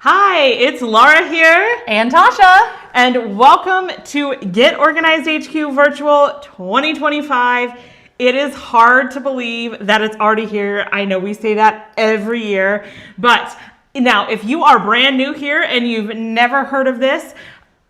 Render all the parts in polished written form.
Hi, it's Laura here. And Tasha. And welcome to Get Organized HQ Virtual 2025. It is hard to believe that it's already here. I know we say that every year, but now if you are brand new here and you've never heard of this,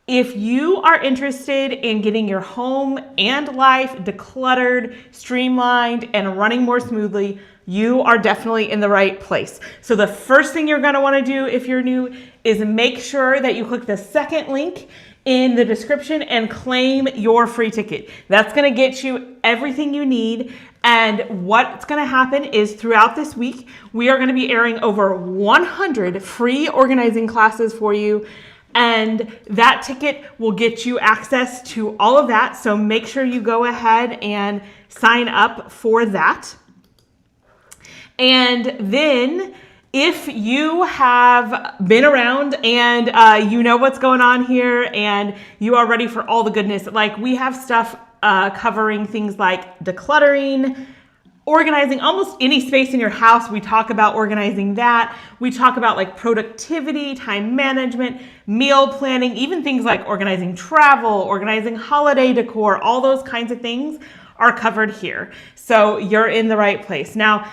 if you are interested in getting your home and life decluttered, streamlined, and running more smoothly, you are definitely in the right place. So the first thing you're going to want to do if you're new is make sure that you click the second link in the description and claim your free ticket. That's going to get you everything you need. And what's going to happen is throughout this week, we are going to be airing over 100 free organizing classes for you. And that ticket will get you access to all of that. So make sure you go ahead and sign up for that. And then if you have been around and you know what's going on here and you are ready for all the goodness, like we have stuff covering things like decluttering, organizing almost any space in your house. We talk about organizing that. We talk about like productivity, time management, meal planning, even things like organizing travel, organizing holiday decor, all those kinds of things are covered here. So you're in the right place. Now,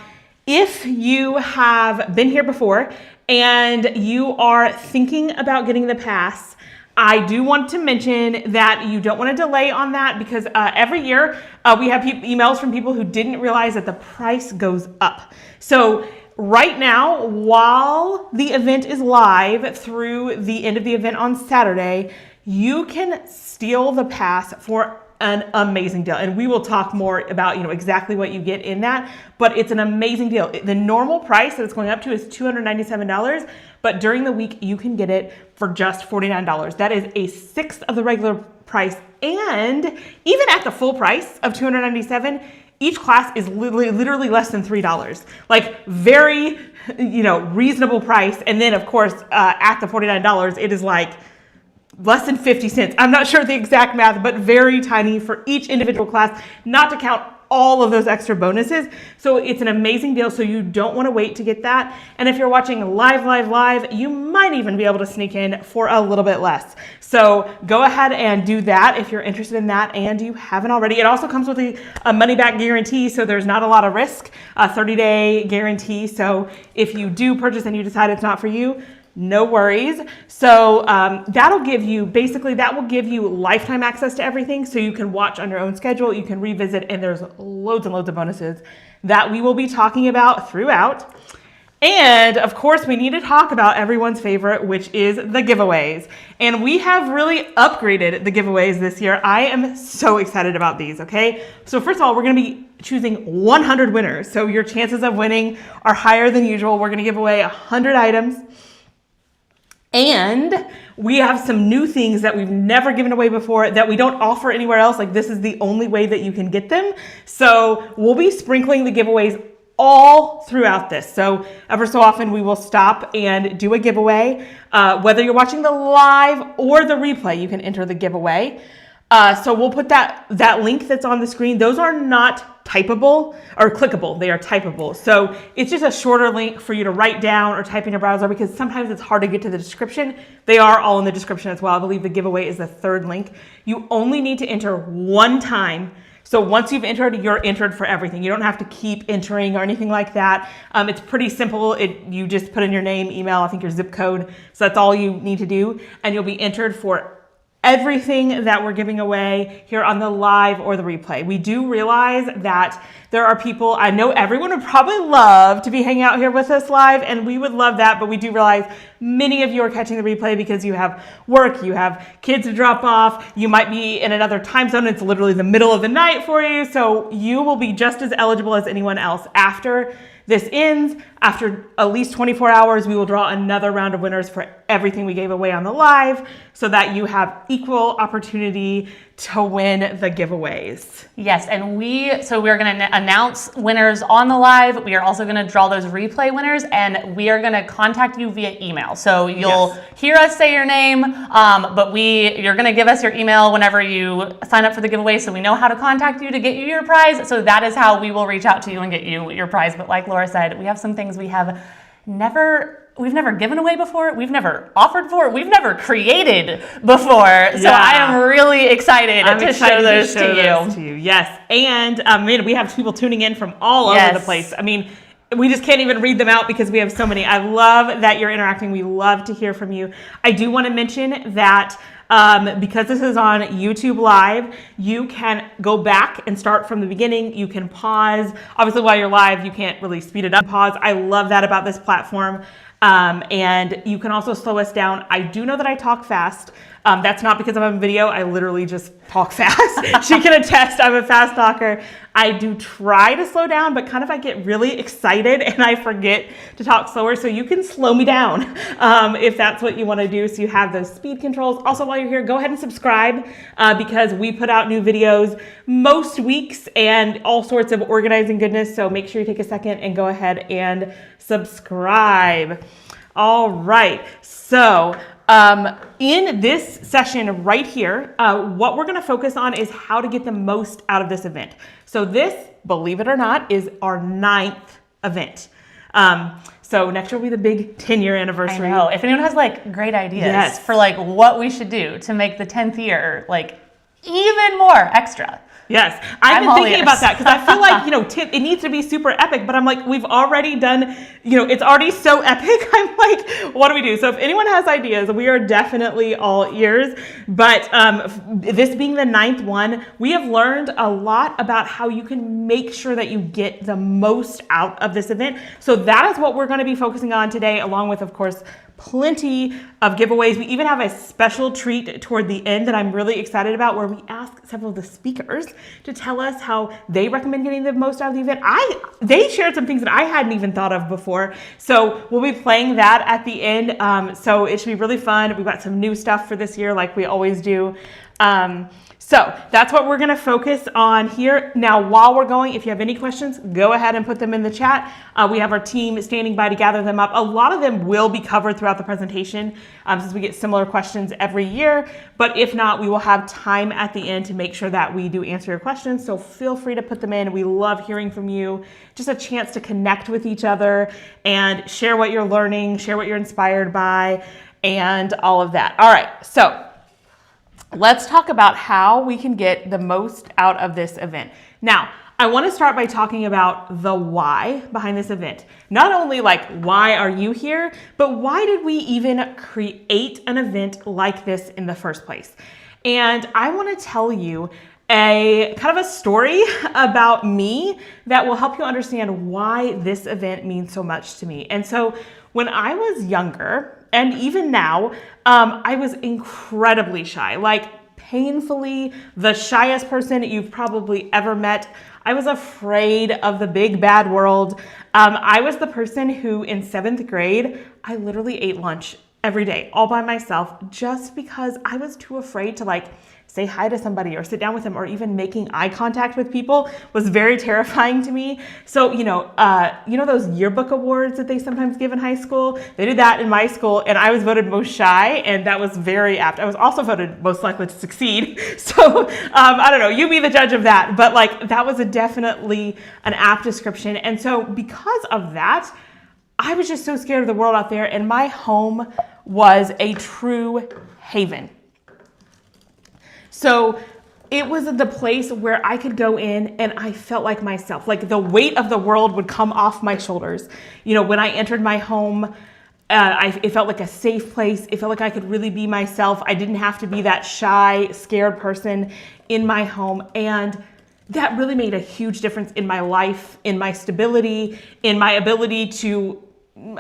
if you have been here before and you are thinking about getting the pass, I do want to mention that you don't want to delay on that because every year we have emails from people who didn't realize that the price goes up. So right now, while the event is live through the end of the event on Saturday, you can steal the pass for an amazing deal. And we will talk more about, exactly what you get in that, but it's an amazing deal. The normal price that it's going up to is $297, but during the week you can get it for just $49. That is a sixth of the regular price. And even at the full price of $297, each class is literally less than $3. Like very, reasonable price. And then of course, at the $49, it is like less than 50 cents. I'm not sure the exact math, but very tiny for each individual class, not to count all of those extra bonuses. So it's an amazing deal. So you don't want to wait to get that. And if you're watching live, you might even be able to sneak in for a little bit less. So go ahead and do that if you're interested in that and you haven't already. It also comes with a money back guarantee. So there's not a lot of risk, a 30-day guarantee. So if you do purchase and you decide it's not for you, no worries. So that will give you lifetime access to everything. So you can watch on your own schedule, you can revisit, and there's loads and loads of bonuses that we will be talking about throughout. And of course, we need to talk about everyone's favorite, which is the giveaways. And we have really upgraded the giveaways this year. I am so excited about these, okay? So first of all, we're gonna be choosing 100 winners. So your chances of winning are higher than usual. We're gonna give away 100 items. And we have some new things that we've never given away before that we don't offer anywhere else. Like this is the only way that you can get them. So we'll be sprinkling the giveaways all throughout this. So ever so often we will stop and do a giveaway. Whether you're watching the live or the replay, you can enter the giveaway. So we'll put that link that's on the screen. Those are not typable or clickable. They are typable. So it's just a shorter link for you to write down or type in your browser because sometimes it's hard to get to the description. They are all in the description as well. I believe the giveaway is the third link. You only need to enter one time. So once you've entered, you're entered for everything. You don't have to keep entering or anything like that. It's pretty simple. You just put in your name, email, I think your zip code. So that's all you need to do. And you'll be entered for everything that we're giving away here on the live or the replay. We do realize that there are people, I know everyone would probably love to be hanging out here with us live, and we would love that, but we do realize many of you are catching the replay because you have work, you have kids to drop off, you might be in another time zone, it's literally the middle of the night for you, so you will be just as eligible as anyone else. After this ends, after at least 24 hours, we will draw another round of winners for everything we gave away on the live so that you have equal opportunity to win the giveaways. Yes, and we're going to announce winners on the live. We are also going to draw those replay winners, and we are going to contact you via email. So you'll hear us say your name, but you're going to give us your email whenever you sign up for the giveaway, so we know how to contact you to get you your prize. So that is how we will reach out to you and get you your prize. But like Laura said, we have some things we have never we've never given away before. We've never offered for. We've never created before. So I am really excited to show those to you. Yes. And man, we have people tuning in from all over the place. I mean, we just can't even read them out because we have so many. I love that you're interacting. We love to hear from you. I do want to mention that because this is on YouTube Live, you can go back and start from the beginning. You can pause. Obviously, while you're live, you can't really speed it up. Pause. I love that about this platform. And you can also slow us down. I do know that I talk fast. That's not because I'm on video. I literally just talk fast. She can attest I'm a fast talker. I do try to slow down, but kind of I get really excited and I forget to talk slower. So you can slow me down if that's what you want to do. So you have those speed controls. Also, while you're here, go ahead and subscribe because we put out new videos most weeks and all sorts of organizing goodness. So make sure you take a second and go ahead and subscribe. All right. So in this session right here, what we're going to focus on is how to get the most out of this event. So this, believe it or not, is our 9th event. So next year will be the big 10-year anniversary. I know. If anyone has like great ideas for like what we should do to make the 10th year like even more extra. Yes, I've been thinking about that because I feel like, it needs to be super epic, but I'm like, we've already done, it's already so epic. I'm like, what do we do? So if anyone has ideas, we are definitely all ears. But this being the 9th one, we have learned a lot about how you can make sure that you get the most out of this event. So that is what we're going to be focusing on today, along with, of course, plenty of giveaways. We even have a special treat toward the end that I'm really excited about, where we ask several of the speakers to tell us how they recommend getting the most out of the event. They shared some things that I hadn't even thought of before. So we'll be playing that at the end. So it should be really fun. We've got some new stuff for this year like we always do. So that's what we're going to focus on here. Now, while we're going, if you have any questions, go ahead and put them in the chat. We have our team standing by to gather them up. A lot of them will be covered throughout the presentation since we get similar questions every year. But if not, we will have time at the end to make sure that we do answer your questions. So feel free to put them in. We love hearing from you. Just a chance to connect with each other and share what you're learning, share what you're inspired by, and all of that. All right, so let's talk about how we can get the most out of this event. Now, I want to start by talking about the why behind this event. Not only like, why are you here, but why did we even create an event like this in the first place? And I want to tell you a kind of a story about me that will help you understand why this event means so much to me. And so when I was younger, and even now, I was incredibly shy, like painfully the shyest person you've probably ever met. I was afraid of the big bad world. I was the person who in 7th grade, I literally ate lunch every day all by myself just because I was too afraid to like say hi to somebody or sit down with them, or even making eye contact with people was very terrifying to me. So, those yearbook awards that they sometimes give in high school, they did that in my school, and I was voted most shy, and that was very apt. I was also voted most likely to succeed. So, I don't know, you be the judge of that, but like that was definitely an apt description. And so because of that, I was just so scared of the world out there, and my home was a true haven. So it was the place where I could go in and I felt like myself, like the weight of the world would come off my shoulders. When I entered my home, it felt like a safe place. It felt like I could really be myself. I didn't have to be that shy, scared person in my home. And that really made a huge difference in my life, in my stability, in my ability to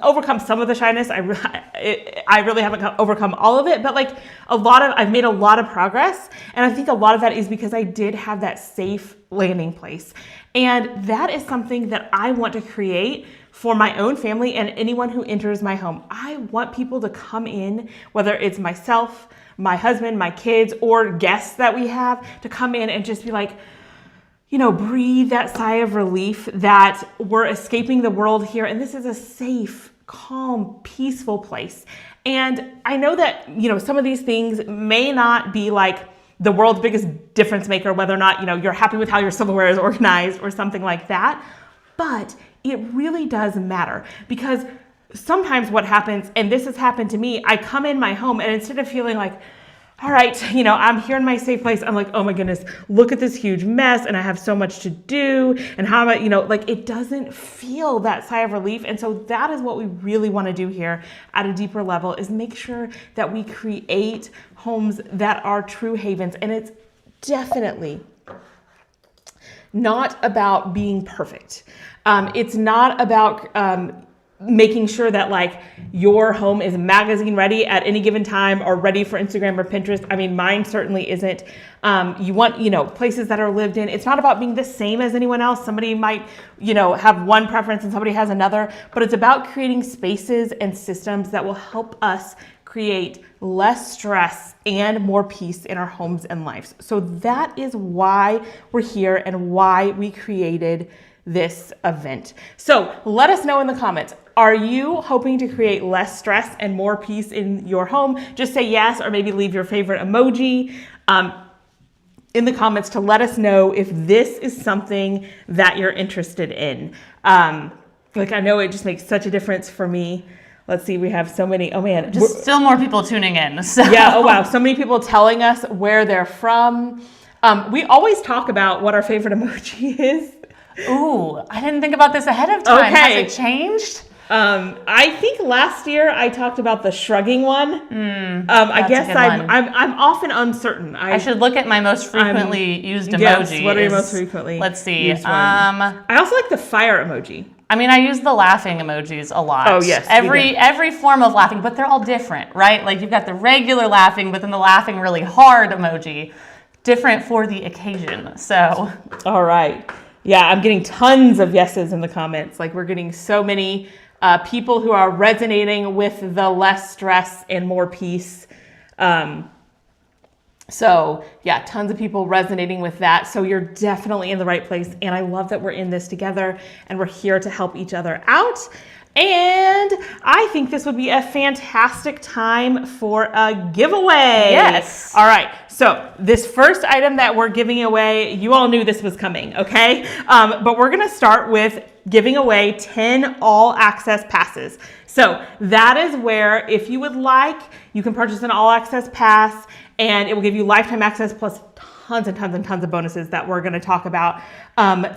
overcome some of the shyness. I really haven't overcome all of it, but like I've made a lot of progress. And I think a lot of that is because I did have that safe landing place. And that is something that I want to create for my own family and anyone who enters my home. I want people to come in, whether it's myself, my husband, my kids, or guests that we have, to come in and just be like, breathe that sigh of relief that we're escaping the world here. And this is a safe, calm, peaceful place. And I know that, some of these things may not be like the world's biggest difference maker, whether or not, you're happy with how your silverware is organized or something like that. But it really does matter, because sometimes what happens, and this has happened to me, I come in my home and instead of feeling like, all right, you know, I'm here in my safe place, I'm like, oh my goodness, look at this huge mess and I have so much to do. And how am I, you know, like it doesn't feel that sigh of relief. And so that is what we really want to do here at a deeper level, is make sure that we create homes that are true havens. And it's definitely not about being perfect. It's not about making sure that like your home is magazine ready at any given time or ready for Instagram or Pinterest. I mean, mine certainly isn't. You want, you know, places that are lived in. It's not about being the same as anyone else. Somebody might, you know, have one preference and somebody has another, but it's about creating spaces and systems that will help us create less stress and more peace in our homes and lives. So that is why we're here and why we created this event. So let us know in the comments, are you hoping to create less stress and more peace in your home? Just say yes, or maybe leave your favorite emoji in the comments to let us know if this is something that you're interested in. Like, I know it just makes such a difference for me. Let's see, we have so many, oh man. Just still more people tuning in. So. Yeah, oh wow, so many people telling us where they're from. We always talk about what our favorite emoji is. Ooh, I didn't think about this ahead of time. Okay. Has it changed? I think last year I talked about the shrugging one. I guess I'm often uncertain. I should look at my most frequently used emoji. Yes, what are your most frequently? Let's see. Used one? I also like the fire emoji. I mean, I use the laughing emojis a lot. Oh yes. Every form of laughing, but they're all different, right? Like you've got the regular laughing, but then the laughing really hard emoji, different for the occasion. So. All right. Yeah, I'm getting tons of yeses in the comments. Like we're getting so many people who are resonating with the less stress and more peace. So yeah, tons of people resonating with that. So you're definitely in the right place. And I love that we're in this together and we're here to help each other out. And I think this would be a fantastic time for a giveaway. Yes. All right. So this first item that we're giving away, you all knew this was coming, okay? But we're going to start with giving away 10 all access passes. So that is where, if you would like, you can purchase an all access pass and it will give you lifetime access plus tons and tons and tons of bonuses that we're going to talk about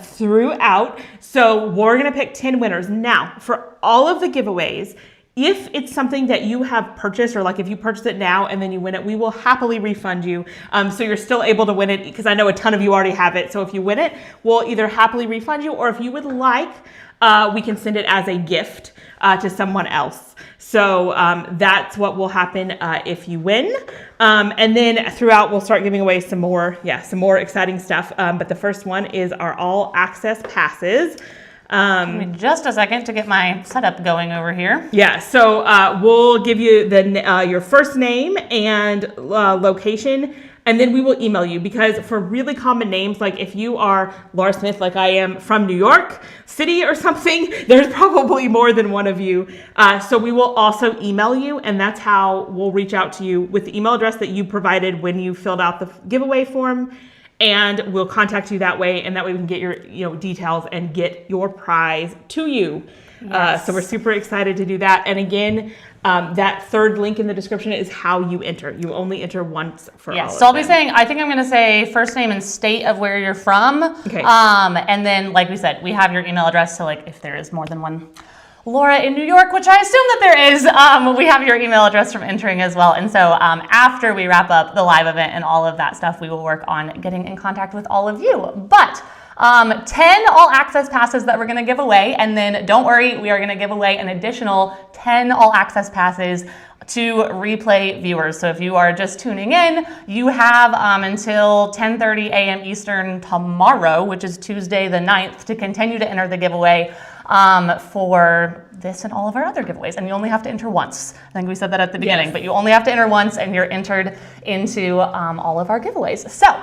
throughout. So we're going to pick 10 winners. Now, for all of the giveaways, if it's something that you have purchased, or like if you purchase it now and then you win it, we will happily refund you. So you're still able to win it, because I know a ton of you already have it. So if you win it, we'll either happily refund you, or if you would like, we can send it as a gift to someone else. So that's what will happen if you win. And then throughout, we'll start giving away some more exciting stuff. But the first one is our all access passes. Give me just a second to get my setup going over here. Yeah, so we'll give you your first name and location, and then we will email you, because for really common names, like if you are Laura Smith, like I am, from New York City or something, there's probably more than one of you. So we will also email you, and that's how we'll reach out to you with the email address that you provided when you filled out the giveaway form. And we'll contact you that way, and that way we can get your details and get your prize to you. Yes. So we're super excited to do that. And again, that third link in the description is how you enter. You only enter once for all of them. So I'll be saying, I think I'm going to say first name and state of where you're from. Okay. And then, like we said, we have your email address. So like if there is more than one Laura in New York, which I assume that there is, we have your email address from entering as well. And so after we wrap up the live event and all of that stuff, we will work on getting in contact with all of you. But 10 all access passes that we're going to give away. And then don't worry, we are going to give away an additional 10 all access passes to replay viewers. So if you are just tuning in, you have until 10:30 a.m. Eastern tomorrow, which is Tuesday the 9th, to continue to enter the giveaway for this and all of our other giveaways. And you only have to enter once. I think we said that at the beginning, yes. But you only have to enter once and you're entered into all of our giveaways. So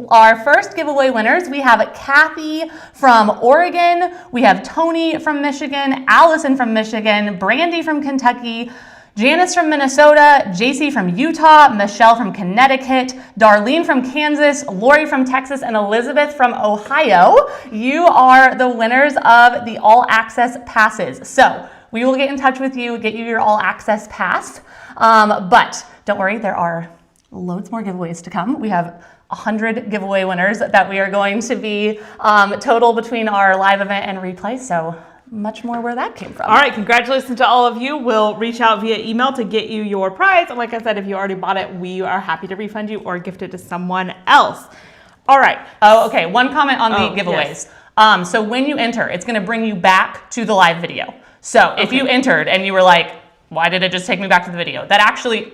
our first giveaway winners, we have Kathy from Oregon, we have Tony from Michigan, Allison from Michigan, Brandy from Kentucky, Janice from Minnesota, JC from Utah, Michelle from Connecticut, Darlene from Kansas, Lori from Texas, and Elizabeth from Ohio. You are the winners of the all access passes. So we will get in touch with you, get you your all access pass. But don't worry, there are loads more giveaways to come. We have 100 giveaway winners that we are going to be total between our live event and replay. So much more where that came from. All right, congratulations to all of you. We'll reach out via email to get you your prize. And like I said, if you already bought it, we are happy to refund you or gift it to someone else. All right. Oh, okay. One comment on the giveaways. Yes. So when you enter, it's going to bring you back to the live video. So if you entered and you were like, why did it just take me back to the video? That actually,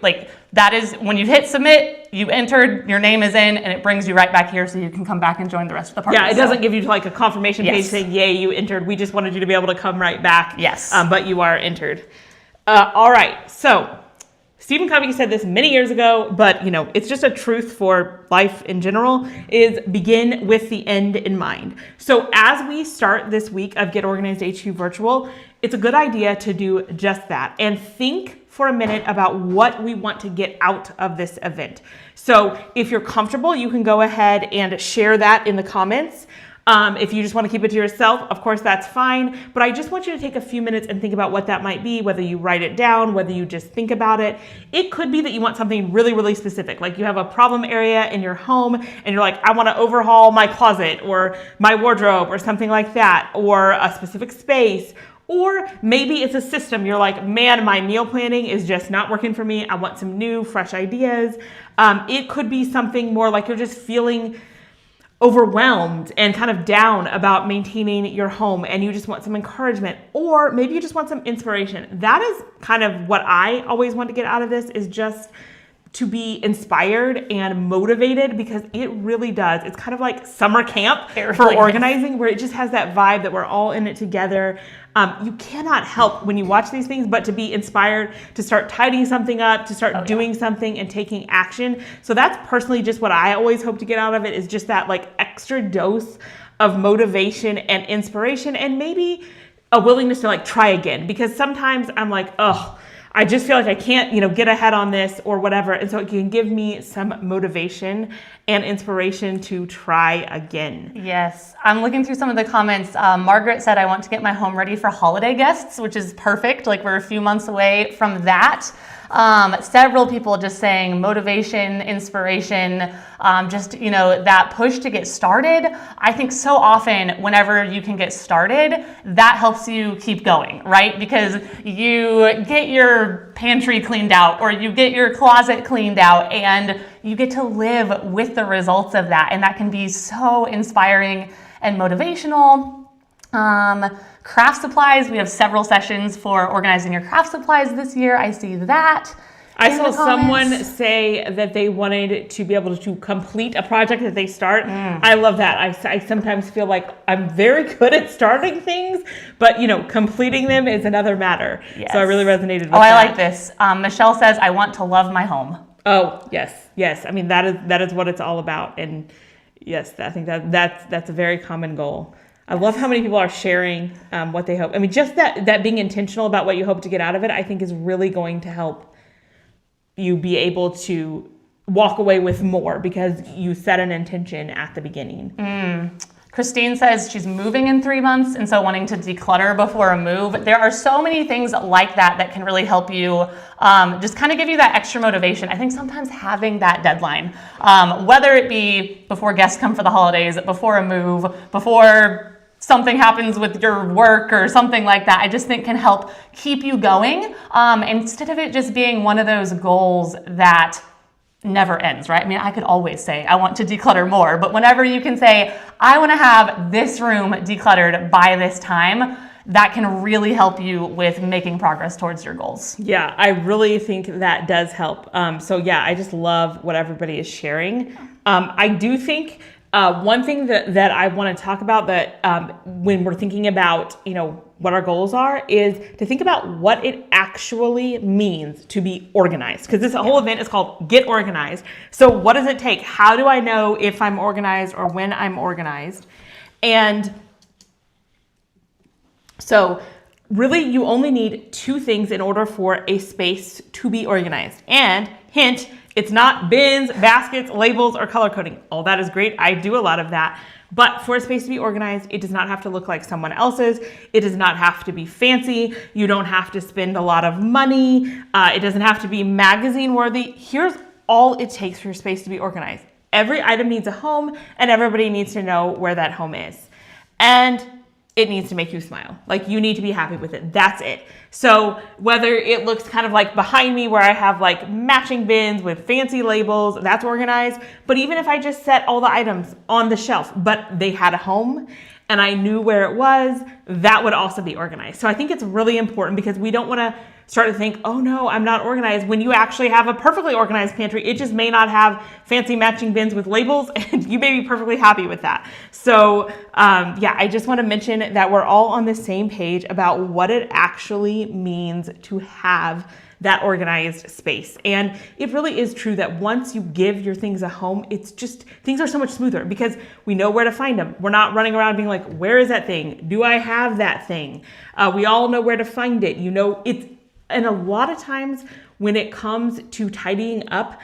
that is when you hit submit, you entered, your name is in, and it brings you right back here so you can come back and join the rest of the party. Yeah, it doesn't give you like a confirmation page saying, yay, you entered. We just wanted you to be able to come right back. Yes. But you are entered. All right. So Stephen Covey said this many years ago, but it's just a truth for life in general, is begin with the end in mind. So as we start this week of Get Organized HQ Virtual, it's a good idea to do just that and think for a minute about what we want to get out of this event. So if you're comfortable, you can go ahead and share that in the comments. If you just want to keep it to yourself, of course, that's fine. But I just want you to take a few minutes and think about what that might be, whether you write it down, whether you just think about it. It could be that you want something really, really specific. Like you have a problem area in your home and you're like, I want to overhaul my closet or my wardrobe or something like that, or a specific space. Or maybe it's a system. You're like, man, my meal planning is just not working for me. I want some new, fresh ideas. It could be something more like you're just feeling overwhelmed and kind of down about maintaining your home and you just want some encouragement, or maybe you just want some inspiration. That is kind of what I always want to get out of this, is just to be inspired and motivated, because it really does. It's kind of like summer camp for organizing, where it just has that vibe that we're all in it together. You cannot help when you watch these things but to be inspired to start tidying something up, to start doing something and taking action. So that's personally just what I always hope to get out of it, is just that like extra dose of motivation and inspiration, and maybe a willingness to like try again, because sometimes I'm like, oh, I just feel like I can't, get ahead on this or whatever. And so it can give me some motivation and inspiration to try again. Yes. I'm looking through some of the comments. Margaret said, I want to get my home ready for holiday guests, which is perfect. Like we're a few months away from that. Several people just saying motivation, inspiration, that push to get started. I think so often whenever you can get started, that helps you keep going, right? Because you get your pantry cleaned out or you get your closet cleaned out and you get to live with the results of that. And that can be so inspiring and motivational. Craft supplies, we have several sessions for organizing your craft supplies this year. I see that. I saw someone say that they wanted to be able to complete a project that they start. I love that. I sometimes feel like I'm very good at starting things, but completing them is another matter. Yes. So I really resonated with that. I like this. Michelle says, I want to love my home. Oh, yes. I mean, that is what it's all about. And yes, I think that's a very common goal. I love how many people are sharing what they hope. I mean, just that being intentional about what you hope to get out of it, I think is really going to help you be able to walk away with more, because you set an intention at the beginning. Christine says she's moving in 3 months, and so wanting to declutter before a move. There are so many things like that can really help you just kind of give you that extra motivation. I think sometimes having that deadline, whether it be before guests come for the holidays, before a move, before something happens with your work or something like that, I just think can help keep you going, instead of it just being one of those goals that never ends, right? I mean, I could always say, I want to declutter more, but whenever you can say, I want to have this room decluttered by this time, that can really help you with making progress towards your goals. Yeah, I really think that does help. I just love what everybody is sharing. I do think one thing that I want to talk about that when we're thinking about, what our goals are, is to think about what it actually means to be organized. Because this whole event is called Get Organized. So what does it take? How do I know if I'm organized or when I'm organized? And so really you only need two things in order for a space to be organized. And hint, It's not bins, baskets, labels, or color coding. All that is great. I do a lot of that. But for a space to be organized, it does not have to look like someone else's. It does not have to be fancy. You don't have to spend a lot of money. It doesn't have to be magazine worthy. Here's all it takes for your space to be organized. Every item needs a home, and everybody needs to know where that home is. And it needs to make you smile. Like, you need to be happy with it. That's it. So whether it looks kind of like behind me where I have like matching bins with fancy labels, that's organized. But even if I just set all the items on the shelf, but they had a home and I knew where it was, that would also be organized. So I think it's really important because we don't want to start to think, oh no, I'm not organized, when you actually have a perfectly organized pantry. It just may not have fancy matching bins with labels, and you may be perfectly happy with that. So yeah, I just want to mention that we're all on the same page about what it actually means to have that organized space. And it really is true that once you give your things a home, it's just, things are so much smoother because we know where to find them. We're not running around being like, where is that thing? Do I have that thing? We all know where to find it. You know, and a lot of times when it comes to tidying up,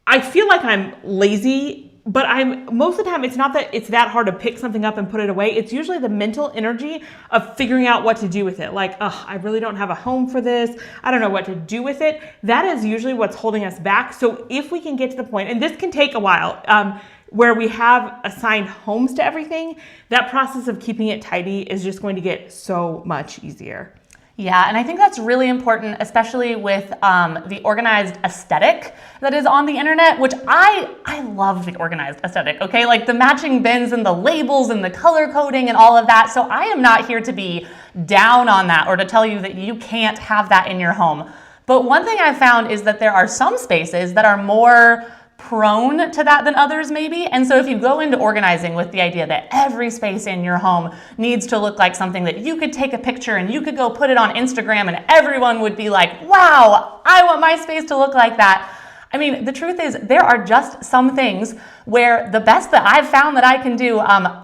I feel like I'm lazy, but most of the time it's not that it's that hard to pick something up and put it away. It's usually the mental energy of figuring out what to do with it. Like, oh, I really don't have a home for this. I don't know what to do with it. That is usually what's holding us back. So if we can get to the point, and this can take a while, where we have assigned homes to everything, that process of keeping it tidy is just going to get so much easier. Yeah, and I think that's really important, especially with the organized aesthetic that is on the internet, which I love the organized aesthetic, okay? Like the matching bins and the labels and the color coding and all of that. So I am not here to be down on that or to tell you that you can't have that in your home. But one thing I've found is that there are some spaces that are more prone to that than others maybe. And so if you go into organizing with the idea that every space in your home needs to look like something that you could take a picture and you could go put it on Instagram and everyone would be like, wow, I want my space to look like that. I mean, the truth is there are just some things where the best that I've found that I can do,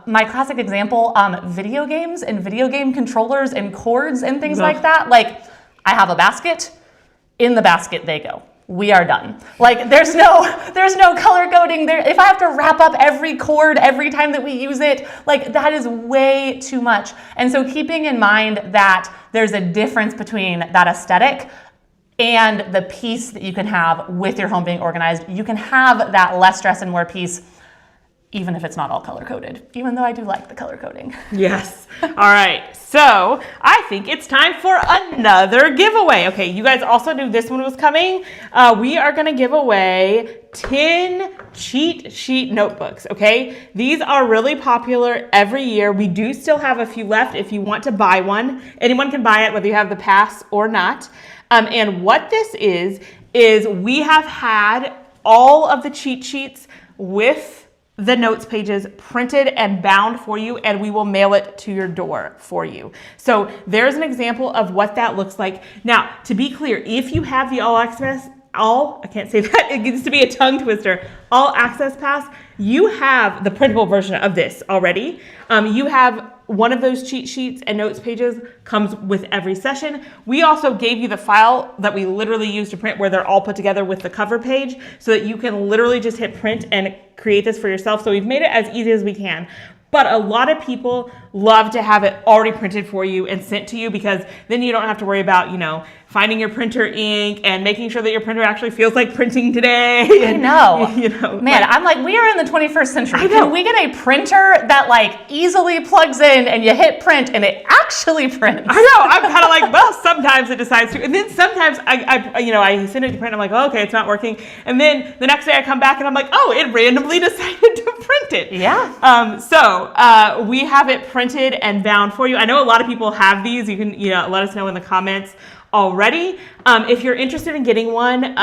my classic example, video games and video game controllers and cords and things like that. Like, I have a basket, in the basket they go. We are done. Like, there's no color coding there. If I have to wrap up every cord every time that we use it, like, that is way too much. And so keeping in mind that there's a difference between that aesthetic and the peace that you can have with your home being organized, you can have that less stress and more peace, even if it's not all color coded, even though I do like the color coding. Yes. All right. So I think it's time for another giveaway. Okay, you guys also knew this one was coming. We are going to give away 10 cheat sheet notebooks. Okay, these are really popular every year. We do still have a few left if you want to buy one. Anyone can buy it, whether you have the pass or not. And what this is we have had all of the cheat sheets with the notes pages printed and bound for you, and we will mail it to your door for you. So there's an example of what that looks like. Now, to be clear, if you have the I can't say that, it gets to be a tongue twister, all access pass, you have the printable version of this already. You have one of those cheat sheets and notes pages comes with every session. We also gave you the file that we literally use to print where they're all put together with the cover page so that you can literally just hit print and create this for yourself. So we've made it as easy as we can. But a lot of people love to have it already printed for you and sent to you because then you don't have to worry about, finding your printer ink and making sure that your printer actually feels like printing today. I know. Man, I'm like, we are in the 21st century. Can we get a printer that like easily plugs in and you hit print and it actually prints? I know. I'm kind of like, well, sometimes it decides to. And then sometimes I send it to print. I'm like, oh, okay, it's not working. And then the next day I come back and I'm like, oh, it randomly decided to print it. Yeah. So we have it printed and bound for you. I know a lot of people have these. You can, let us know in the comments already. If you're interested in getting one,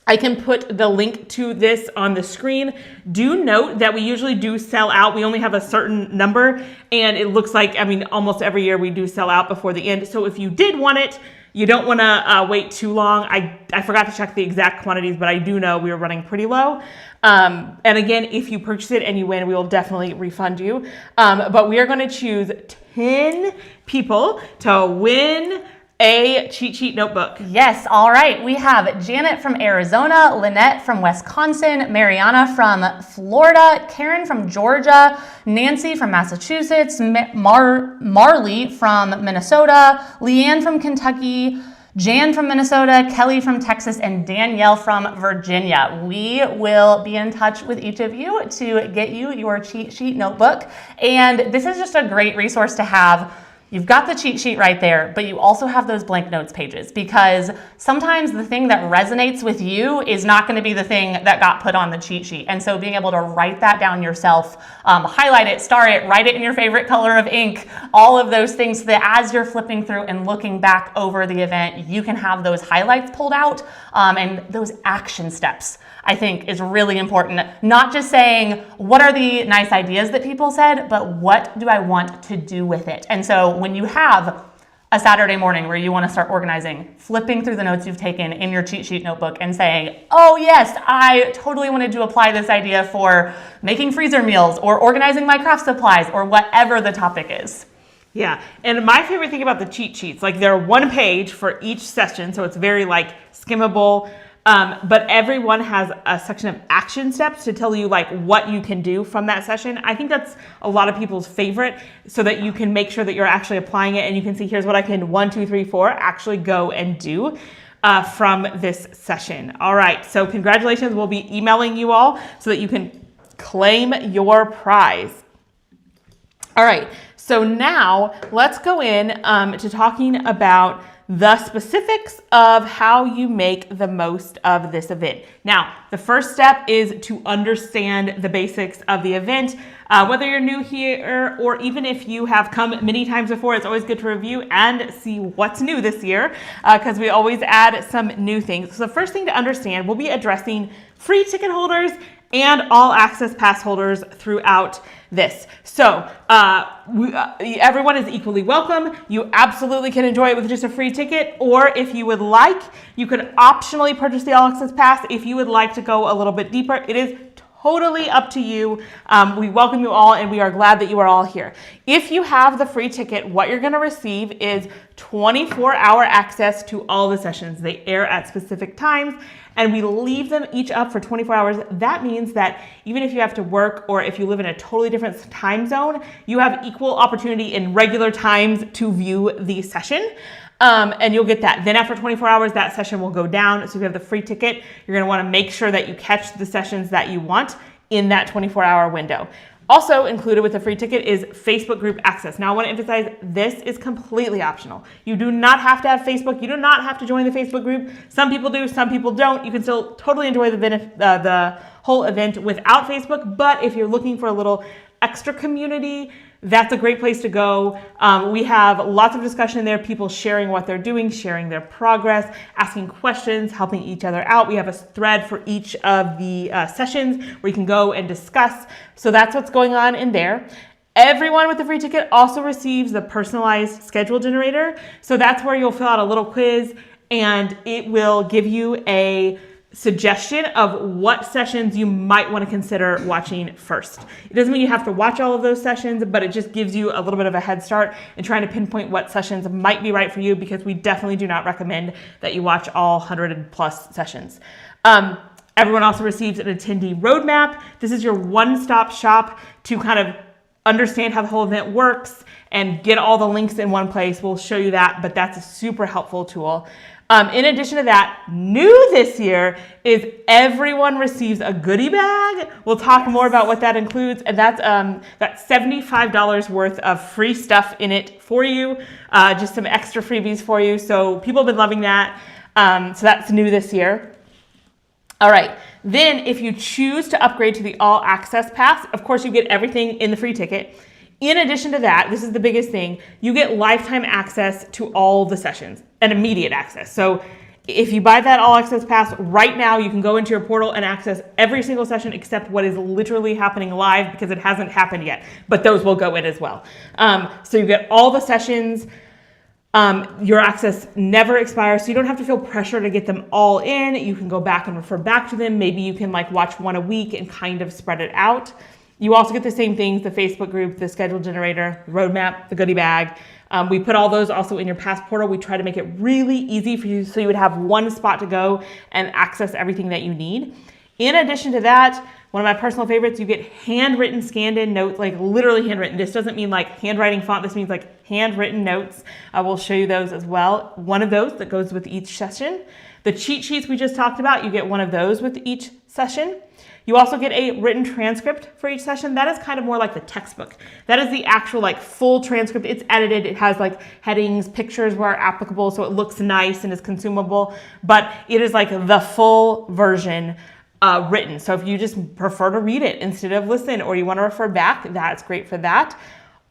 I can put the link to this on the screen. Do note that we usually do sell out. We only have a certain number, and it looks like, almost every year we do sell out before the end. So if you did want it, you don't want to wait too long. I forgot to check the exact quantities, but I do know we were running pretty low. And again, if you purchase it and you win, we will definitely refund you. But we are going to choose 10 people to win a cheat sheet notebook? Yes, all right. We have Janet from Arizona, Lynette from Wisconsin, Mariana from Florida, Karen from Georgia, Nancy from Massachusetts, Marley from Minnesota, Leanne from Kentucky, Jan from Minnesota, Kelly from Texas, and Danielle from Virginia. We will be in touch with each of you to get you your cheat sheet notebook. And this is just a great resource to have. You've got the cheat sheet right there, but you also have those blank notes pages, because sometimes the thing that resonates with you is not going to be the thing that got put on the cheat sheet. And so being able to write that down yourself, highlight it, star it, write it in your favorite color of ink, all of those things, so that as you're flipping through and looking back over the event, you can have those highlights pulled out, and those action steps, I think, is really important. Not just saying, what are the nice ideas that people said, but what do I want to do with it? And so when you have a Saturday morning where you want to start organizing, flipping through the notes you've taken in your cheat sheet notebook and saying, oh yes, I totally wanted to apply this idea for making freezer meals or organizing my craft supplies or whatever the topic is. Yeah, and my favorite thing about the cheat sheets, like they're one page for each session, so it's very like skimmable. But everyone has a section of action steps to tell you like what you can do from that session. I think that's a lot of people's favorite, so that you can make sure that you're actually applying it and you can see, here's what I can 1, 2, 3, 4 actually go and do from this session. All right, so congratulations. We'll be emailing you all so that you can claim your prize. All right, so now let's go in to talking about the specifics of how you make the most of this event. Now, the first step is to understand the basics of the event. Whether you're new here or even if you have come many times before, it's always good to review and see what's new this year, because we always add some new things. So the first thing to understand, we'll be addressing free ticket holders and all access pass holders throughout this. So everyone is equally welcome. You absolutely can enjoy it with just a free ticket, or if you would like, you could optionally purchase the all access pass if you would like to go a little bit deeper. It is totally up to you. We welcome you all, and we are glad that you are all here. If you have the free ticket, what you're going to receive is 24-hour access to all the sessions. They air at specific times, and we leave them each up for 24 hours. That means that even if you have to work or if you live in a totally different time zone, you have equal opportunity in regular times to view the session. And you'll get that. Then after 24 hours, that session will go down. So if you have the free ticket, you're going to want to make sure that you catch the sessions that you want in that 24-hour window. Also included with the free ticket is Facebook group access. Now I want to emphasize, this is completely optional. You do not have to have Facebook. You do not have to join the Facebook group. Some people do, some people don't. You can still totally enjoy the whole event without Facebook. But if you're looking for a little extra community, that's a great place to go. We have lots of discussion there, people sharing what they're doing, sharing their progress, asking questions, helping each other out. We have a thread for each of the sessions where you can go and discuss. So that's what's going on in there. Everyone with the free ticket also receives the personalized schedule generator. So that's where you'll fill out a little quiz, and it will give you a suggestion of what sessions you might want to consider watching first. It doesn't mean you have to watch all of those sessions, but it just gives you a little bit of a head start in trying to pinpoint what sessions might be right for you, because we definitely do not recommend that you watch all 100+ sessions. Everyone also receives an attendee roadmap. This is your one-stop shop to kind of understand how the whole event works and get all the links in one place. We'll show you that, but that's a super helpful tool. In addition to that, new this year is everyone receives a goodie bag. We'll talk more about what that includes, and that's got $75 worth of free stuff in it for you, just some extra freebies for you. So people have been loving that. So that's new this year. All right, then if you choose to upgrade to the all access pass, of course you get everything in the free ticket. In addition to that, this is the biggest thing, you get lifetime access to all the sessions and immediate access. So if you buy that all access pass right now, you can go into your portal and access every single session except what is literally happening live, because it hasn't happened yet, but those will go in as well. So you get all the sessions. Your access never expires, so you don't have to feel pressure to get them all in. You can go back and refer back to them. Maybe you can like watch one a week and kind of spread it out. You also get the same things, the Facebook group, the schedule generator, the roadmap, the goodie bag. We put all those also in your pass portal. We try to make it really easy for you so you would have one spot to go and access everything that you need. In addition to that, one of my personal favorites, you get handwritten, scanned in notes, like literally handwritten. This doesn't mean like handwriting font. This means like handwritten notes. I will show you those as well. One of those that goes with each session. The cheat sheets we just talked about, you get one of those with each session. You also get a written transcript for each session. That is kind of more like the textbook. That is the actual like full transcript. It's edited. It has like headings, pictures where applicable, so it looks nice and is consumable. But it is like the full version written. So if you just prefer to read it instead of listen, or you want to refer back, that's great for that.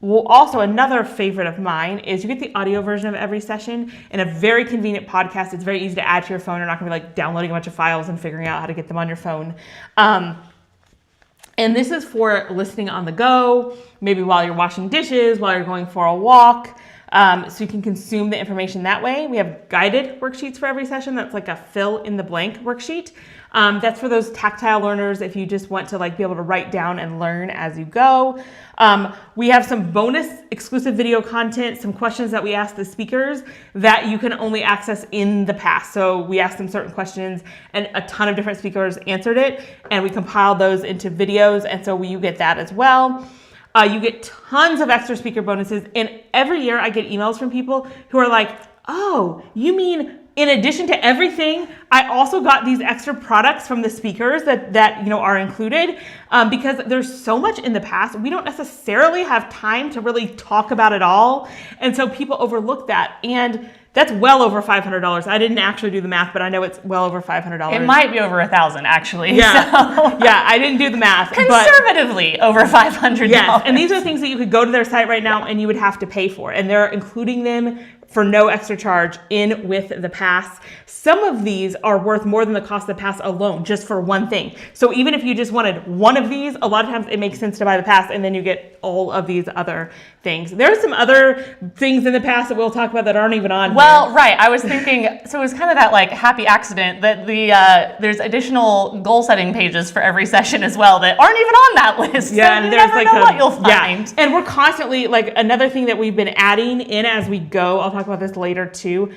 Well, also another favorite of mine is you get the audio version of every session in a very convenient podcast. It's very easy to add to your phone. You're not going to be like downloading a bunch of files and figuring out how to get them on your phone. And this is for listening on the go, maybe while you're washing dishes, while you're going for a walk. So you can consume the information that way. We have guided worksheets for every session. That's like a fill in the blank worksheet. That's for those tactile learners if you just want to like be able to write down and learn as you go. We have some bonus exclusive video content, some questions that we ask the speakers that you can only access in the past. So we asked them certain questions and a ton of different speakers answered it, and we compiled those into videos, and so you get that as well. You get tons of extra speaker bonuses, and every year I get emails from people who are like, oh, you mean in addition to everything, I also got these extra products from the speakers that are included, because there's so much in the past. We don't necessarily have time to really talk about it all, and so people overlook that, and that's well over $500. I didn't actually do the math, but I know it's well over $500. It might be over $1,000 actually. Yeah, So. yeah, I didn't do the math. Conservatively, over $500. Yes, and these are things that you could go to their site right now and you would have to pay for, and they're including them for no extra charge in with the pass. Some of these are worth more than the cost of the pass alone, just for one thing. So even if you just wanted one of these, a lot of times it makes sense to buy the pass, and then you get all of these other things. There are some other things in the pass that we'll talk about that aren't even on Well, here. right. I was thinking, so it was kind of that like happy accident that there's additional goal setting pages for every session as well that aren't even on that list. Yeah, so and you there's never like know what you'll find. Yeah. And we're constantly, like, another thing that we've been adding in as we go, I'll talk about this later too.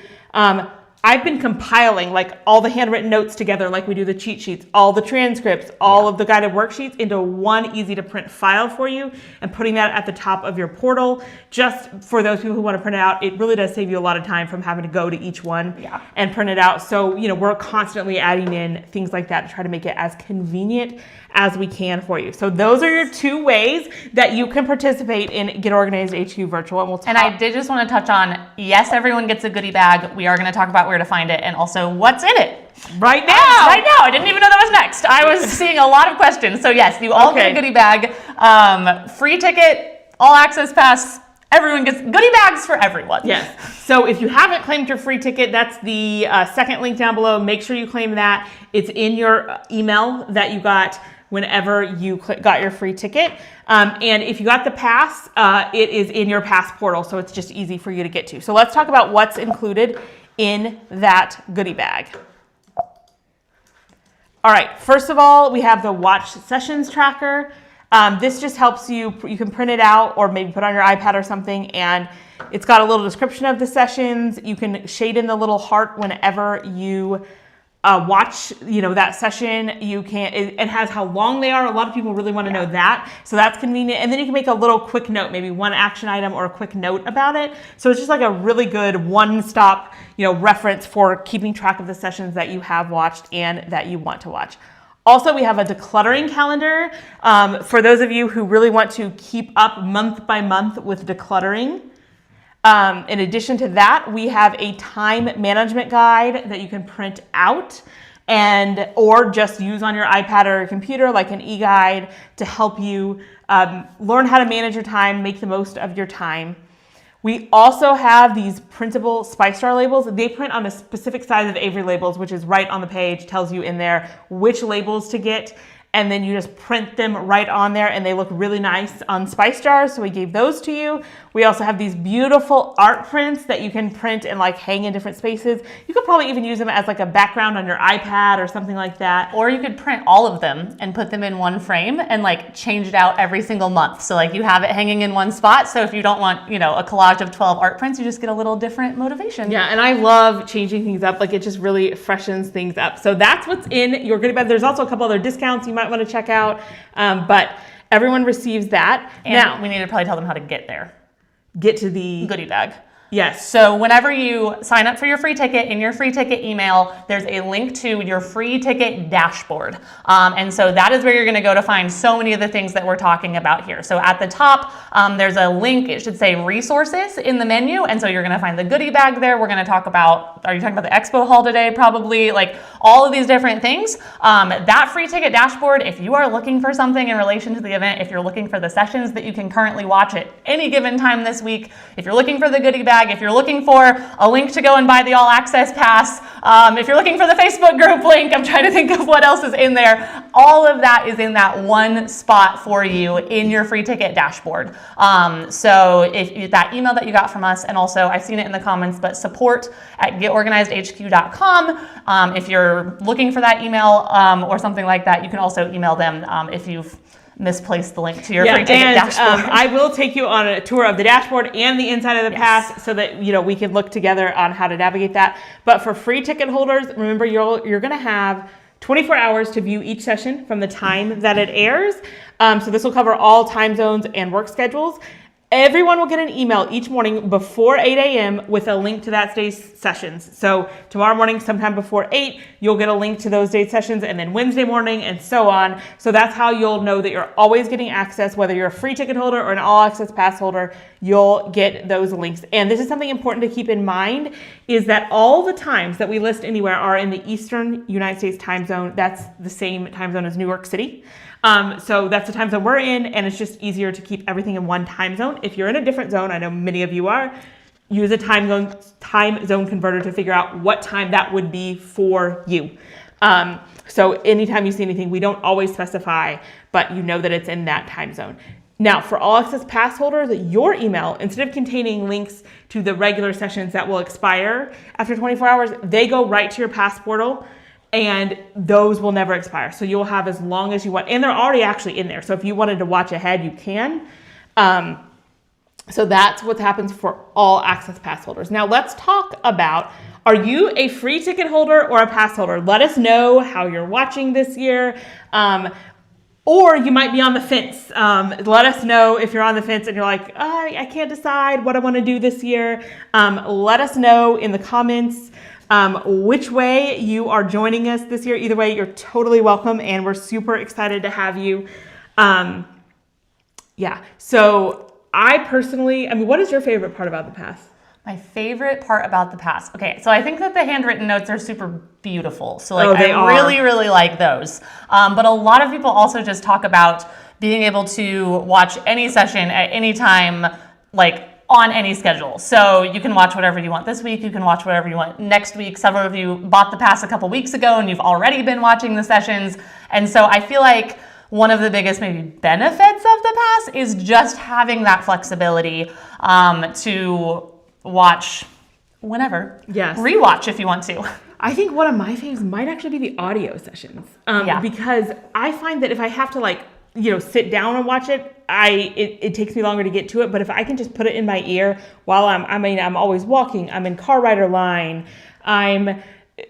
I've been compiling like all the handwritten notes together, like we do the cheat sheets, all the transcripts, all of the guided worksheets into one easy to print file for you, and putting that at the top of your portal. Just for those people who want to print it out, it really does save you a lot of time from having to go to each one and print it out. So, we're constantly adding in things like that to try to make it as convenient as we can for you. So those are your two ways that you can participate in Get Organized HQ Virtual. And I did just want to touch on, yes, everyone gets a goodie bag. We are going to talk about where to find it and also what's in it. Right now. I didn't even know that was next. I was seeing a lot of questions. So yes, you all get a goodie bag, free ticket, all access pass. Everyone gets goodie bags for everyone. Yes. So if you haven't claimed your free ticket, that's the second link down below. Make sure you claim that. It's in your email that you got whenever you got your free ticket. And if you got the pass, it is in your pass portal, so it's just easy for you to get to. So let's talk about what's included in that goodie bag. All right, first of all, we have the watch sessions tracker. This just helps you can print it out or maybe put on your iPad or something, and it's got a little description of the sessions. You can shade in the little heart whenever you watch, that session. It has how long they are. A lot of people really want to know that. So that's convenient. And then you can make a little quick note, maybe one action item or a quick note about it. So it's just like a really good one-stop, reference for keeping track of the sessions that you have watched and that you want to watch. Also, we have a decluttering calendar for those of you who really want to keep up month by month with decluttering. In addition to that, we have a time management guide that you can print out or just use on your iPad or your computer, like an e-guide, to help you learn how to manage your time, make the most of your time. We also have these printable Spice Jar labels. They print on a specific size of Avery labels, which is right on the page, tells you in there which labels to get. and then you just print them right on there, and they look really nice on spice jars. So we gave those to you. We also have these beautiful art prints that you can print and like hang in different spaces. You could probably even use them as like a background on your iPad or something like that. Or you could print all of them and put them in one frame and like change it out every single month. So like you have it hanging in one spot. So if you don't want, you know, a collage of 12 art prints, you just get a little different motivation. Yeah, and I love changing things up. Like it just really freshens things up. So that's what's in your goodie bag. There's also a couple other discounts you might want to check out, but everyone receives that. And now we need to probably tell them how to get there. Get to the goodie bag. Yes. So whenever you sign up for your free ticket, in your free ticket email, there's a link to your free ticket dashboard. And so that is where you're going to go to find so many of the things that we're talking about here. So at the top, there's a link, it should say resources in the menu. And so you're going to find the goodie bag there. We're going to talk about, are you talking about the expo hall today? Probably, like all of these different things. That free ticket dashboard, if you are looking for something in relation to the event, if you're looking for the sessions that you can currently watch at any given time this week, if you're looking for the goodie bag, if you're looking for a link to go and buy the all access pass, if you're looking for the Facebook group link, I'm trying to think of what else is in there. All of that is in that one spot for you in your free ticket dashboard. So if that email that you got from us, and also I've seen it in the comments, but support@getorganizedhq.com. If you're looking for that email or something like that, you can also email them if you've misplaced the link to your free ticket dashboard. I will take you on a tour of the dashboard and the inside of the pass so that we can look together on how to navigate that. But for free ticket holders, remember you're going to have 24 hours to view each session from the time that it airs. So this will cover all time zones and work schedules. Everyone will get an email each morning before 8 a.m. with a link to that day's sessions. So tomorrow morning, sometime before 8, you'll get a link to those day's sessions, and then Wednesday morning and so on. So that's how you'll know that you're always getting access, whether you're a free ticket holder or an all access pass holder, you'll get those links. And this is something important to keep in mind, is that all the times that we list anywhere are in the Eastern United States time zone. That's the same time zone as New York City. So that's the time zone we're in, and it's just easier to keep everything in one time zone. If you're in a different zone, I know many of you are, use a time zone converter to figure out what time that would be for you. So anytime you see anything, we don't always specify, but you know that it's in that time zone. Now, for all access pass holders, your email, instead of containing links to the regular sessions that will expire after 24 hours, they go right to your pass portal. And those will never expire. So you'll have as long as you want. And they're already actually in there. So if you wanted to watch ahead, you can. So that's what happens for all access pass holders. Now let's talk about, are you a free ticket holder or a pass holder? Let us know how you're watching this year. Or you might be on the fence. Let us know if you're on the fence and you're like, I can't decide what I want to do this year. Let us know in the comments which way you are joining us this year. Either way, you're totally welcome, and we're super excited to have you. So I personally, what is your favorite part about the pass? My favorite part about the pass. Okay, so I think that the handwritten notes are super beautiful. So I really, really like those. But a lot of people also just talk about being able to watch any session at any time, like on any schedule. So you can watch whatever you want this week, you can watch whatever you want next week. Several of you bought the pass a couple weeks ago and you've already been watching the sessions. And so I feel like one of the biggest maybe benefits of the pass is just having that flexibility to watch whenever. Yes. Rewatch if you want to. I think one of my faves might actually be the audio sessions. Because I find that if I have to sit down and watch it, it takes me longer to get to it. But if I can just put it in my ear while I'm always walking, I'm in car rider line, I'm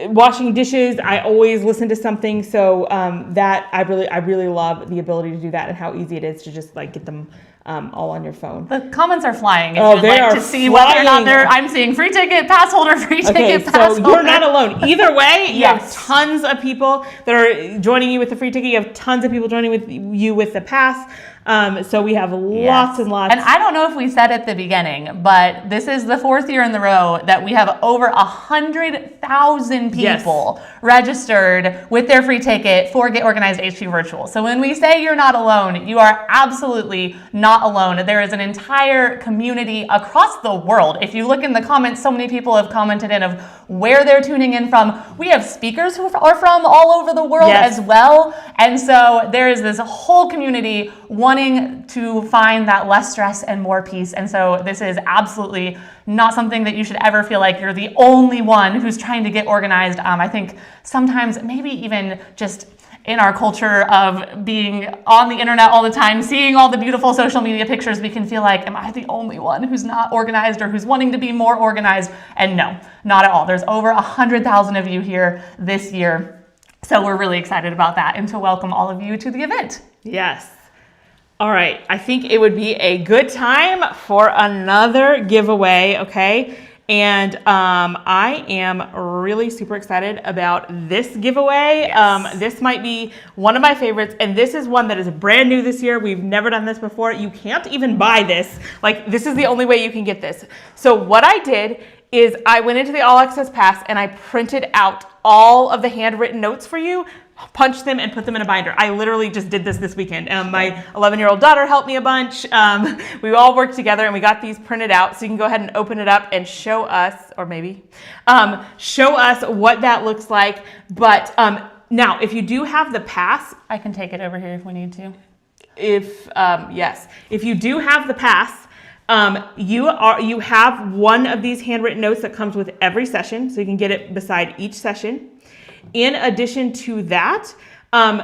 washing dishes, I always listen to something. So that I really love the ability to do that, and how easy it is to just get them all on your phone. The comments are flying. If you'd like to see whether or not I'm seeing free ticket, pass holder, free ticket, pass holder. So you're not alone. Either way, you have tons of people that are joining you with the free ticket. You have tons of people joining with you with the pass. So we have lots and lots. And I don't know if we said at the beginning, but this is the 4th year in the row that we have over 100,000 people registered with their free ticket for Get Organized HQ Virtual. So when we say you're not alone, you are absolutely not alone. There is an entire community across the world. If you look in the comments, so many people have commented in of where they're tuning in from. We have speakers who are from all over the world as well. And so there is this whole community wanting to find that less stress and more peace. And so this is absolutely not something that you should ever feel like you're the only one who's trying to get organized. I think sometimes maybe even just in our culture of being on the internet all the time, seeing all the beautiful social media pictures, we can feel like, am I the only one who's not organized or who's wanting to be more organized? And no, not at all. There's over 100,000 of you here this year. So we're really excited about that and to welcome all of you to the event. Yes. All right. I think it would be a good time for another giveaway. Okay. And I am really super excited about this giveaway. Yes. This might be one of my favorites, and this is one that is brand new this year. We've never done this before. You can't even buy this. Like, this is the only way you can get this. So what I did is I went into the All Access Pass and I printed out all of the handwritten notes for you, punched them and put them in a binder. I literally just did this weekend. My 11-year-old daughter helped me a bunch. We all worked together and we got these printed out. So you can go ahead and open it up and show us, or maybe, show us what that looks like. But now, if you do have the pass, I can take it over here if we need to. Yes, if you do have the pass, you have one of these handwritten notes that comes with every session. So you can get it beside each session. In addition to that,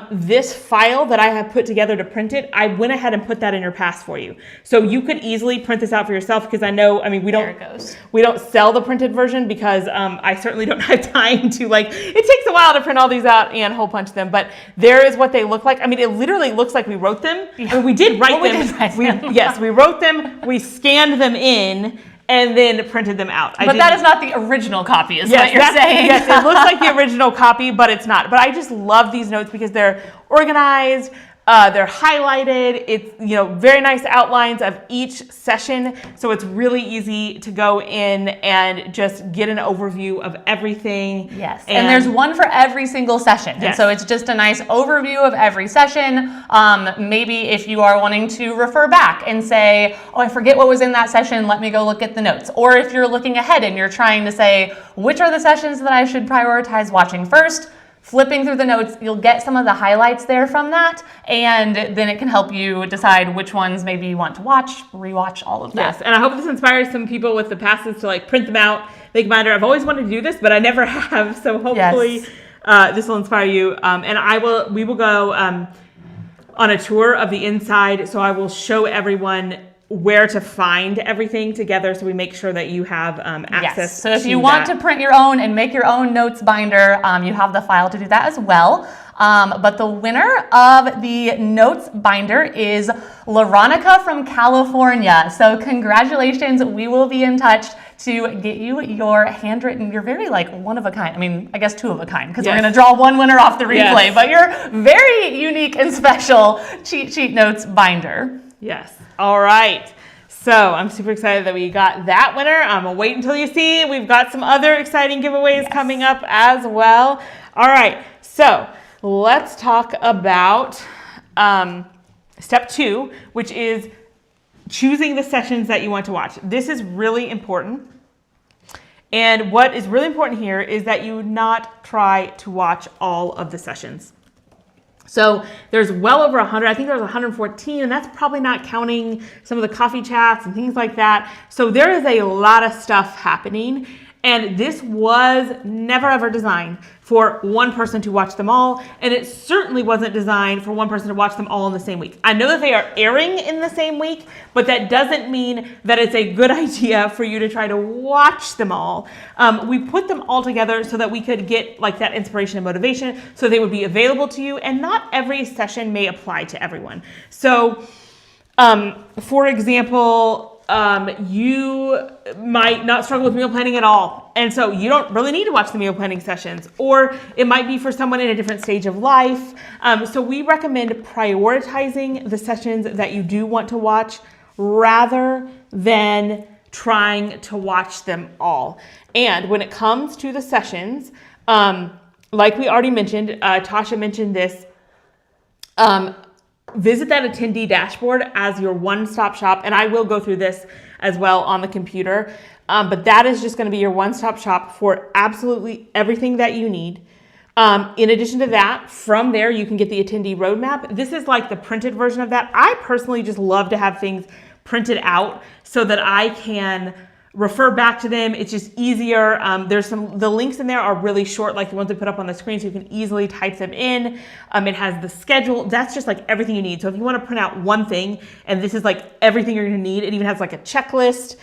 this file that I have put together to print it, I went ahead and put that in your pass for you. So you could easily print this out for yourself, because I know, I mean, we don't sell the printed version because I certainly don't have time to, like, it takes a while to print all these out and hole punch them, but there is what they look like. I mean, it literally looks like we wrote them. Yeah. I mean, we did write them. Yes, we wrote them, we scanned them in, and then printed them out. But that is not the original copy, is what you're saying. Yes, it looks like the original copy, but it's not. But I just love these notes because they're organized, they're highlighted. It's, very nice outlines of each session. So it's really easy to go in and just get an overview of everything. Yes, and there's one for every single session. Yes. And so it's just a nice overview of every session. Maybe if you are wanting to refer back and say, oh, I forget what was in that session, let me go look at the notes. Or if you're looking ahead and you're trying to say, which are the sessions that I should prioritize watching first? Flipping through the notes, you'll get some of the highlights there from that, and then it can help you decide which ones maybe you want to watch, rewatch, all of that. Yes, and I hope this inspires some people with the passes to, like, print them out, make a binder. I've always wanted to do this, but I never have, so hopefully this will inspire you. And we will go on a tour of the inside, so I will show everyone where to find everything together, so we make sure that you have access. Yes. So if you want to print your own and make your own notes binder, you have the file to do that as well. But the winner of the notes binder is LaRonica from California. So congratulations. We will be in touch to get you your handwritten, you're very, like, one of a kind. I mean, I guess two of a kind, because we're going to draw one winner off the replay, but your very unique and special cheat sheet notes binder. Yes. All right. So I'm super excited that we got that winner. I'm going to wait until you see. We've got some other exciting giveaways coming up as well. All right. So let's talk about step 2, which is choosing the sessions that you want to watch. This is really important. And what is really important here is that you not try to watch all of the sessions. So there's well over 100, I think there's 114, and that's probably not counting some of the coffee chats and things like that. So there is a lot of stuff happening, and this was never ever designed for one person to watch them all, and it certainly wasn't designed for one person to watch them all in the same week. I know that they are airing in the same week, but that doesn't mean that it's a good idea for you to try to watch them all. We put them all together so that we could get, like, that inspiration and motivation, so they would be available to you, and not every session may apply to everyone. So, for example, you might not struggle with meal planning at all. And so you don't really need to watch the meal planning sessions, or it might be for someone in a different stage of life. So we recommend prioritizing the sessions that you do want to watch rather than trying to watch them all. And when it comes to the sessions, like we already mentioned, Tasha mentioned this, visit that attendee dashboard as your one-stop shop, and I will go through this as well on the computer. But that is just going to be your one-stop shop for absolutely everything that you need. In addition to that, from there, you can get the attendee roadmap. This is like the printed version of that. I personally just love to have things printed out so that I can refer back to them. It's just easier. The links in there are really short, like the ones we put up on the screen, so you can easily type them in. It has the schedule. That's just like everything you need. So if you want to print out one thing, and this is like everything you're going to need, it even has like a checklist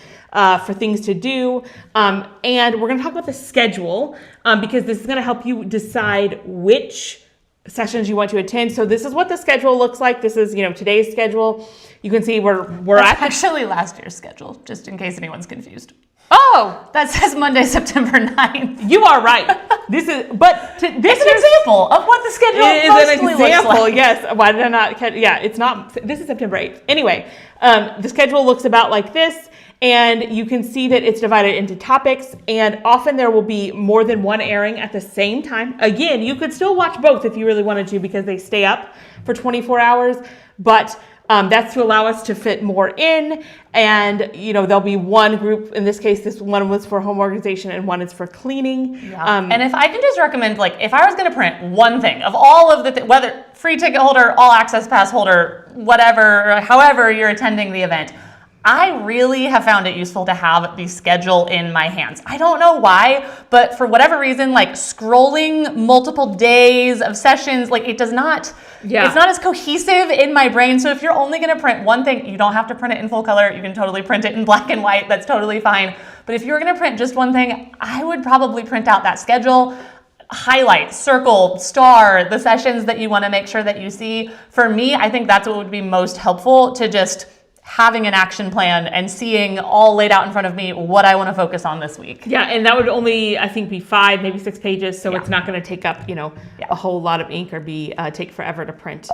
for things to do. And we're going to talk about the schedule because this is going to help you decide which sessions you want to attend. So this is what the schedule looks like. This is, today's schedule. You can see we're That's actually last year's schedule, just in case anyone's confused. Oh, that says Monday, September 9th. You are right. This is an example of what the schedule mostly looks like. Yes. Why did I not catch? Yeah, it's not. This is September 8th. Anyway, the schedule looks about like this. And you can see that it's divided into topics, and often there will be more than one airing at the same time. Again, you could still watch both if you really wanted to because they stay up for 24 hours, but that's to allow us to fit more in. And, there'll be one group. In this case, this one was for home organization and one is for cleaning. Yeah. And if I can just recommend, if I was going to print one thing of all of the, whether free ticket holder, all access pass holder, whatever, however you're attending the event, I really have found it useful to have the schedule in my hands. I don't know why, but for whatever reason, scrolling multiple days of sessions, it's not as cohesive in my brain. So if you're only going to print one thing, you don't have to print it in full color. You can totally print it in black and white. That's totally fine. But if you're going to print just one thing, I would probably print out that schedule, highlight, circle, star the sessions that you want to make sure that you see. For me, I think that's what would be most helpful, to just having an action plan and seeing all laid out in front of me what I want to focus on this week. Yeah, and that would only, I think, be 5, maybe 6 pages, so it's not going to take up, a whole lot of ink or take forever to print.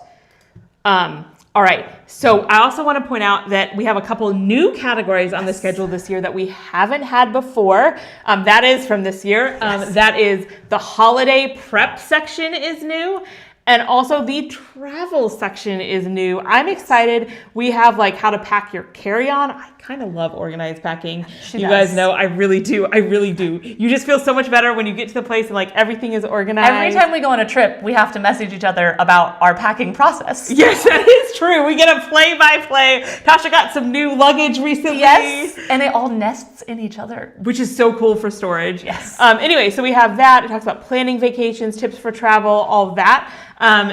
All right, so I also want to point out that we have a couple new categories on the schedule this year that we haven't had before. That is from this year. That is the holiday prep section is new. And also the travel section is new. I'm excited. We have how to pack your carry-on. I kind of love organized packing. You guys know I really do. You just feel so much better when you get to the place and everything is organized. Every time we go on a trip, we have to message each other about our packing process. Yes, that is true. We get a play-by-play. Tasha got some new luggage recently. Yes, and it all nests in each other, which is so cool for storage. Yes. Anyway, so we have that. It talks about planning vacations, tips for travel, all of that.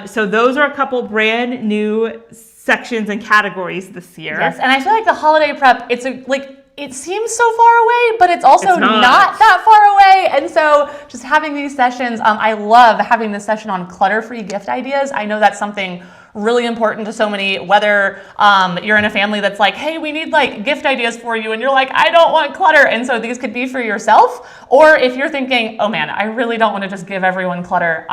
So those are a couple brand new sections and categories this year. Yes, and I feel like the holiday prep, it seems so far away, but it's also not that far away. And so just having these sessions, I love having this session on clutter-free gift ideas. I know that's something really important to so many, whether you're in a family that's hey, we need gift ideas for you, and you're I don't want clutter. And so these could be for yourself, or if you're thinking, oh man, I really don't want to just give everyone clutter.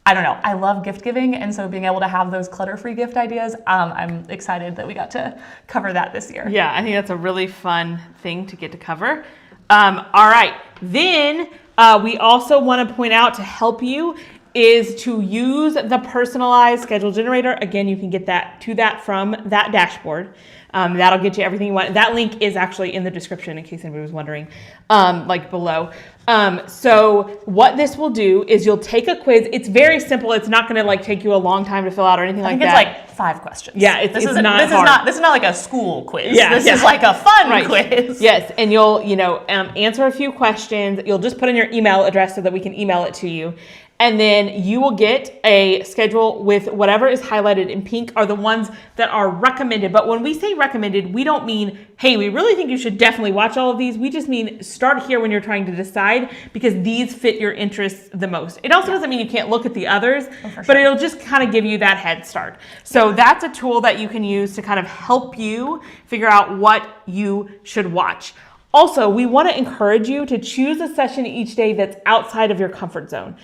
I don't know. I love gift giving, and so being able to have those clutter-free gift ideas, I'm excited that we got to cover that this year. Yeah, I think that's a really fun thing to get to cover. All right. Then we also want to point out, to help you, is to use the personalized schedule generator. Again, you can get that from that dashboard. That'll get you everything you want. That link is actually in the description in case anybody was wondering, below. So what this will do is you'll take a quiz. It's very simple. It's not going to take you a long time to fill out or anything like that. I think it's 5 questions. Yeah, this is not hard. This is not like a school quiz. Yeah, this is a fun quiz. Yes, and you'll answer a few questions. You'll just put in your email address so that we can email it to you. And then you will get a schedule with whatever is highlighted in pink are the ones that are recommended. But when we say recommended, we don't mean, hey, we really think you should definitely watch all of these. We just mean start here when you're trying to decide, because these fit your interests the most. It also doesn't mean you can't look at the others, but it'll just kind of give you that head start. So that's a tool that you can use to kind of help you figure out what you should watch. Also, we want to encourage you to choose a session each day that's outside of your comfort zone,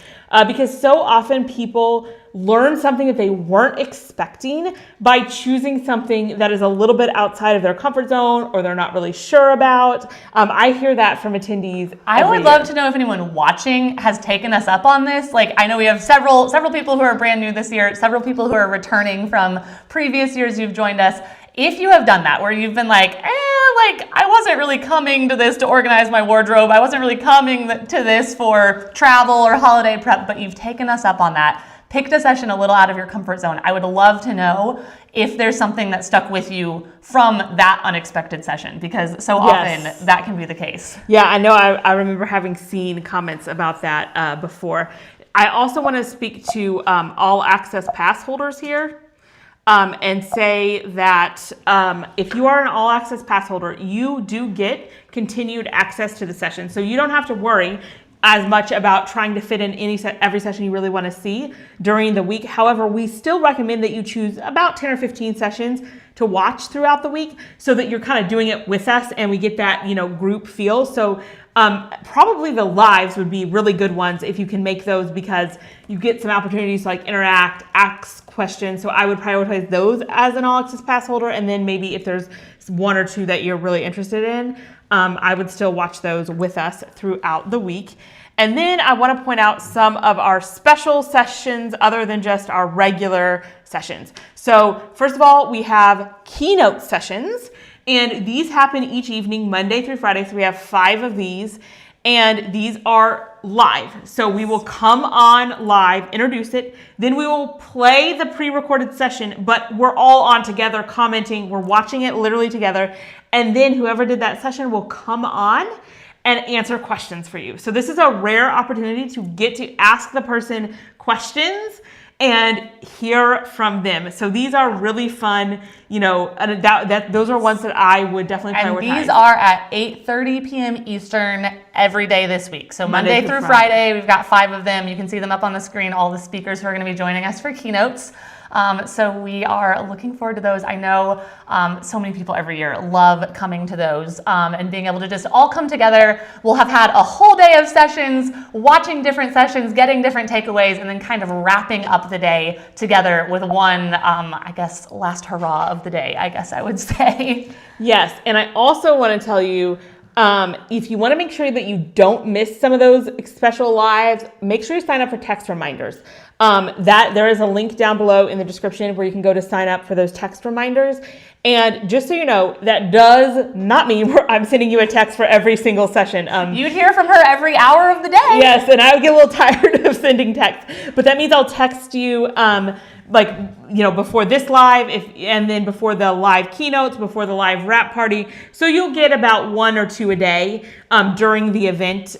because so often people learn something that they weren't expecting by choosing something that is a little bit outside of their comfort zone or they're not really sure about. I hear that from attendees. I would love to know if anyone watching has taken us up on this. I know we have several people who are brand new this year, several people who are returning from previous years you've joined us. If you have done that, where you've been like, I wasn't really coming to this to organize my wardrobe, I wasn't really coming to this for travel or holiday prep, but you've taken us up on that, picked a session a little out of your comfort zone, I would love to know if there's something that stuck with you from that unexpected session, because so often that can be the case. Yeah, I know. I remember having seen comments about that before. I also want to speak to all access pass holders here. And say that if you are an all access pass holder, you do get continued access to the session. So you don't have to worry as much about trying to fit in every session you really want to see during the week. However, we still recommend that you choose about 10 or 15 sessions to watch throughout the week so that you're kind of doing it with us and we get that, group feel. So probably the lives would be really good ones if you can make those, because you get some opportunities to interact, ask questions. So I would prioritize those as an all access pass holder. And then maybe if there's one or two that you're really interested in, I would still watch those with us throughout the week. And then I want to point out some of our special sessions other than just our regular sessions. So first of all, we have keynote sessions, and these happen each evening, Monday through Friday. So we have 5 of these, and these are live. So we will come on live, introduce it, then we will play the pre-recorded session, but we're all on together commenting, we're watching it literally together, and then whoever did that session will come on and answer questions for you. So this is a rare opportunity to get to ask the person questions and hear from them. So these are really fun, and those are ones that I would definitely prioritize. And these are at 8:30 p.m. Eastern every day this week. So Monday through Friday, we've got 5 of them. You can see them up on the screen, all the speakers who are going to be joining us for keynotes. So we are looking forward to those. I know so many people every year love coming to those and being able to just all come together. We'll have had a whole day of sessions, watching different sessions, getting different takeaways, and then kind of wrapping up the day together with one, last hurrah of the day, I would say. Yes, and I also want to tell you, if you want to make sure that you don't miss some of those special lives, make sure you sign up for text reminders. That there is a link down below in the description where you can go to sign up for those text reminders. And just so you know, that does not mean I'm sending you a text for every single session. You'd hear from her every hour of the day. Yes, and I would get a little tired of sending texts. But that means I'll text you before this live, and then before the live keynotes, before the live wrap party. So you'll get about 1 or 2 a day during the event,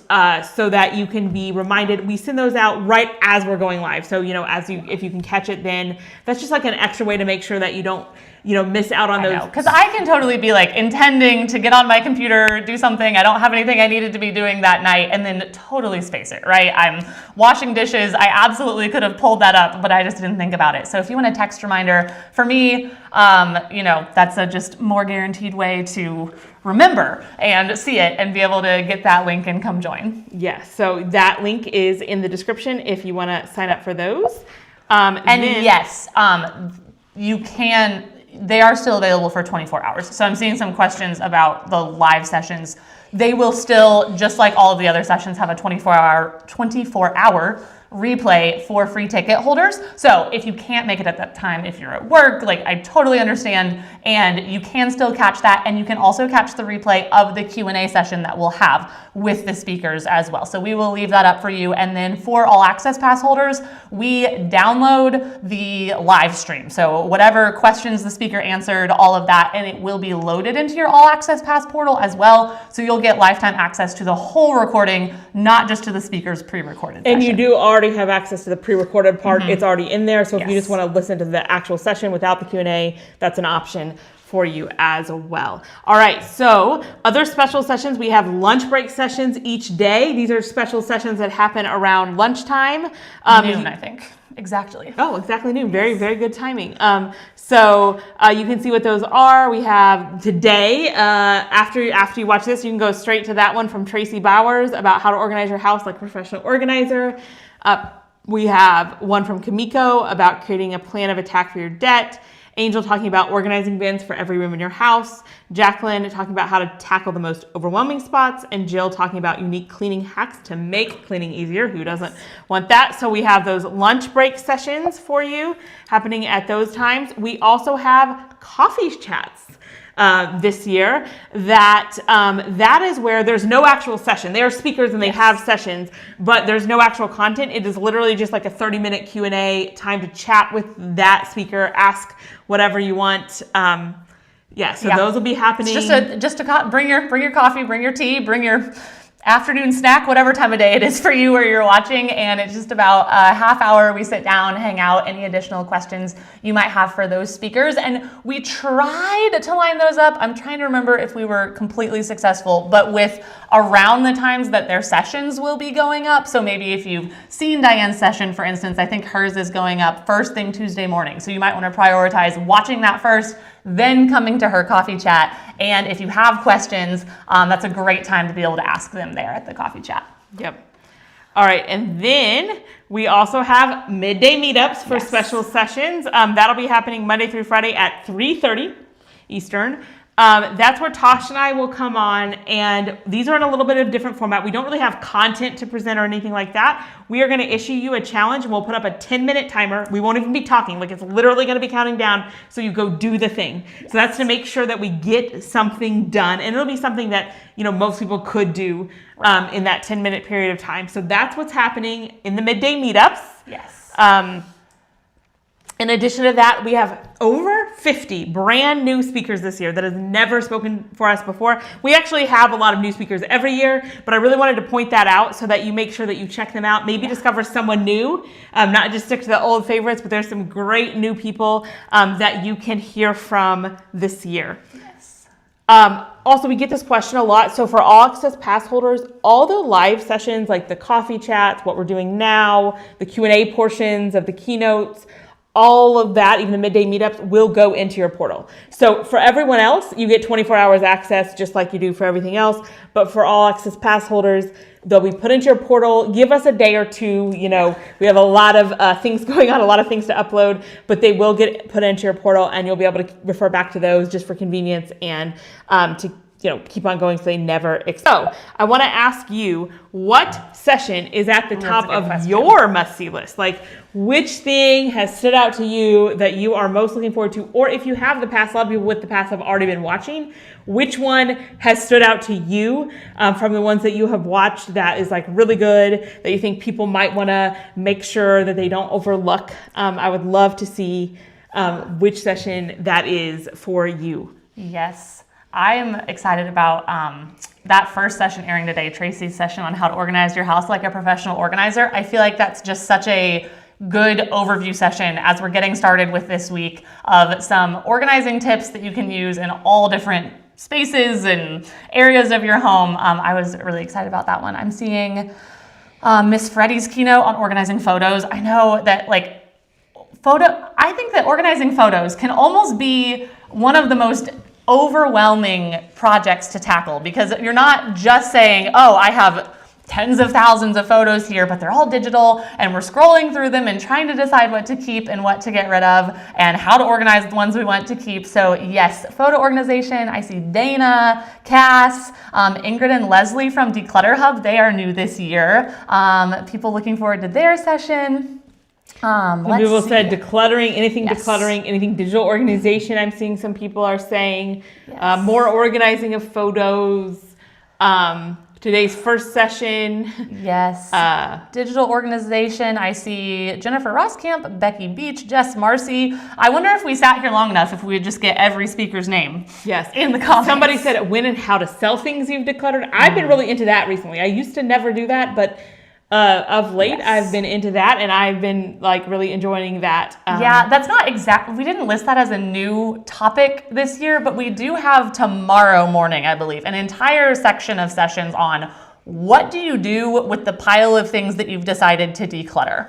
so that you can be reminded. We send those out right as we're going live. So if you can catch it, then that's just like an extra way to make sure that you don't miss out on those. Because I can totally be intending to get on my computer, do something. I don't have anything I needed to be doing that night, and then totally space it, right? I'm washing dishes. I absolutely could have pulled that up, but I just didn't think about it. So if you want a text reminder, for me, that's a just more guaranteed way to remember and see it and be able to get that link and come join. Yes, so that link is in the description if you want to sign up for those. You can. They are still available for 24 hours. So I'm seeing some questions about the live sessions. They will still, just like all of the other sessions, have a 24-hour replay for free ticket holders. So if you can't make it at that time, if you're at work, I totally understand, and you can still catch that, and you can also catch the replay of the Q&A session that we'll have with the speakers as well. So we will leave that up for you. And then for all access pass holders, we download the live stream. So whatever questions the speaker answered, all of that, and it will be loaded into your all access pass portal as well. So you'll get lifetime access to the whole recording, not just to the speaker's pre-recorded session. And you do already have access to the pre-recorded part. It's already in there. So if you just want to listen to the actual session without the Q&A, that's an option for you as well. All right, so other special sessions, we have lunch break sessions each day. These are special sessions that happen around lunchtime. Noon, I think. Exactly. Oh, exactly noon. Very, very good timing. So you can see what those are. We have today, after you watch this, you can go straight to that one from Tracy Bowers about how to organize your house like a professional organizer. We have one from Kamiko about creating a plan of attack for your debt. Angel talking about organizing bins for every room in your house, Jacqueline talking about how to tackle the most overwhelming spots, and Jill talking about unique cleaning hacks to make cleaning easier. Who doesn't want that? So we have those lunch break sessions for you happening at those times. We also have coffee chats this year. That is where there's no actual session. They are speakers and they have sessions, but there's no actual content. It is literally just like a 30-minute Q&A, time to chat with that speaker, ask whatever you want. So those will be happening. It's bring your coffee, bring your tea, bring your afternoon snack, whatever time of day it is for you where you're watching, and it's just about a half hour. We sit down, hang out, any additional questions you might have for those speakers, and we tried to line those up. I'm trying to remember if we were completely successful, but with around the times that their sessions will be going up. So maybe if you've seen Diane's session, for instance, I think hers is going up first thing Tuesday morning. So you might want to prioritize watching that first, then coming to her coffee chat. And if you have questions, that's a great time to be able to ask them there at the coffee chat. Yep. All right. And then we also have midday meetups for special sessions. That'll be happening Monday through Friday at 3:30 Eastern. That's where Tosh and I will come on, and these are in a little bit of different format. We don't really have content to present or anything like that. We are going to issue you a challenge, and we'll put up a 10-minute timer. We won't even be talking. Like, it's literally going to be counting down, so you go do the thing. So that's to make sure that we get something done, and it'll be something that, you know, most people could do in that 10-minute period of time. So that's what's happening in the midday meetups. Yes. In addition to that, we have over 50 brand new speakers this year that have never spoken for us before. We actually have a lot of new speakers every year, but I really wanted to point that out so that you make sure that you check them out. Maybe discover someone new, not just stick to the old favorites, but there's some great new people that you can hear from this year. Yes. Also, we get this question a lot. So for All Access Pass holders, all the live sessions, like the coffee chats, what we're doing now, the Q&A portions of the keynotes, all of that, even the midday meetups, will go into your portal. So for everyone else, you get 24 hours access just like you do for everything else. But for All Access Pass holders, they'll be put into your portal. Give us a day or two. You know, we have a lot of things going on, a lot of things to upload, but they will get put into your portal, and you'll be able to refer back to those just for convenience and to keep on going so they never So I want to ask you, what session is at the top of your must-see list? Like, which thing has stood out to you that you are most looking forward to? Or if you have the pass, a lot of people with the pass have already been watching. Which one has stood out to you from the ones that you have watched that is like really good, that you think people might want to make sure that they don't overlook? I would love to see which session that is for you. Yes. I am excited about that first session airing today, Tracy's session on how to organize your house like a professional organizer. I feel like that's just such a good overview session as we're getting started with this week of some organizing tips that you can use in all different spaces and areas of your home. I was really excited about that one. I'm seeing Miss Freddie's keynote on organizing photos. I know that I think that organizing photos can almost be one of the most overwhelming projects to tackle, because you're not just saying, oh, I have tens of thousands of photos here, but they're all digital, and we're scrolling through them and trying to decide what to keep and what to get rid of and how to organize the ones we want to keep. So yes, photo organization. I see Dana, Cass, Ingrid and Leslie from Declutter Hub. They are new this year. People looking forward to their session. People said decluttering, anything digital organization. I'm seeing some people are saying more organizing of photos. Today's first session. Yes. Digital organization. I see Jennifer Roskamp, Becky Beach, Jess Marcy. I wonder if we sat here long enough if we would just get every speaker's name. Yes. In the comments. Somebody said when and how to sell things you've decluttered. I've been really into that recently. I used to never do that, but of late, I've been into that, and I've been really enjoying that. That's not exactly, we didn't list that as a new topic this year, but we do have tomorrow morning, I believe, an entire section of sessions on what do you do with the pile of things that you've decided to declutter?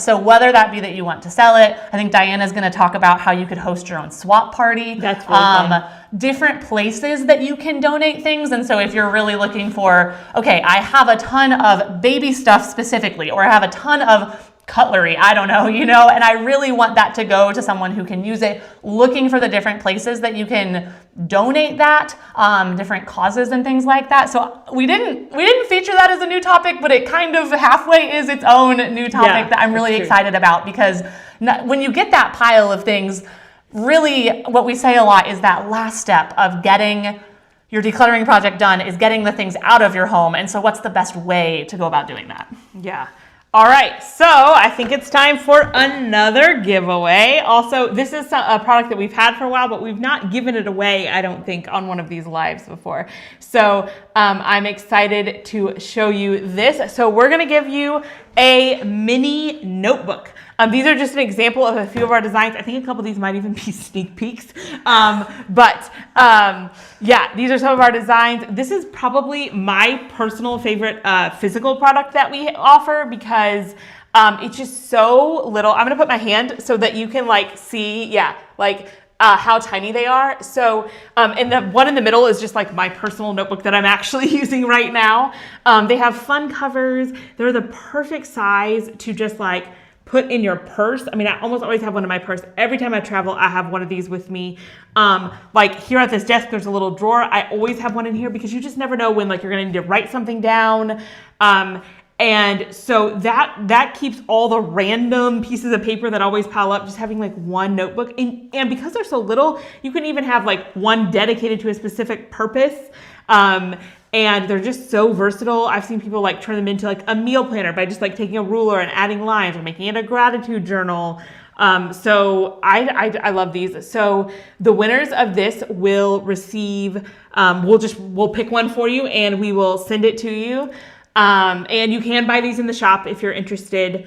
So whether that be that you want to sell it, I think Diana's going to talk about how you could host your own swap party. That's really fun. Different places that you can donate things. And so if you're really looking for, okay, I have a ton of baby stuff specifically, or I have a ton of cutlery, I don't know, and I really want that to go to someone who can use it, looking for the different places that you can donate that, different causes and things like that. So we didn't feature that as a new topic, but it kind of halfway is its own new topic that I'm really excited about, because when you get that pile of things, really what we say a lot is that last step of getting your decluttering project done is getting the things out of your home. And so what's the best way to go about doing that? Yeah. All right, so I think it's time for another giveaway. Also, this is a product that we've had for a while, but we've not given it away, I don't think, on one of these lives before. So I'm excited to show you this. So we're gonna give you a mini notebook. These are just an example of a few of our designs. I think a couple of these might even be sneak peeks. Yeah, these are some of our designs. This is probably my personal favorite physical product that we offer, because it's just so little. I'm gonna put my hand so that you can see, how tiny they are. So, and the one in the middle is just like my personal notebook that I'm actually using right now. They have fun covers. They're the perfect size to just put in your purse. I mean, I almost always have one in my purse. Every time I travel, I have one of these with me. Here at this desk, there's a little drawer. I always have one in here, because you just never know when you're gonna need to write something down. And so that keeps all the random pieces of paper that always pile up, just having one notebook. And because they're so little, you can even have one dedicated to a specific purpose. And they're just so versatile. I've seen people turn them into a meal planner by just taking a ruler and adding lines, or making it a gratitude journal. So I love these. So the winners of this will receive, we'll pick one for you and we will send it to you. And you can buy these in the shop if you're interested.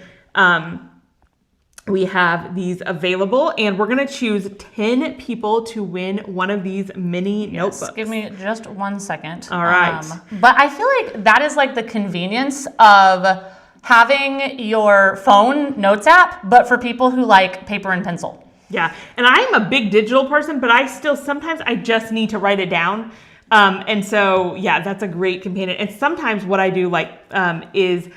We have these available, and we're going to choose 10 people to win one of these mini notebooks. Give me just 1 second. All right. But I feel like that is the convenience of having your phone notes app, but for people who like paper and pencil. Yeah. And I'm a big digital person, but sometimes I just need to write it down. And so, yeah, that's a great companion. And sometimes what I do is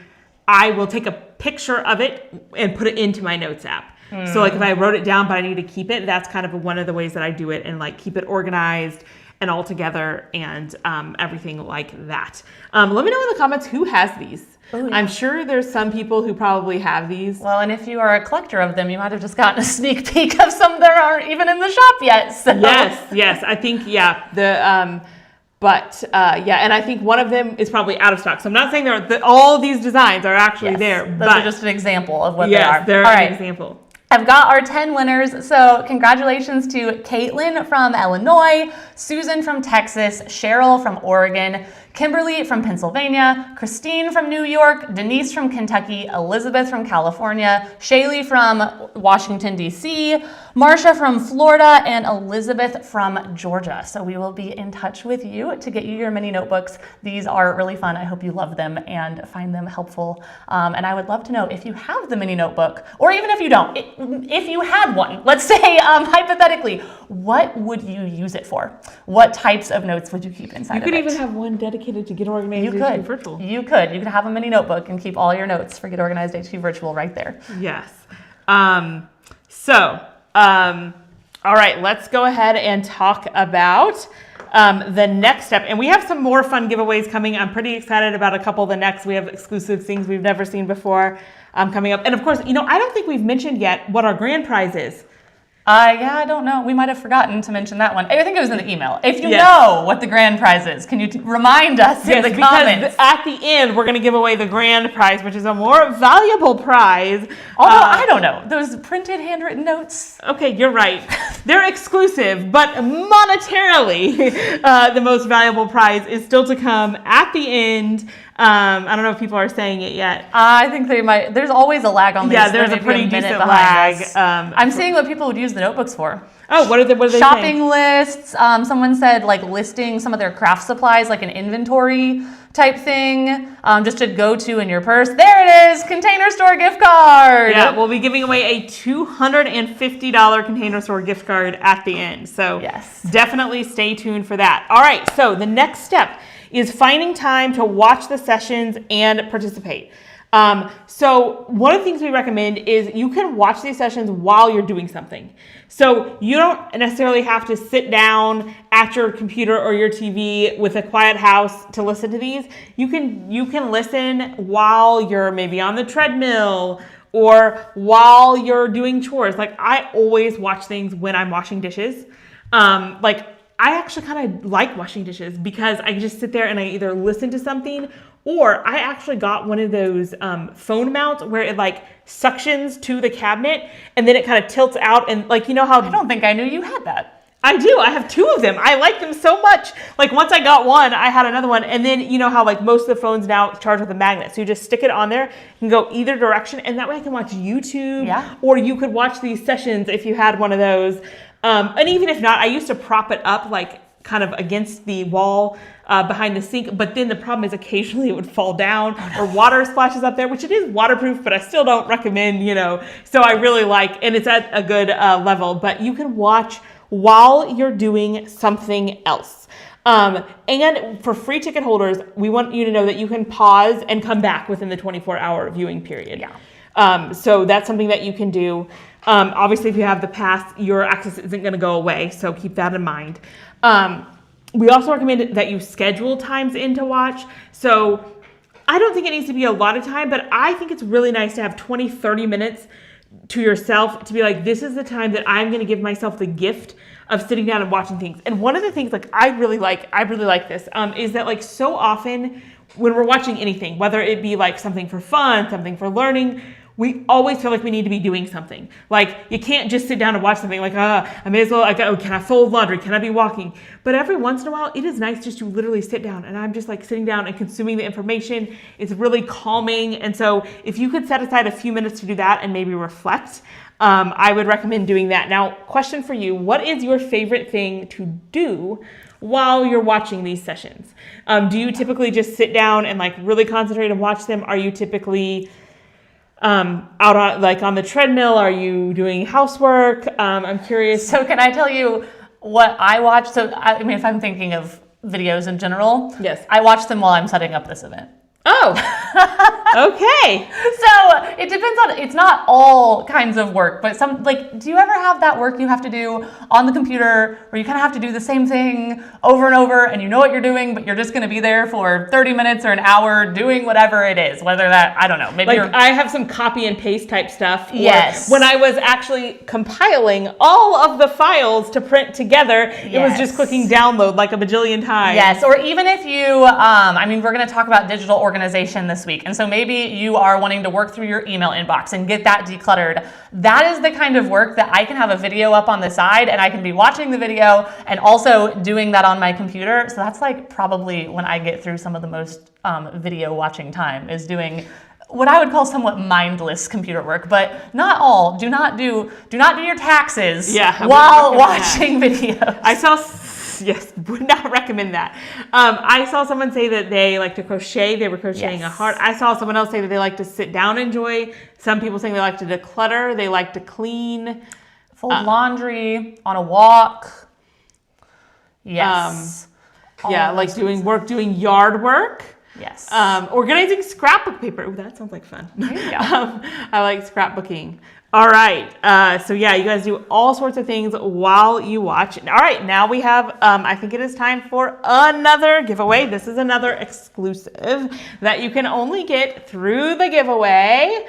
I will take a picture of it and put it into my notes app. So if I wrote it down, but I need to keep it, that's kind of one of the ways that I do it, and keep it organized and all together, and everything like that. Let me know in the comments who has these. Ooh, yeah. I'm sure there's some people who probably have these. Well, and if you are a collector of them, you might have just gotten a sneak peek of some that aren't even in the shop yet. So. Yes. I think, and I think one of them is probably out of stock. So I'm not saying all of these designs are actually there. Those are just an example of what they are. They're an example. I've got our 10 winners. So congratulations to Caitlin from Illinois, Susan from Texas, Cheryl from Oregon, Kimberly from Pennsylvania, Christine from New York, Denise from Kentucky, Elizabeth from California, Shaylee from Washington, D.C., Marcia from Florida, and Elizabeth from Georgia. So we will be in touch with you to get you your mini notebooks. These are really fun. I hope you love them and find them helpful. And I would love to know if you have the mini notebook, or even if you don't, if you had one, let's say hypothetically, what would you use it for? What types of notes would you keep inside of it? You could even have one dedicated to Get Organized HQ Virtual. You could have a mini notebook and keep all your notes for Get Organized HQ Virtual right there. Yes. All right, let's go ahead and talk about the next step. And we have some more fun giveaways coming. I'm pretty excited about a couple of the next. We have exclusive things we've never seen before coming up. And of course, I don't think we've mentioned yet what our grand prize is. I don't know. We might have forgotten to mention that one. I think it was in the email. If you know what the grand prize is, can you remind us in the comments? Because at the end, we're going to give away the grand prize, which is a more valuable prize. Although, I don't know. Those printed handwritten notes. Okay, you're right. They're exclusive, but monetarily, the most valuable prize is still to come at the end. I don't know if people are saying it yet. I think they might. There's always a lag on these. Yeah, there's a pretty decent lag. I'm seeing what people would use the notebooks for. Oh, what are they Shopping saying? Lists. Someone said listing some of their craft supplies, like an inventory type thing, just to go to in your purse. There it is, Container Store gift card. Yeah, we'll be giving away a $250 Container Store gift card at the end. So definitely stay tuned for that. All right, so the next step is finding time to watch the sessions and participate. So one of the things we recommend is you can watch these sessions while you're doing something. So you don't necessarily have to sit down at your computer or your TV with a quiet house to listen to these. You can listen while you're maybe on the treadmill or while you're doing chores. Like I always watch things when I'm washing dishes. Like I actually kind of like washing dishes because I can just sit there and I either listen to something, or I actually got one of those phone mounts where it like suctions to the cabinet and then it kind of tilts out, and like, you know how I don't think I knew you had that. I do. I have 2 of them. I like them so much. Like once I got one, I had another one. And then you know how like most of the phones now charge with a magnet. So you just stick it on there, you can go either direction, and that way I can watch YouTube. Yeah. Or you could watch these sessions if you had one of those. And even if not, I used to prop it up like kind of against the wall behind the sink. But then the problem is occasionally it would fall down or water splashes up there, which it is waterproof, but I still don't recommend, you know. So I really like, and it's at a good level, but you can watch while you're doing something else. And for free ticket holders, we want you to know that you can pause and come back within the 24-hour viewing period. Yeah. So that's something that you can do. Obviously, if you have the pass, your access isn't going to go away, so keep that in mind. We also recommend that you schedule times in to watch. So I don't think it needs to be a lot of time, but I think it's really nice to have 20, 30 minutes to yourself to be like, this is the time that I'm going to give myself the gift of sitting down and watching things. And one of the things like I really like this, is that like so often when we're watching anything, whether it be like something for fun, something for learning, we always feel like we need to be doing something. Like you can't just sit down and watch something like, I may as well, like, oh, can I fold laundry? Can I be walking? But every once in a while, it is nice just to literally sit down, and I'm just like sitting down and consuming the information. It's really calming. And so if you could set aside a few minutes to do that and maybe reflect, I would recommend doing that. Now, question for you, what is your favorite thing to do while you're watching these sessions? Do you typically just sit down and like really concentrate and watch them? Are you typically out on the treadmill? Are you doing housework? I'm curious. So can I tell you what I watch? So I mean, if I'm thinking of videos in general, yes, I watch them while I'm setting up this event. Oh, okay. So it depends on, it's not all kinds of work, but some, like, do you ever have that work you have to do on the computer where you kind of have to do the same thing over and over and you know what you're doing, but you're just going to be there for 30 minutes or an hour doing whatever it is, whether that, I don't know, maybe like I have some copy and paste type stuff. Yes. When I was actually compiling all of the files to print together, it was just clicking download like a bajillion times. Yes, or even if you, I mean, we're going to talk about digital organization this week. And so maybe you are wanting to work through your email inbox and get that decluttered. That is the kind of work that I can have a video up on the side and I can be watching the video and also doing that on my computer. So that's like probably when I get through some of the most video watching time, is doing what I would call somewhat mindless computer work, but not all. Do not do your taxes while watching videos. Yes, would not recommend that. I saw someone say that they like to crochet. They were crocheting a heart. I saw someone else say that they like to sit down and enjoy. Some people saying they like to declutter. They like to clean. Fold laundry, on a walk. Yes. Like doing yard work. Yes. Organizing scrapbook paper. Oh, that sounds like fun. There you go. I like scrapbooking. All right. So yeah, you guys do all sorts of things while you watch. All right. Now we have, I think it is time for another giveaway. This is another exclusive that you can only get through the giveaway.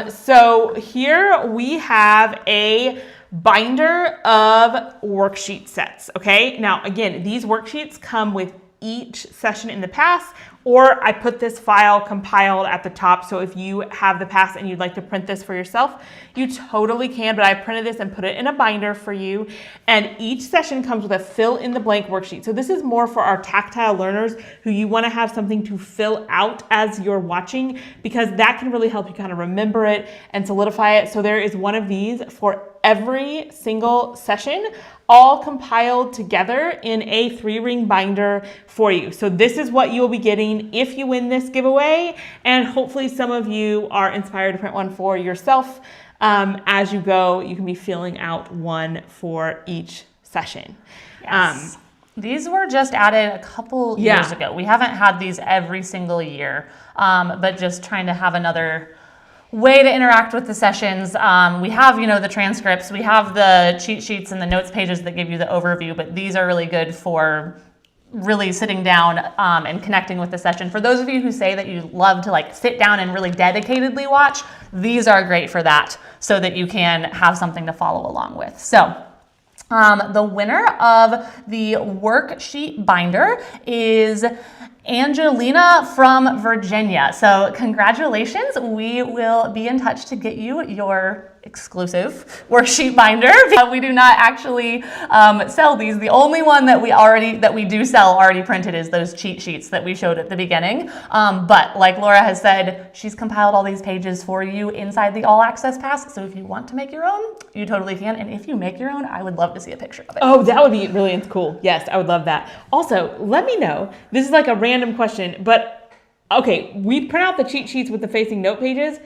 So here we have a binder of worksheet sets. Okay. Now, again, these worksheets come with each session in the pass, or I put this file compiled at the top. So if you have the pass and you'd like to print this for yourself, you totally can, but I printed this and put it in a binder for you. And each session comes with a fill in the blank worksheet. So this is more for our tactile learners who you want to have something to fill out as you're watching, because that can really help you kind of remember it and solidify it. So there is one of these for every single session, all compiled together in a 3-ring binder for you. So this is what you'll be getting if you win this giveaway, and hopefully some of you are inspired to print one for yourself. As you go, you can be filling out one for each session. Yes. These were just added a couple years ago. We haven't had these every single year, but just trying to have another way to interact with the sessions. We have, the transcripts, we have the cheat sheets and the notes pages that give you the overview, but these are really good for really sitting down and connecting with the session. For those of you who say that you love to sit down and really dedicatedly watch, these are great for that so that you can have something to follow along with. So the winner of the worksheet binder is Angelina from Virginia. So congratulations. We will be in touch to get you your exclusive worksheet binder. We do not actually sell these. The only one that we do sell already printed is those cheat sheets that we showed at the beginning. But like Laura has said, she's compiled all these pages for you inside the All Access Pass. So if you want to make your own, you totally can. And if you make your own, I would love to see a picture of it. Oh, that would be really cool. Yes, I would love that. Also, let me know. This is like a random question, but okay, we print out the cheat sheets with the facing note pages.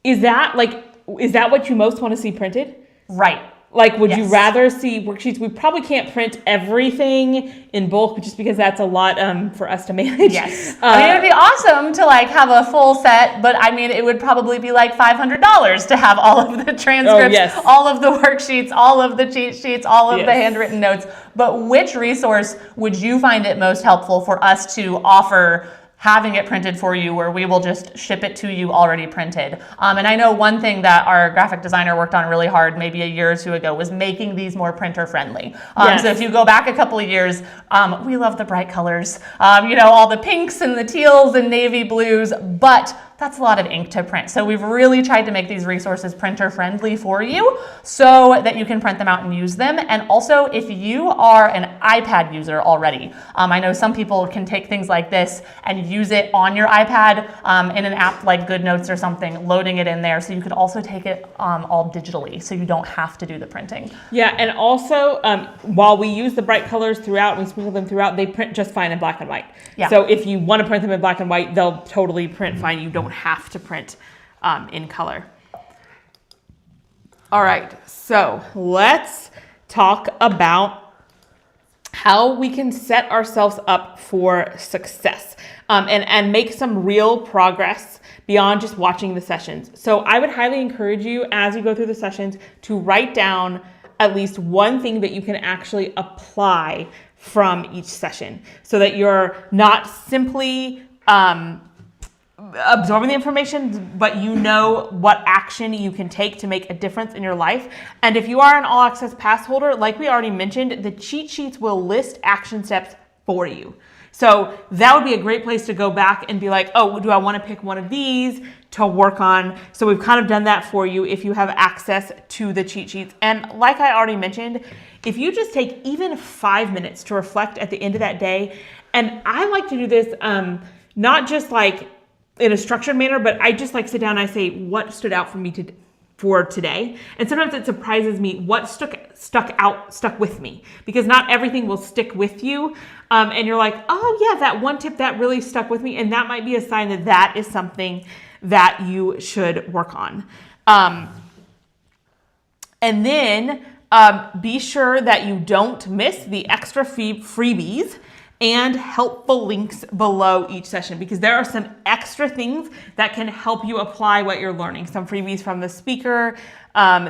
Is that what you most want to see printed? Right. Would you rather see worksheets? We probably can't print everything in bulk just because that's a lot for us to manage. Yes. It would be awesome to have a full set, but it would probably be $500 to have all of the transcripts, all of the worksheets, all of the cheat sheets, all of the handwritten notes. But which resource would you find it most helpful for us to offer having it printed for you, where we will just ship it to you already printed? And I know one thing that our graphic designer worked on really hard maybe a year or two ago was making these more printer friendly. So if you go back a couple of years, we love the bright colors, all the pinks and the teals and navy blues, but that's a lot of ink to print. So we've really tried to make these resources printer friendly for you so that you can print them out and use them. And also, if you are an iPad user already, I know some people can take things like this and use it on your iPad in an app like GoodNotes or something, loading it in there. So you could also take it all digitally, so you don't have to do the printing. Yeah, and also while we use the bright colors throughout, we sprinkle them throughout, they print just fine in black and white. Yeah. So if you want to print them in black and white, they'll totally print fine. You don't have to print in color. All right, so let's talk about how we can set ourselves up for success and make some real progress beyond just watching the sessions. So I would highly encourage you, as you go through the sessions, to write down at least one thing that you can actually apply from each session, so that you're not simply absorbing the information, but you know what action you can take to make a difference in your life. And if you are an All Access Pass holder, like we already mentioned, the cheat sheets will list action steps for you. So that would be a great place to go back and be like, oh, do I want to pick one of these to work on? So we've kind of done that for you if you have access to the cheat sheets. And like I already mentioned, if you just take even 5 minutes to reflect at the end of that day, and I like to do this not just in a structured manner, but I just sit down and I say, what stood out for me for today? And sometimes it surprises me what stuck with me, because not everything will stick with you. And you're like, oh yeah, that one tip that really stuck with me. And that might be a sign that that is something that you should work on. And then be sure that you don't miss the extra freebies and helpful links below each session, because there are some extra things that can help you apply what you're learning. Some freebies from the speaker,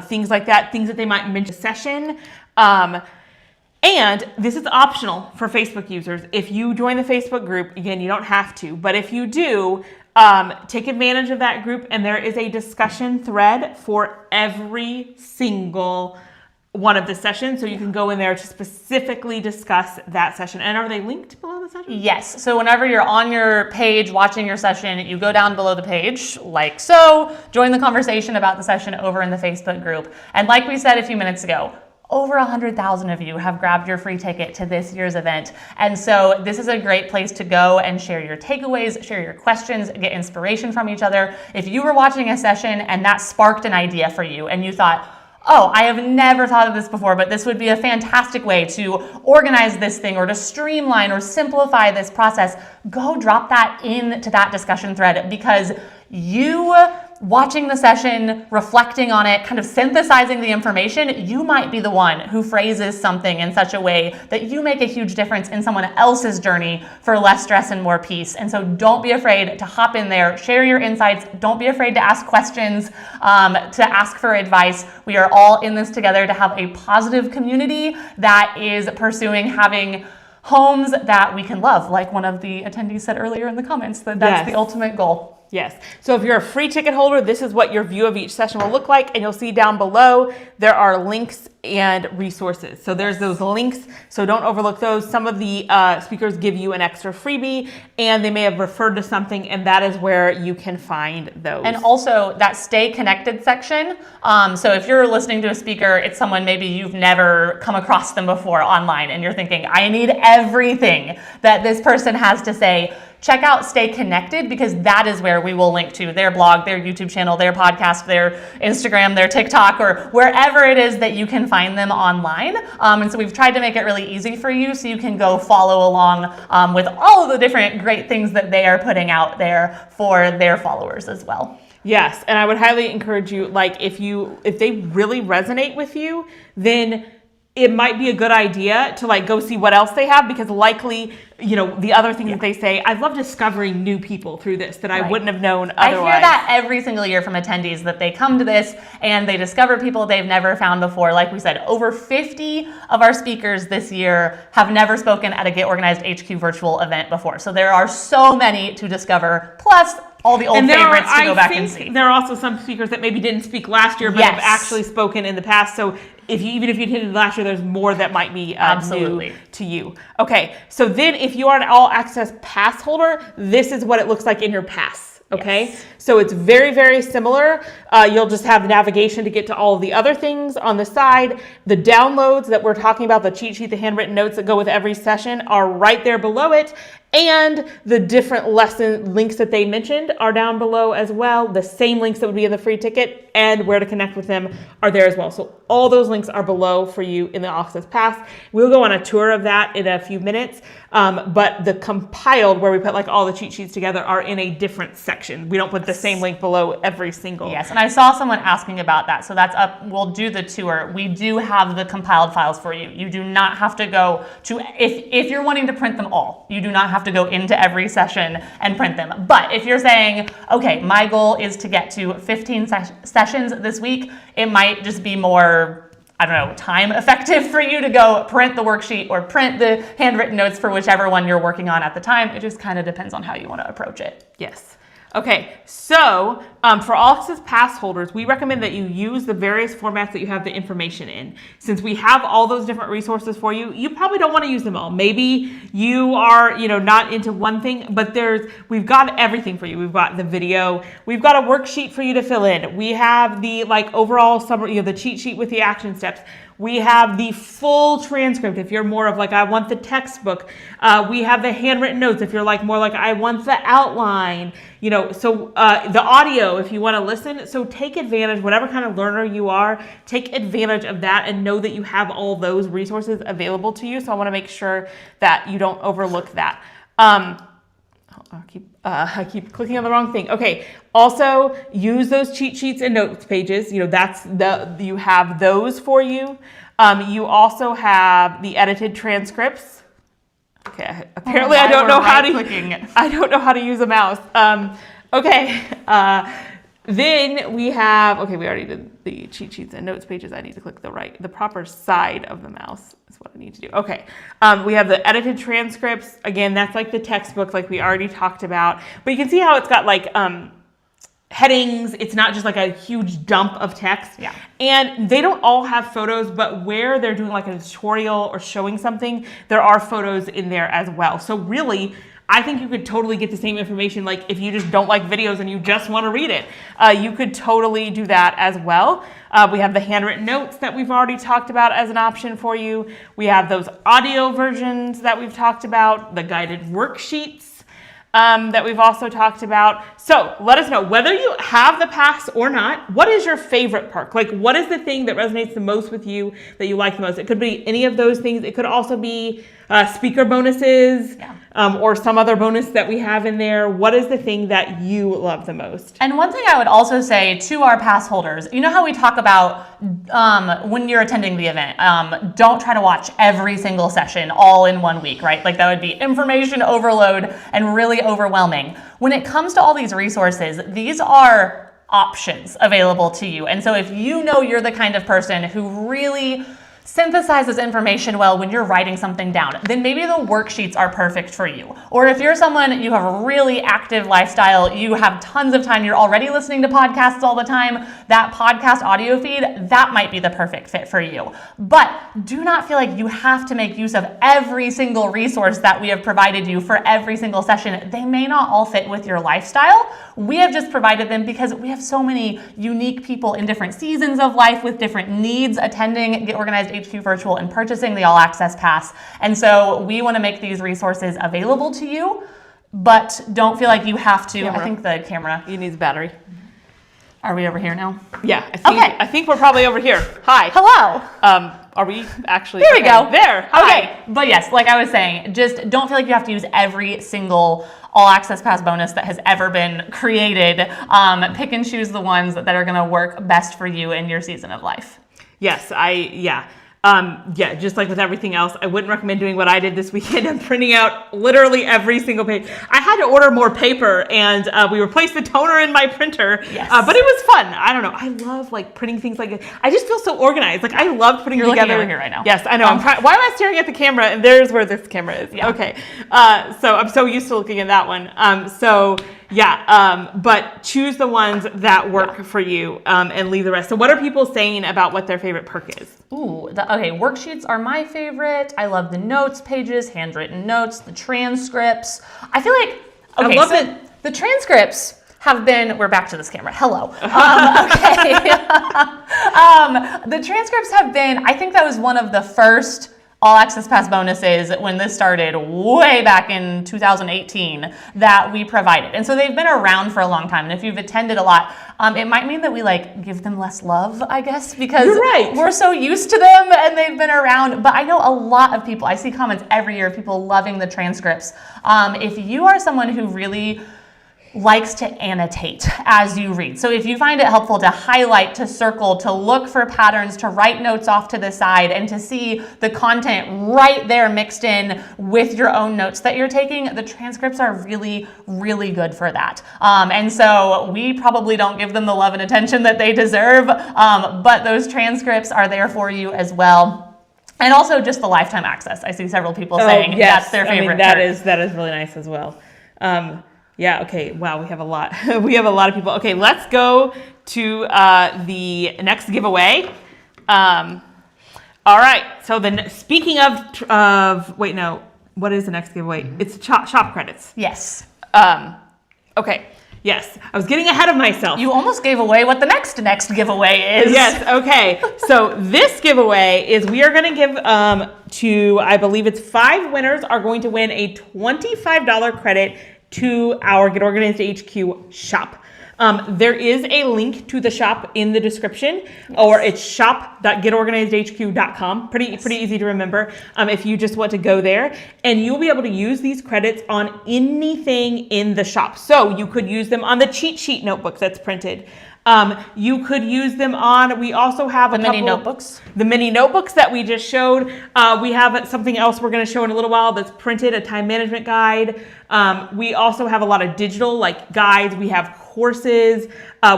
things like that, things that they might mention in the session. And this is optional for Facebook users. If you join the Facebook group, again, you don't have to, but if you do, take advantage of that group, and there is a discussion thread for every single one of the sessions, so you can go in there to specifically discuss that session. And are they linked below the session? Yes. So whenever you're on your page watching your session, you go down below the page like so, join the conversation about the session over in the Facebook group. And like we said a few minutes ago, over 100,000 of you have grabbed your free ticket to this year's event. And so this is a great place to go and share your takeaways, share your questions, get inspiration from each other. If you were watching a session and that sparked an idea for you and you thought, oh, I have never thought of this before, but this would be a fantastic way to organize this thing or to streamline or simplify this process, go drop that into that discussion thread, because you watching the session, reflecting on it, kind of synthesizing the information, you might be the one who phrases something in such a way that you make a huge difference in someone else's journey for less stress and more peace. And so don't be afraid to hop in there, share your insights. Don't be afraid to ask questions, to ask for advice. We are all in this together to have a positive community that is pursuing having homes that we can love, like one of the attendees said earlier in the comments, that's the ultimate goal. Yes. So if you're a free ticket holder, this is what your view of each session will look like. And you'll see down below, there are links and resources. So there's those links. So don't overlook those. Some of the speakers give you an extra freebie and they may have referred to something, and that is where you can find those. And also that stay connected section. So if you're listening to a speaker, it's someone maybe you've never come across them before online and you're thinking, I need everything that this person has to say. Check out Stay Connected, because that is where we will link to their blog, their YouTube channel, their podcast, their Instagram, their TikTok, or wherever it is that you can find them online. And so we've tried to make it really easy for you so you can go follow along with all of the different great things that they are putting out there for their followers as well. Yes, and I would highly encourage you, like if they really resonate with you, then it might be a good idea to like go see what else they have, because likely, the other things that they say, I love discovering new people through this that I wouldn't have known otherwise. I hear that every single year from attendees, that they come to this and they discover people they've never found before. Like we said, over 50 of our speakers this year have never spoken at a Get Organized HQ virtual event before. So there are so many to discover, plus all the old favorites to go back and see. There are also some speakers that maybe didn't speak last year, but have actually spoken in the past. So even if you attended last year, there's more that might be new to you. Okay, so then if you are an all access pass holder, this is what it looks like in your pass. Okay, yes. So it's very, very similar. You'll just have navigation to get to all of the other things on the side. The downloads that we're talking about, the cheat sheet, the handwritten notes that go with every session, are right there below it. And the different lesson links that they mentioned are down below as well. The same links that would be in the free ticket and where to connect with them are there as well. So all those links are below for you in the All Access Pass. We'll go on a tour of that in a few minutes. But the compiled, where we put like all the cheat sheets together, are in a different section. We don't put the same link below every single. Yes, and I saw someone asking about that. So that's up. We'll do the tour. We do have the compiled files for you. You do not have to go to, if you're wanting to print them all, you do not have to go into every session and print them. But if you're saying, okay, my goal is to get to 15 sessions this week, it might just be more, time effective for you to go print the worksheet or print the handwritten notes for whichever one you're working on at the time. It just kind of depends on how you want to approach it. Yes. Okay, so for All Access Pass holders, we recommend that you use the various formats that you have the information in. Since we have all those different resources for you, you probably don't want to use them all. Maybe you are, not into one thing, but we've got everything for you. We've got the video, we've got a worksheet for you to fill in. We have the overall summary, the cheat sheet with the action steps. We have the full transcript if you're more of like, I want the textbook. We have the handwritten notes if you're more like, I want the outline. So the audio if you want to listen. So take advantage, whatever kind of learner you are, take advantage of that and know that you have all those resources available to you. So I want to make sure that you don't overlook that. I keep clicking on the wrong thing. Okay. Also, use those cheat sheets and notes pages. You have those for you. You also have the edited transcripts. Okay. Apparently, I don't know how to use a mouse. Okay. Then we have, we already did the cheat sheets and notes pages. I need to click the proper side of the mouse is what I need to do. Okay. We have the edited transcripts. Again, that's like the textbook, like we already talked about, but you can see how it's got headings. It's not just like a huge dump of text. Yeah. And they don't all have photos, but where they're doing like a tutorial or showing something, there are photos in there as well. So really, I think you could totally get the same information. Like if you just don't like videos and you just want to read it, you could totally do that as well. We have the handwritten notes that we've already talked about as an option for you. We have those audio versions that we've talked about, the guided worksheets that we've also talked about. So let us know whether you have the pass or not. What is your favorite perk? Like what is the thing that resonates the most with you, that you like the most? It could be any of those things. It could also be speaker bonuses, Yeah. or some other bonus that we have in there. What is the thing that you love the most? And one thing I would also say to our pass holders, you know how we talk about when you're attending the event, don't try to watch every single session all in 1 week, right? Like that would be information overload and really overwhelming. When it comes to all these resources, these are options available to you. And so if you know you're the kind of person who really synthesizes information well when you're writing something down, then maybe the worksheets are perfect for you. Or if you're someone, you have a really active lifestyle, you have tons of time, you're already listening to podcasts all the time, that podcast audio feed, that might be the perfect fit for you. But do not feel like you have to make use of every single resource that we have provided you for every single session. They may not all fit with your lifestyle. We have just provided them because we have so many unique people in different seasons of life with different needs attending Get Organized HQ Virtual and purchasing the All Access Pass. And so we want to make these resources available to you, but don't feel like you have to. Camera. I think the camera. You need the battery. Are we over here now? Yeah, I think we're probably over here. Hi. Hello. Are we actually? There we go. There. Hi. Okay. But yes, like I was saying, just don't feel like you have to use every single All Access Pass bonus that has ever been created. Pick and choose the ones that are going to work best for you in your season of life. Yes, just like with everything else, I wouldn't recommend doing what I did this weekend and printing out literally every single page. I had to order more paper, and we replaced the toner in my printer. Yes. But it was fun. I don't know. I love like printing things like this. I just feel so organized. Like I love putting You're together. looking over here right now. Yes, I know. Why am I staring at the camera? And there's where this camera is. Yeah. Okay. So I'm so used to looking at that one. But choose the ones that work for you and leave the rest. So what are people saying about what their favorite perk is? Ooh, okay, worksheets are my favorite. I love the notes pages, handwritten notes, the transcripts. I feel like, okay, I love it. The transcripts have been, we're back to this camera, hello. The transcripts have been, I think that was one of the first All Access Pass bonuses when this started way back in 2018 that we provided. And so they've been around for a long time. And if you've attended a lot, it might mean that we like give them less love, I guess, because we're so used to them and they've been around. But I know a lot of people, I see comments every year of people loving the transcripts. If you are someone who really likes to annotate as you read. So if you find it helpful to highlight, to circle, to look for patterns, to write notes off to the side, and to see the content right there mixed in with your own notes that you're taking, the transcripts are really, really good for that. And so we probably don't give them the love and attention that they deserve, but those transcripts are there for you as well. And also just the lifetime access. I see several people saying that's their favorite. That is really nice as well. Yeah, okay, wow, we have a lot. We have a lot of people. Okay, let's go to the next giveaway. All right, so speaking of, wait, no, what is the next giveaway? It's shop credits. Yes. Okay, yes, I was getting ahead of myself. You almost gave away what the next giveaway is. Yes, okay, so this giveaway is we are gonna give to, I believe it's 5 winners are going to win a $25 credit to our Get Organized HQ shop. There is a link to the shop in the description, or it's shop.getorganizedhq.com. Pretty easy to remember if you just want to go there. And you'll be able to use these credits on anything in the shop. So you could use them on the cheat sheet notebook that's printed. You could use them on, we also have the mini notebooks that we just showed. We have something else we're going to show in a little while that's printed, a time management guide. We also have a lot of digital like guides. We have courses.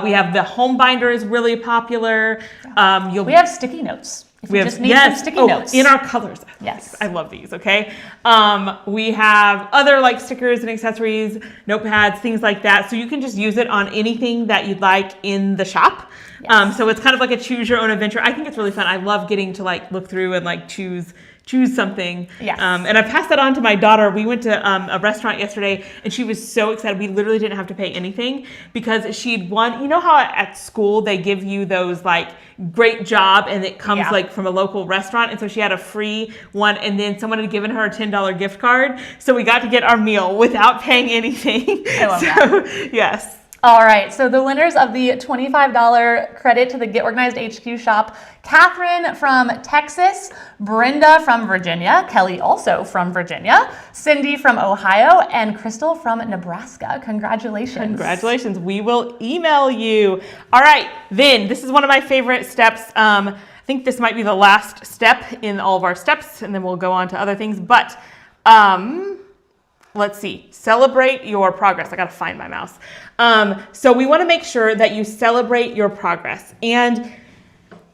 We have the home binder is really popular. We have sticky notes. We just need some sticky notes. In our colors. Yes. I love these, okay? We have other like stickers and accessories, notepads, things like that. So you can just use it on anything that you'd like in the shop. Yes. So it's kind of like a choose your own adventure. I think it's really fun. I love getting to like look through and like choose something. Yes. And I passed that on to my daughter. We went to a restaurant yesterday and she was so excited. We literally didn't have to pay anything because she'd won, you know how at school they give you those like great job and it comes like from a local restaurant. And so she had a free one and then someone had given her a $10 gift card. So we got to get our meal without paying anything. I love that. Yes. All right, so the winners of the $25 credit to the Get Organized HQ shop, Catherine from Texas, Brenda from Virginia, Kelly also from Virginia, Cindy from Ohio, and Crystal from Nebraska. Congratulations. Congratulations. We will email you. All right, then, this is one of my favorite steps. I think this might be the last step in all of our steps, and then we'll go on to other things, but let's see. Celebrate your progress. I got to find my mouse. So we want to make sure that you celebrate your progress. And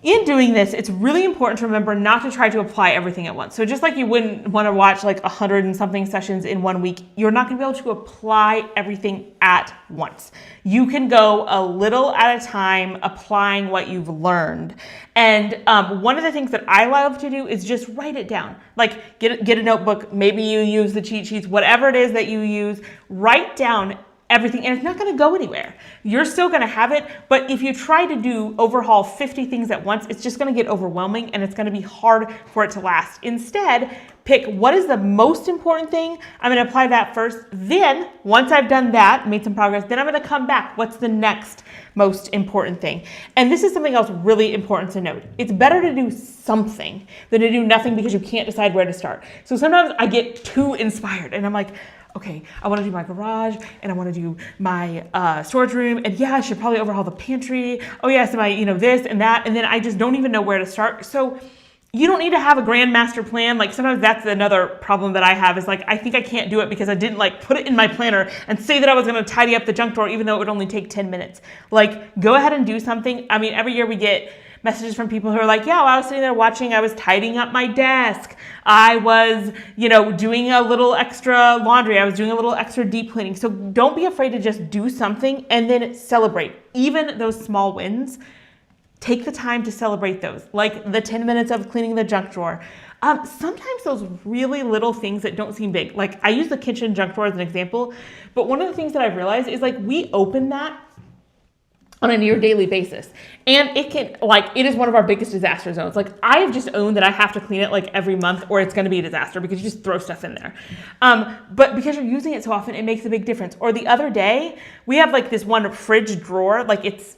in doing this, it's really important to remember not to try to apply everything at once. So just like you wouldn't want to watch like 100 and something sessions in 1 week, you're not going to be able to apply everything at once. You can go a little at a time applying what you've learned. And one of the things that I love to do is just write it down. Like get a notebook, maybe you use the cheat sheets, whatever it is that you use, write down everything, and it's not going to go anywhere. You're still going to have it, but if you try to overhaul 50 things at once, it's just going to get overwhelming and it's going to be hard for it to last. Instead, pick what is the most important thing. I'm going to apply that first. Then, once I've done that, made some progress, then I'm going to come back. What's the next most important thing? And this is something else really important to note. It's better to do something than to do nothing because you can't decide where to start. So sometimes I get too inspired and I'm like, okay, I want to do my garage and I want to do my storage room, and yeah, I should probably overhaul the pantry. Oh yes, my this and that, and then I just don't even know where to start. So you don't need to have a grand master plan. Like sometimes that's another problem that I have is like I think I can't do it because I didn't like put it in my planner and say that I was going to tidy up the junk drawer even though it would only take 10 minutes. Like go ahead and do something. I mean, every year we get messages from people who are like, yeah, while I was sitting there watching, I was tidying up my desk. I was, doing a little extra laundry. I was doing a little extra deep cleaning. So don't be afraid to just do something and then celebrate. Even those small wins, take the time to celebrate those. Like the 10 minutes of cleaning the junk drawer. Sometimes those really little things that don't seem big, like I use the kitchen junk drawer as an example, but one of the things that I've realized is like we open that on a near daily basis. And it is one of our biggest disaster zones. Like I have just owned that I have to clean it like every month or it's gonna be a disaster because you just throw stuff in there. But because you're using it so often, it makes a big difference. Or the other day, we have like this one fridge drawer, like it's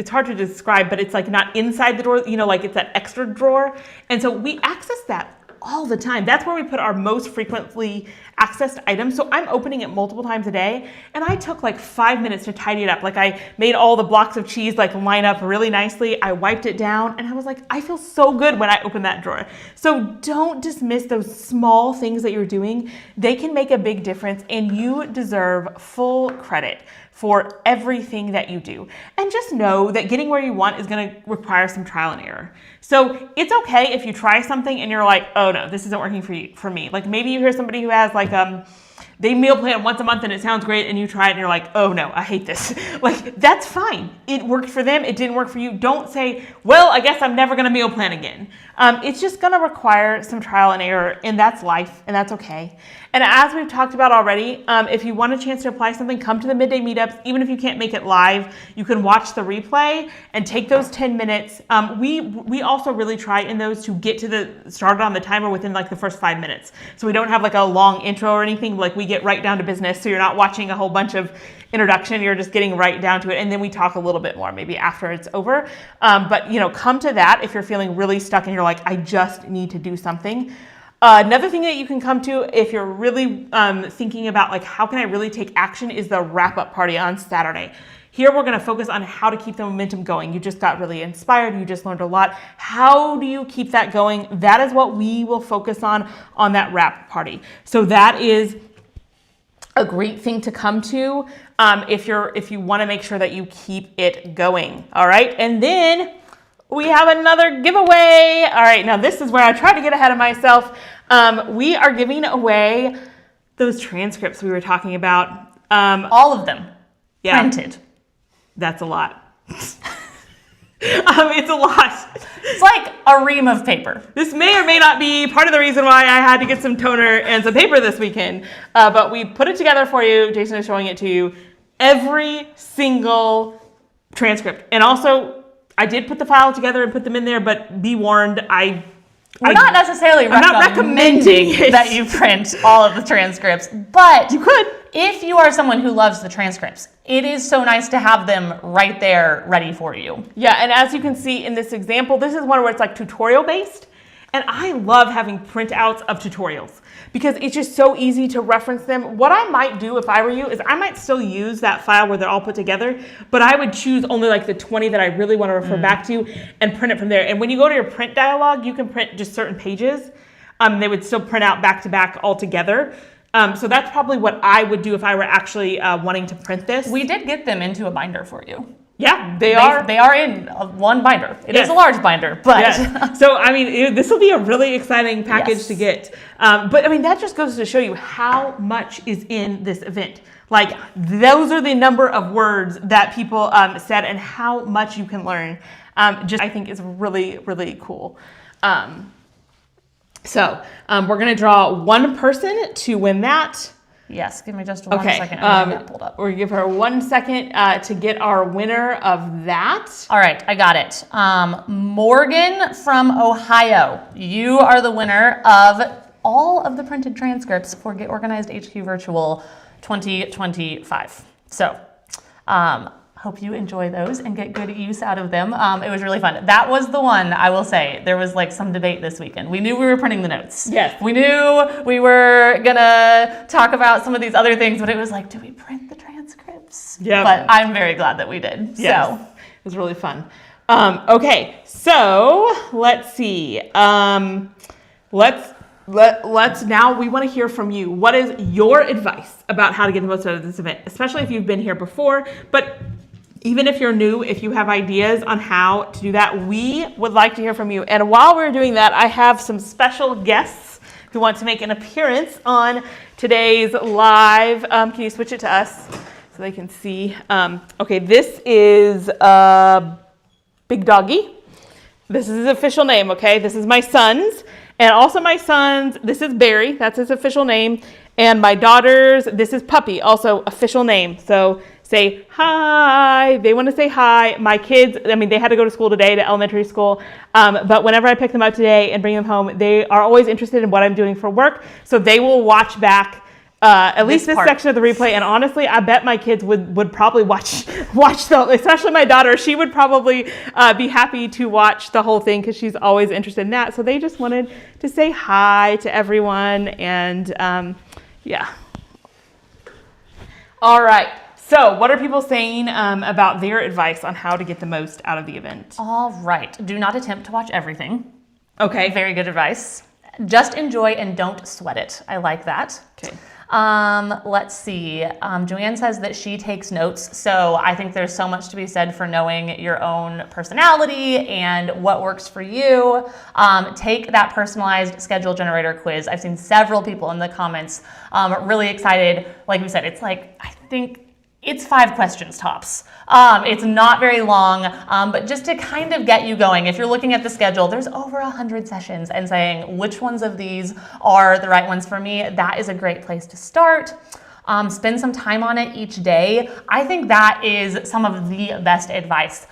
hard to describe, but it's like not inside the drawer, like it's that extra drawer. And so we access that all the time. That's where we put our most frequently accessed items. So I'm opening it multiple times a day, and I took like 5 minutes to tidy it up. Like I made all the blocks of cheese like line up really nicely. I wiped it down, and I was like, I feel so good when I open that drawer. So don't dismiss those small things that you're doing. They can make a big difference, and you deserve full credit for everything that you do. And just know that getting where you want is going to require some trial and error. So it's okay if you try something and you're like, oh no, this isn't working for me. Like maybe you hear somebody who has like, they meal plan once a month and it sounds great, and you try it and you're like, oh no, I hate this. Like that's fine. It worked for them. It didn't work for you. Don't say, well, I guess I'm never going to meal plan again. It's just going to require some trial and error, and that's life, and that's okay. And as we've talked about already, if you want a chance to apply something, come to the midday meetups. Even if you can't make it live, you can watch the replay and take those 10 minutes. We also really try in those to get started on the timer within like the first 5 minutes. So we don't have like a long intro or anything. Like we get right down to business. So you're not watching a whole bunch of introduction. You're just getting right down to it. And then we talk a little bit more maybe after it's over. But come to that if you're feeling really stuck and you're like, I just need to do something. Another thing that you can come to if you're really thinking about like how can I really take action is the wrap-up party on Saturday. Here we're going to focus on how to keep the momentum going. You just got really inspired. You just learned a lot. How do you keep that going? That is what we will focus on that wrap party. So that is a great thing to come to if you want to make sure that you keep it going. All right, and then we have another giveaway. All right, now this is where I try to get ahead of myself. We are giving away those transcripts we were talking about. All of them. Yeah. Printed. That's a lot. It's a lot. It's like a ream of paper. This may or may not be part of the reason why I had to get some toner and some paper this weekend. But we put it together for you. Jason is showing it to you. Every single transcript. And also, I did put the file together and put them in there, but be warned, I'm not necessarily recommending that you print all of the transcripts, but you could. if you are someone who loves the transcripts, it is so nice to have them right there ready for you. Yeah, and as you can see in this example, this is one where it's like tutorial based. And I love having printouts of tutorials because it's just so easy to reference them. What I might do if I were you is I might still use that file where they're all put together, but I would choose only like the 20 that I really want to refer back to and print it from there. And when you go to your print dialog, you can print just certain pages. They would still print out back to back all together. So that's probably what I would do if I were actually wanting to print this. We did get them into a binder for you. Yeah, they are. They are in one binder. It is a large binder, but. Yes. So, I mean, this will be a really exciting package to get. But, I mean, that just goes to show you how much is in this event. Like, those are the number of words that people said and how much you can learn. I think is really, really cool. So, we're going to draw one person to win that. Yes, give me just 1 second. Pulled up. We'll give her 1 second to get our winner of that. All right, I got it. Morgan from Ohio, you are the winner of all of the printed transcripts for Get Organized HQ Virtual 2025. So, hope you enjoy those and get good use out of them. It was really fun. That was the one, I will say, there was like some debate this weekend. We knew we were printing the notes. Yes. We knew we were gonna talk about some of these other things, but it was like, do we print the transcripts? Yeah. But I'm very glad that we did. Yes. So. It was really fun. Okay, so let's see. Let's now, we want to hear from you. What is your advice about how to get the most out of this event, especially if you've been here before, but even if you're new, if you have ideas on how to do that, we would like to hear from you. And while we're doing that, I have some special guests who want to make an appearance on today's live. Can you switch it to us so they can see? Okay, this is Big Doggy. This is his official name, okay? This is my son's. And also my son's, this is Barry, that's his official name. And my daughter's, this is Puppy, also official name. So say hi, they want to say hi. My kids, I mean, they had to go to school today, to elementary school. But whenever I pick them up today and bring them home, they are always interested in what I'm doing for work. So they will watch back at least this section of the replay. And honestly, I bet my kids would probably watch especially my daughter. She would probably be happy to watch the whole thing because she's always interested in that. So they just wanted to say hi to everyone. And yeah. All right. So what are people saying about their advice on how to get the most out of the event? All right. Do not attempt to watch everything. Okay. Very good advice. Just enjoy and don't sweat it. I like that. Okay. Let's see. Joanne says that she takes notes. So I think there's so much to be said for knowing your own personality and what works for you. Take that personalized schedule generator quiz. I've seen several people in the comments really excited. Like we said, it's like, I think it's 5 questions tops. It's not very long, but just to kind of get you going, if you're looking at the schedule, there's over 100 sessions and saying which ones of these are the right ones for me, that is a great place to start. Spend some time on it each day. I think that is some of the best advice.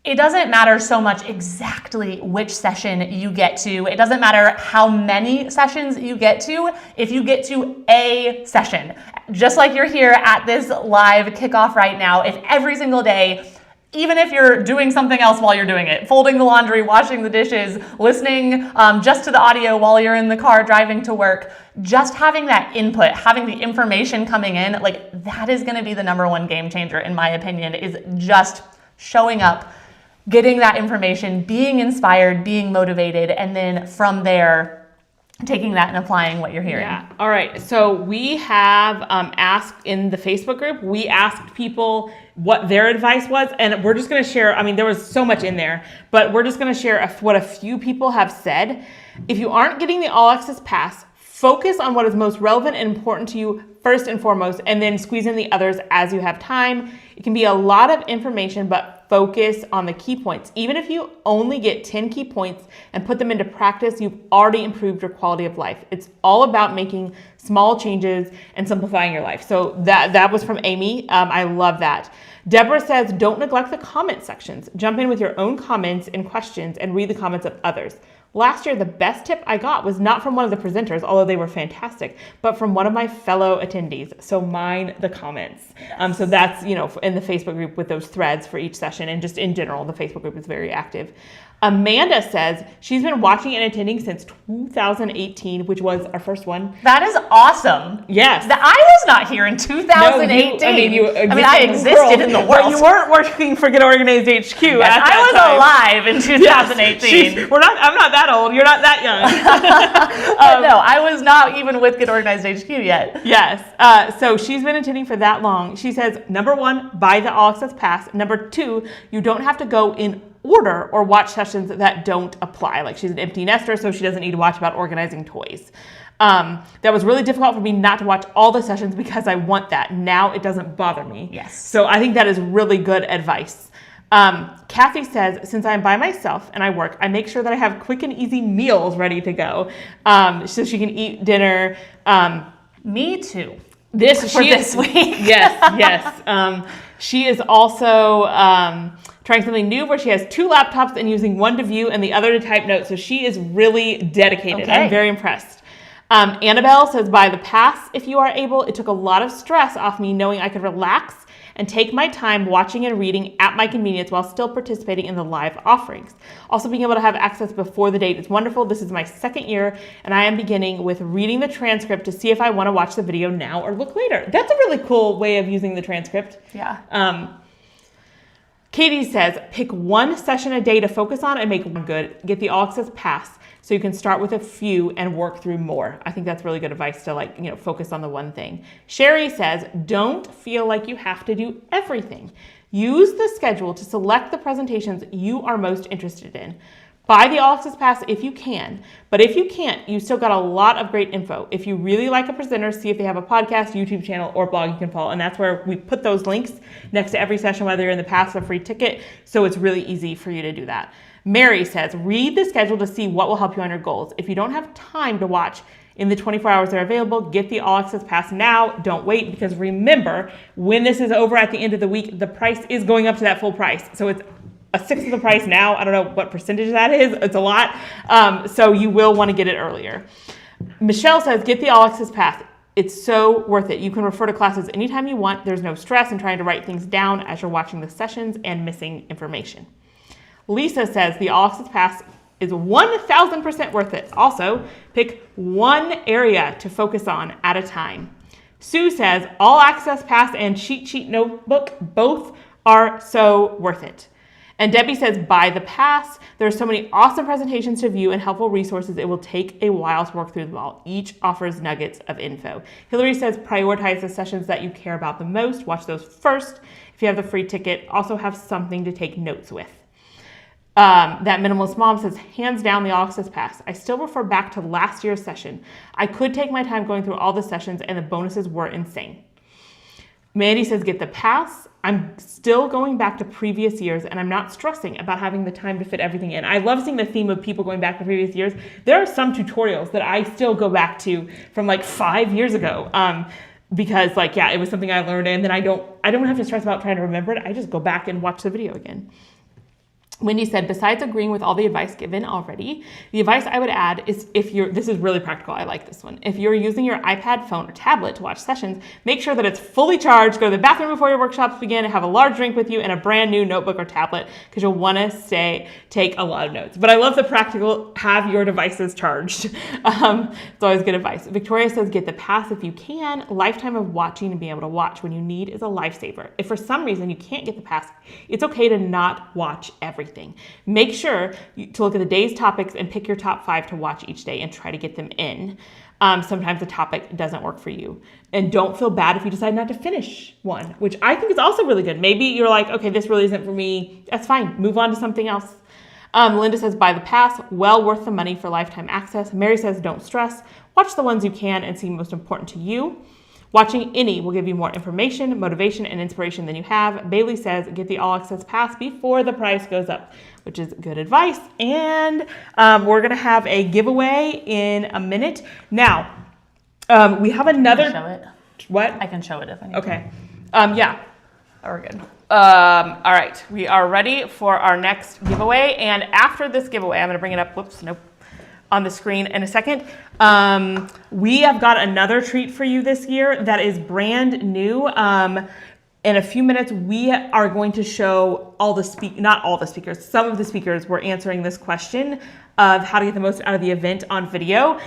It doesn't matter so much exactly which session you get to. It doesn't matter how many sessions you get to. If you get to a session, just like you're here at this live kickoff right now, if every single day, even if you're doing something else while you're doing it, folding the laundry, washing the dishes, listening just to the audio while you're in the car driving to work, just having that input, having the information coming in, like that is gonna be the #1 game changer in my opinion, is just showing up, getting that information, being inspired, being motivated, and then from there, taking that and applying what you're hearing. Yeah. All right. So we have asked in the Facebook group, we asked people what their advice was, and we're just going to share, I mean, there was so much in there, but we're just going to share what a few people have said. If you aren't getting the All Access Pass, focus on what is most relevant and important to you first and foremost, and then squeeze in the others as you have time. It can be a lot of information, but focus on the key points. Even if you only get 10 key points and put them into practice, you've already improved your quality of life. It's all about making small changes and simplifying your life. So that was from Amy. I love that. Deborah says, don't neglect the comment sections. Jump in with your own comments and questions and read the comments of others. Last year, the best tip I got was not from one of the presenters, although they were fantastic, but from one of my fellow attendees. So mind the comments. So that's, in the Facebook group with those threads for each session, and just in general, the Facebook group is very active. Amanda says she's been watching and attending since 2018, which was our first one. That is awesome. Yes. I was not here in 2018. I existed in the world. But you weren't working for Get Organized HQ. Yes, I was alive in 2018. Yes, I'm not that old. You're not that young. No, I was not even with Get Organized HQ yet. Yes. So she's been attending for that long. She says, number 1, buy the All Access Pass. Number 2, you don't have to go in order or watch sessions that don't apply. Like, she's an empty nester, so she doesn't need to watch about organizing toys. That was really difficult for me not to watch all the sessions because I want that. Now it doesn't bother me. Yes. So I think that is really good advice. Kathy says, since I'm by myself and I work, I make sure that I have quick and easy meals ready to go, so she can eat dinner. Me too. This week. Yes. She is also trying something new where she has 2 laptops and using one to view and the other to type notes. So she is really dedicated. Okay. I'm very impressed. Annabelle says, buy the pass if you are able. It took a lot of stress off me knowing I could relax and take my time watching and reading at my convenience while still participating in the live offerings. Also, being able to have access before the date is wonderful. This is my 2nd year, and I am beginning with reading the transcript to see if I want to watch the video now or look later. That's a really cool way of using the transcript. Yeah. Katie says, pick one session a day to focus on and make one good. Get the All Access Pass so you can start with a few and work through more. I think that's really good advice to focus on the one thing. Sherry says, don't feel like you have to do everything. Use the schedule to select the presentations you are most interested in. Buy the All Access Pass if you can, but if you can't, you still got a lot of great info. If you really like a presenter, see if they have a podcast, YouTube channel, or blog you can follow, and that's where we put those links next to every session, whether you're in the pass or free ticket, so it's really easy for you to do that. Mary says, read the schedule to see what will help you on your goals. If you don't have time to watch in the 24 hours that are available, get the All Access Pass now. Don't wait, because remember, when this is over at the end of the week, the price is going up to that full price. So it's a 1/6 of the price now. I don't know what percentage that is. It's a lot. So you will want to get it earlier. Michelle says, get the All Access Pass. It's so worth it. You can refer to classes anytime you want. There's no stress in trying to write things down as you're watching the sessions and missing information. Lisa says the All Access Pass is 1,000% worth it. Also, pick one area to focus on at a time. Sue says All Access Pass and Cheat Sheet Notebook both are so worth it. And Debbie says, buy the pass. There are so many awesome presentations to view and helpful resources. It will take a while to work through them all. Each offers nuggets of info. Hillary says, prioritize the sessions that you care about the most. Watch those first. If you have the free ticket, also have something to take notes with. That Minimalist Mom says, hands down the All Access Pass. I still refer back to last year's session. I could take my time going through all the sessions and the bonuses were insane. Mandy says, get the pass. I'm still going back to previous years and I'm not stressing about having the time to fit everything in. I love seeing the theme of people going back to previous years. There are some tutorials that I still go back to from like 5 years ago. Because it was something I learned and then I don't have to stress about trying to remember it. I just go back and watch the video again. Wendy said, besides agreeing with all the advice given already, the advice I would add is this is really practical. I like this one. If you're using your iPad, phone, or tablet to watch sessions, make sure that it's fully charged. Go to the bathroom before your workshops begin, have a large drink with you, and a brand new notebook or tablet because you'll want to take a lot of notes. But I love the practical, have your devices charged. It's always good advice. Victoria says, get the pass if you can. A lifetime of watching and being able to watch when you need is a lifesaver. If for some reason you can't get the pass, it's okay to not watch everything. Make sure to look at the day's topics and pick your top 5 to watch each day and try to get them in. Sometimes the topic doesn't work for you. And don't feel bad if you decide not to finish one, which I think is also really good. Maybe you're like, okay, this really isn't for me. That's fine. Move on to something else. Linda says, buy the pass. Well worth the money for lifetime access. Mary says, don't stress. Watch the ones you can and seem most important to you. Watching any will give you more information, motivation, and inspiration than you have. Bailey says, get the All Access Pass before the price goes up, which is good advice. And we're going to have a giveaway in a minute. Now, we have another... Show it. What? I can show it if I need Okay. Yeah. We're good. All right. We are ready for our next giveaway. And after this giveaway, I'm going to bring it up. Whoops, nope. on the screen in a second. We have got another treat for you this year that is brand new. In a few minutes, we are going to show not all the speakers, some of the speakers were answering this question of how to get the most out of the event on video.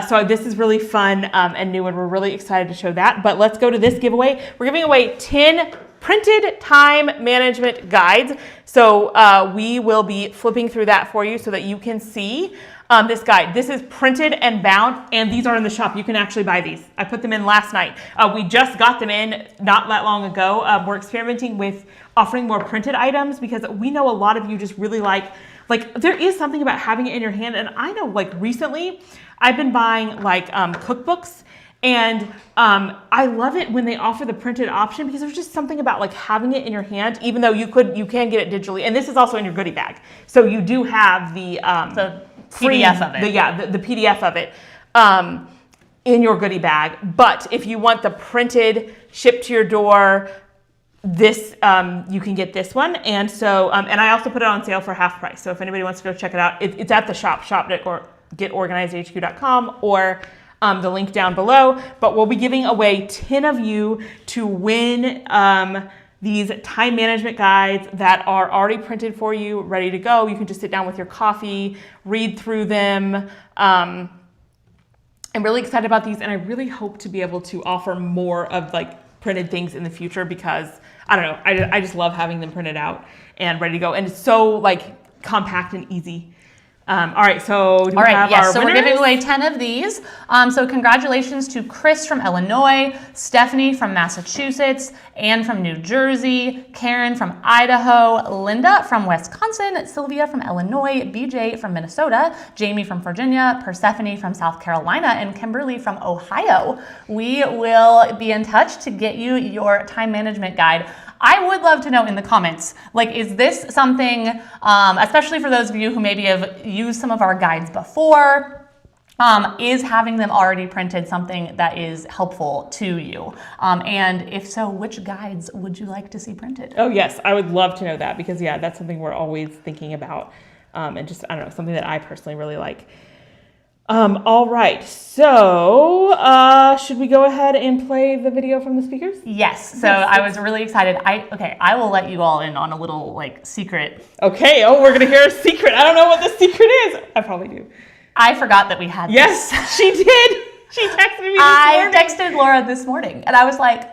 So this is really fun and new, and we're really excited to show that. But let's go to this giveaway. We're giving away 10 printed time management guides. So we will be flipping through that for you so that you can see this guide. This is printed and bound, and these are in the shop. You can actually buy these. I put them in last night. We just got them in not that long ago. We're experimenting with offering more printed items because we know a lot of you just really like there is something about having it in your hand. And I know like recently I've been buying like cookbooks, and I love it when they offer the printed option because there's just something about like having it in your hand, even though you can get it digitally. And this is also in your goodie bag. So you do have the PDF of it. The PDF of it in your goodie bag. But if you want the printed, shipped to your door, this you can get this one. And so and I also put it on sale for half price. So if anybody wants to go check it out, it's at the shop.getorganizedhq.com or the link down below. But we'll be giving away 10 of you to win these time management guides that are already printed for you, ready to go. You can just sit down with your coffee, read through them. I'm really excited about these, and I really hope to be able to offer more of like printed things in the future because I don't know, I just love having them printed out and ready to go, and it's so like compact and easy. All right, so do we have our so winners? we're giving away 10 of these. So congratulations to Chris from Illinois, Stephanie from Massachusetts, Anne from New Jersey, Karen from Idaho, Linda from Wisconsin, Sylvia from Illinois, BJ from Minnesota, Jamie from Virginia, Persephone from South Carolina, and Kimberly from Ohio. We will be in touch to get you your time management guide. I would love to know in the comments, like, is this something, especially for those of you who maybe have used some of our guides before, is having them already printed something that is helpful to you? And if so, which guides would you like to see printed? Oh yes, I would love to know that because yeah, that's something we're always thinking about. And just, I don't know, something that I personally really like. All right, so should we go ahead and play the video from the speakers? Yes, so I was really excited. I will let you all in on a little like secret. Okay, we're gonna hear a secret. I don't know what the secret is. I probably do. I forgot that we had this. Yes, she did. She texted me this morning. I texted Laura this morning and I was like,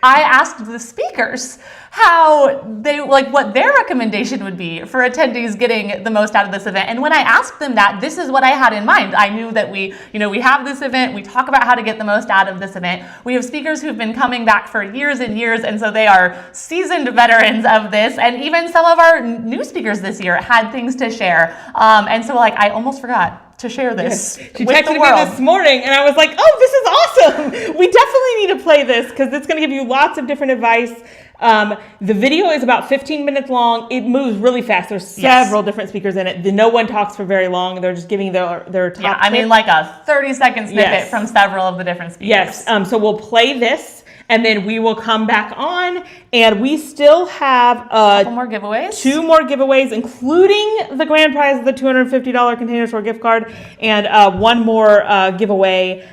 I asked the speakers how they, like, what their recommendation would be for attendees getting the most out of this event. And when I asked them that, this is what I had in mind. I knew that we have this event, we talk about how to get the most out of this event. We have speakers who've been coming back for years and years, and so they are seasoned veterans of this. And even some of our new speakers this year had things to share. And so, like, I almost forgot to share this. Yes. She texted me this morning and I was like, oh, this is awesome. We definitely need to play this because it's going to give you lots of different advice. The video is about 15 minutes long. It moves really fast. There's several different speakers in it. No one talks for very long. They're just giving their top tips. I mean like a 30-second snippet from several of the different speakers. Yes. So we'll play this and then we will come back on, and we still have couple more giveaways. 2 more giveaways, including the grand prize of the $250 Container Store gift card, and 1 more giveaway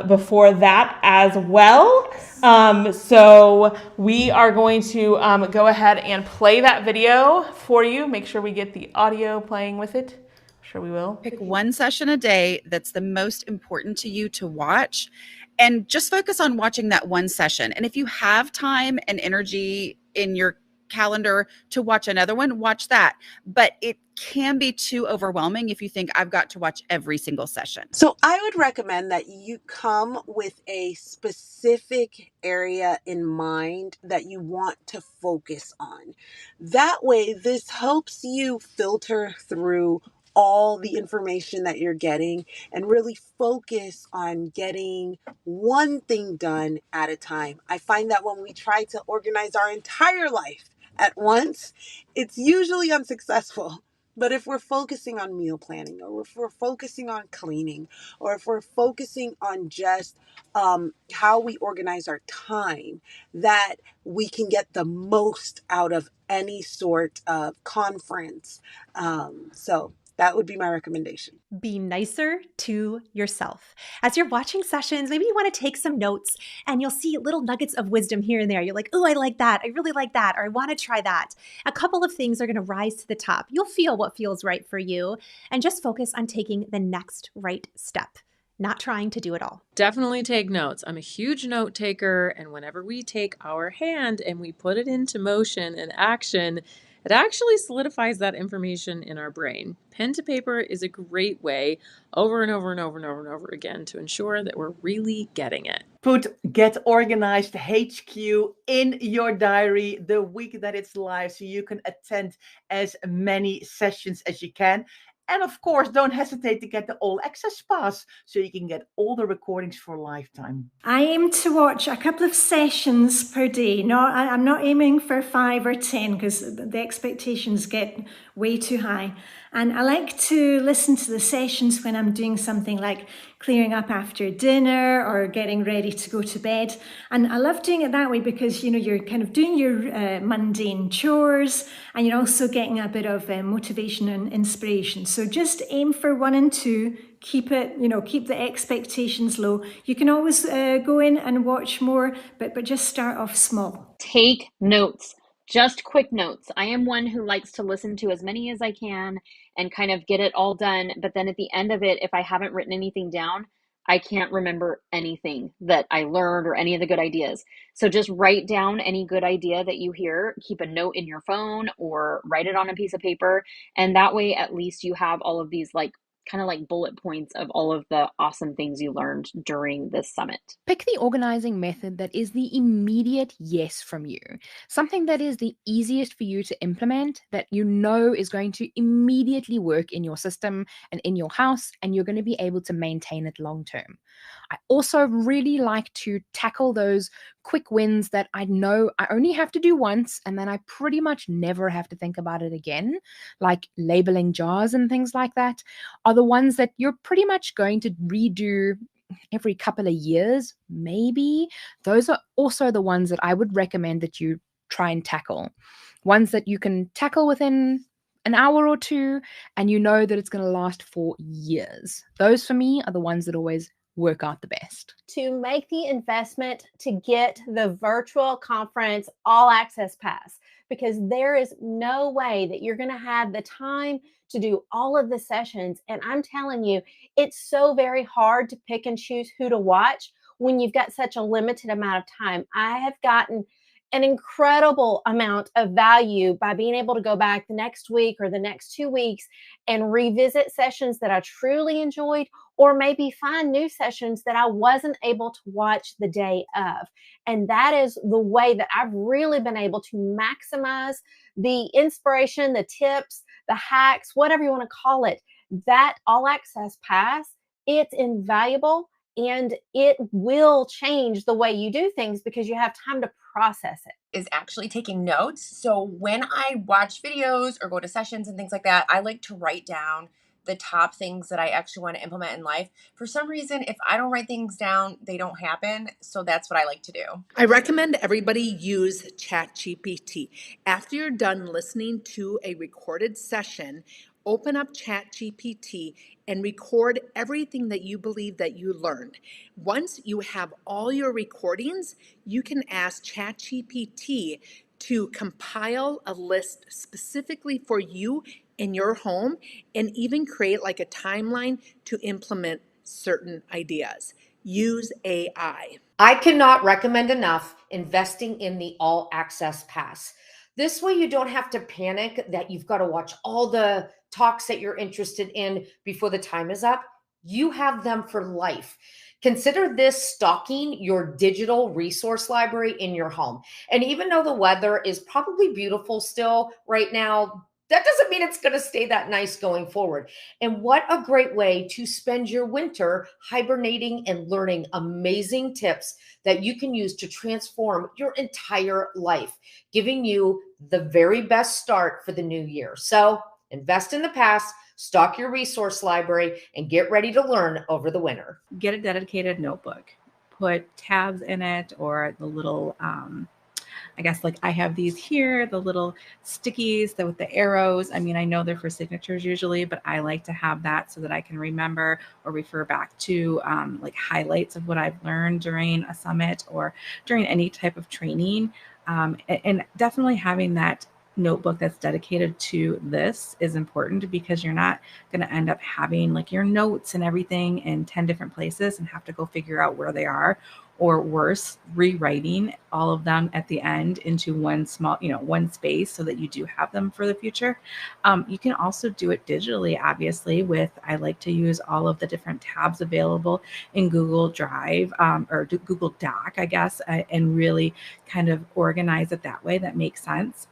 before that as well. So we are going to go ahead and play that video for you. Make sure we get the audio playing with it. I'm sure we will. Pick one session a day that's the most important to you to watch, and just focus on watching that one session. And if you have time and energy in your calendar to watch another one, watch that. But it can be too overwhelming if you think I've got to watch every single session. So I would recommend that you come with a specific area in mind that you want to focus on. That way, this helps you filter through all the information that you're getting and really focus on getting one thing done at a time. I find that when we try to organize our entire life at once, it's usually unsuccessful. But if we're focusing on meal planning, or if we're focusing on cleaning, or if we're focusing on just how we organize our time, that we can get the most out of any sort of conference. So That would be my recommendation. Be nicer to yourself. As you're watching sessions, maybe you want to take some notes and you'll see little nuggets of wisdom here and there. You're like, oh, I like that. I really like that. Or I want to try that. A couple of things are going to rise to the top. You'll feel what feels right for you and just focus on taking the next right step, not trying to do it all. Definitely take notes. I'm a huge note taker, and whenever we take our hand and we put it into motion and action, it actually solidifies that information in our brain. Pen to paper is a great way over and over and over and over and over again to ensure that we're really getting it. Put Get Organized HQ in your diary the week that it's live so you can attend as many sessions as you can. And of course, don't hesitate to get the all access pass so you can get all the recordings for a lifetime. I aim to watch a couple of sessions per day. I'm not aiming for 5 or 10 because the expectations get way too high. And I like to listen to the sessions when I'm doing something like clearing up after dinner or getting ready to go to bed. And I love doing it that way because, you're kind of doing your mundane chores and you're also getting a bit of motivation and inspiration. So just aim for 1 and 2. Keep it, keep the expectations low. You can always go in and watch more, but just start off small. Take notes. Just quick notes. I am one who likes to listen to as many as I can and kind of get it all done. But then at the end of it, if I haven't written anything down, I can't remember anything that I learned or any of the good ideas. So just write down any good idea that you hear, keep a note in your phone or write it on a piece of paper. And that way, at least you have all of these kind of like bullet points of all of the awesome things you learned during this summit. Pick the organizing method that is the immediate yes from you. Something that is the easiest for you to implement, that you know is going to immediately work in your system and in your house, and you're going to be able to maintain it long term. I also really like to tackle those quick wins that I know I only have to do once and then I pretty much never have to think about it again, like labeling jars and things like that, are the ones that you're pretty much going to redo every couple of years, maybe. Those are also the ones that I would recommend that you try and tackle. Ones that you can tackle within an hour or two and you know that it's going to last for years. Those for me are the ones that always work out the best. To make the investment to get the virtual conference all access pass, because there is no way that you're going to have the time to do all of the sessions. And I'm telling you, it's so very hard to pick and choose who to watch when you've got such a limited amount of time. I have gotten an incredible amount of value by being able to go back the next week or the next 2 weeks and revisit sessions that I truly enjoyed, or maybe find new sessions that I wasn't able to watch the day of. And that is the way that I've really been able to maximize the inspiration, the tips, the hacks, whatever you want to call it. That all access pass, it's invaluable. And it will change the way you do things because you have time to process it. Is actually taking notes. So when I watch videos or go to sessions and things like that, I like to write down the top things that I actually want to implement in life. For some reason, if I don't write things down, they don't happen. So that's what I like to do. I recommend everybody use ChatGPT. After you're done listening to a recorded session, open up ChatGPT and record everything that you believe that you learned. Once you have all your recordings, you can ask ChatGPT to compile a list specifically for you in your home and even create like a timeline to implement certain ideas. Use AI. I cannot recommend enough investing in the All Access Pass. This way you don't have to panic that you've got to watch all the talks that you're interested in before the time is up. You have them for life. Consider this stocking your digital resource library in your home. And even though the weather is probably beautiful still right now, that doesn't mean it's going to stay that nice going forward. And what a great way to spend your winter hibernating and learning amazing tips that you can use to transform your entire life, giving you the very best start for the new year. So invest in the past, stock your resource library, and get ready to learn over the winter. Get a dedicated notebook. Put tabs in it or the little I guess like I have these here, the little stickies with the arrows. I mean, I know they're for signatures usually, but I like to have that so that I can remember or refer back to like highlights of what I've learned during a summit or during any type of training. And definitely having that notebook that's dedicated to this is important because you're not going to end up having like your notes and everything in 10 different places and have to go figure out where they are, or worse, rewriting all of them at the end into one small, one space so that you do have them for the future. You can also do it digitally, obviously, I like to use all of the different tabs available in Google Drive or Google Doc, I guess, and really kind of organize it that way. That makes sense.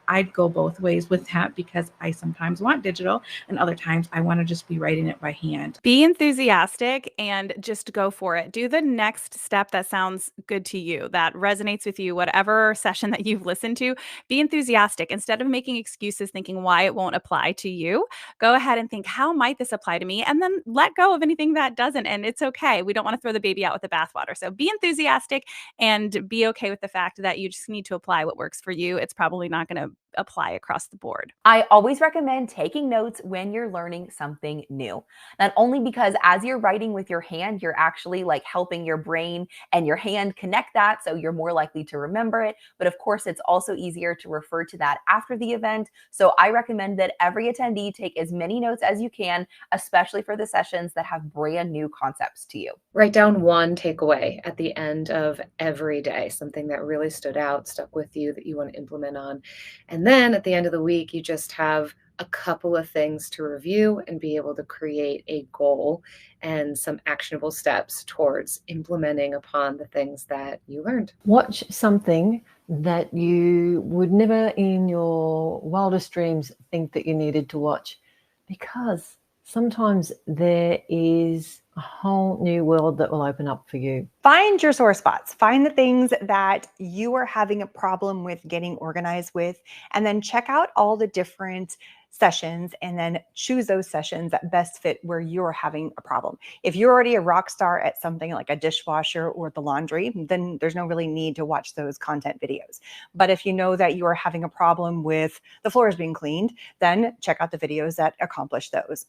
I'd go both ways with that because I sometimes want digital and other times I want to just be writing it by hand. Be enthusiastic and just go for it. Do the next step that sounds good to you, that resonates with you, whatever session that you've listened to. Be enthusiastic. Instead of making excuses thinking why it won't apply to you, go ahead and think, how might this apply to me? And then let go of anything that doesn't. And it's okay. We don't want to throw the baby out with the bathwater. So be enthusiastic and be okay with the fact that you just need to apply what works for you. It's probably not going to apply across the board. I always recommend taking notes when you're learning something new. Not only because as you're writing with your hand, you're actually like helping your brain and your hand connect that, so you're more likely to remember it. But of course, it's also easier to refer to that after the event. So I recommend that every attendee take as many notes as you can, especially for the sessions that have brand new concepts to you. Write down one takeaway at the end of every day, something that really stood out, stuck with you, that you want to implement on. And then at the end of the week, you just have a couple of things to review and be able to create a goal and some actionable steps towards implementing upon the things that you learned. Watch something that you would never in your wildest dreams think that you needed to watch, because sometimes there is a whole new world that will open up for you. Find your sore spots. Find the things that you are having a problem with getting organized with, and then check out all the different sessions and then choose those sessions that best fit where you're having a problem. If you're already a rock star at something like a dishwasher or the laundry, then there's no really need to watch those content videos. But if you know that you are having a problem with the floors being cleaned, then check out the videos that accomplish those.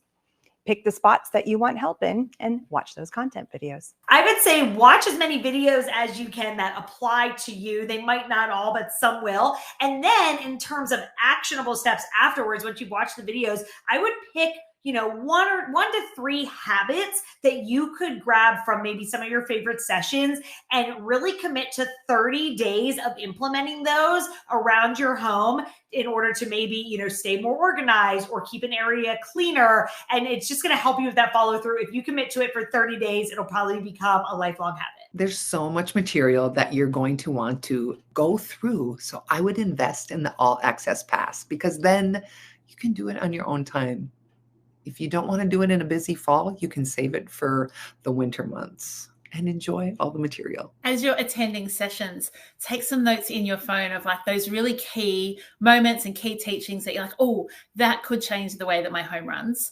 Pick the spots that you want help in and watch those content videos. I would say watch as many videos as you can that apply to you. They might not all, but some will. And then in terms of actionable steps afterwards, once you watch the videos, I would pick one to three habits that you could grab from maybe some of your favorite sessions and really commit to 30 days of implementing those around your home in order to maybe, stay more organized or keep an area cleaner. And it's just going to help you with that follow through. If you commit to it for 30 days, it'll probably become a lifelong habit. There's so much material that you're going to want to go through. So I would invest in the All Access Pass, because then you can do it on your own time. If you don't want to do it in a busy fall, you can save it for the winter months and enjoy all the material. As you're attending sessions, take some notes in your phone of like those really key moments and key teachings that you're like, oh, that could change the way that my home runs.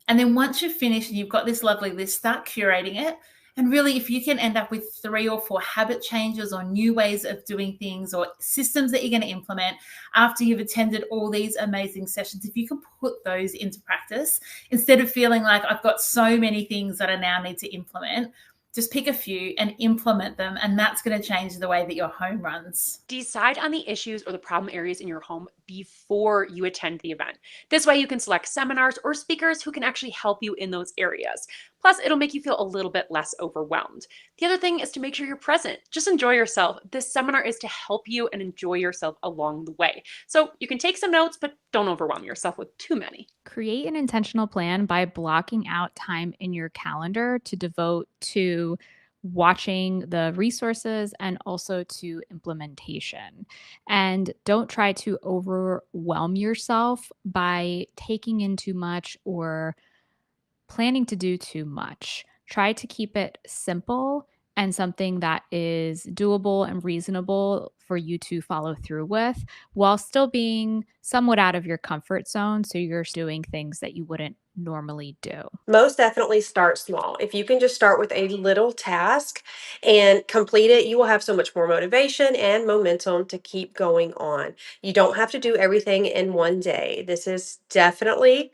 And then once you've finished and you've got this lovely list, start curating it. And really, if you can end up with 3 or 4 habit changes or new ways of doing things or systems that you're going to implement after you've attended all these amazing sessions, if you can put those into practice, instead of feeling like I've got so many things that I now need to implement, just pick a few and implement them, and that's going to change the way that your home runs. Decide on the issues or the problem areas in your home before you attend the event. This way you can select seminars or speakers who can actually help you in those areas. Plus, it'll make you feel a little bit less overwhelmed. The other thing is to make sure you're present. Just enjoy yourself. This seminar is to help you and enjoy yourself along the way. So you can take some notes, but don't overwhelm yourself with too many. Create an intentional plan by blocking out time in your calendar to devote to watching the resources and also to implementation. And don't try to overwhelm yourself by taking in too much or planning to do too much. Try to keep it simple and something that is doable and reasonable for you to follow through with while still being somewhat out of your comfort zone. So you're doing things that you wouldn't normally do. Most definitely start small. If you can just start with a little task and complete it, you will have so much more motivation and momentum to keep going on. You don't have to do everything in one day. This is definitely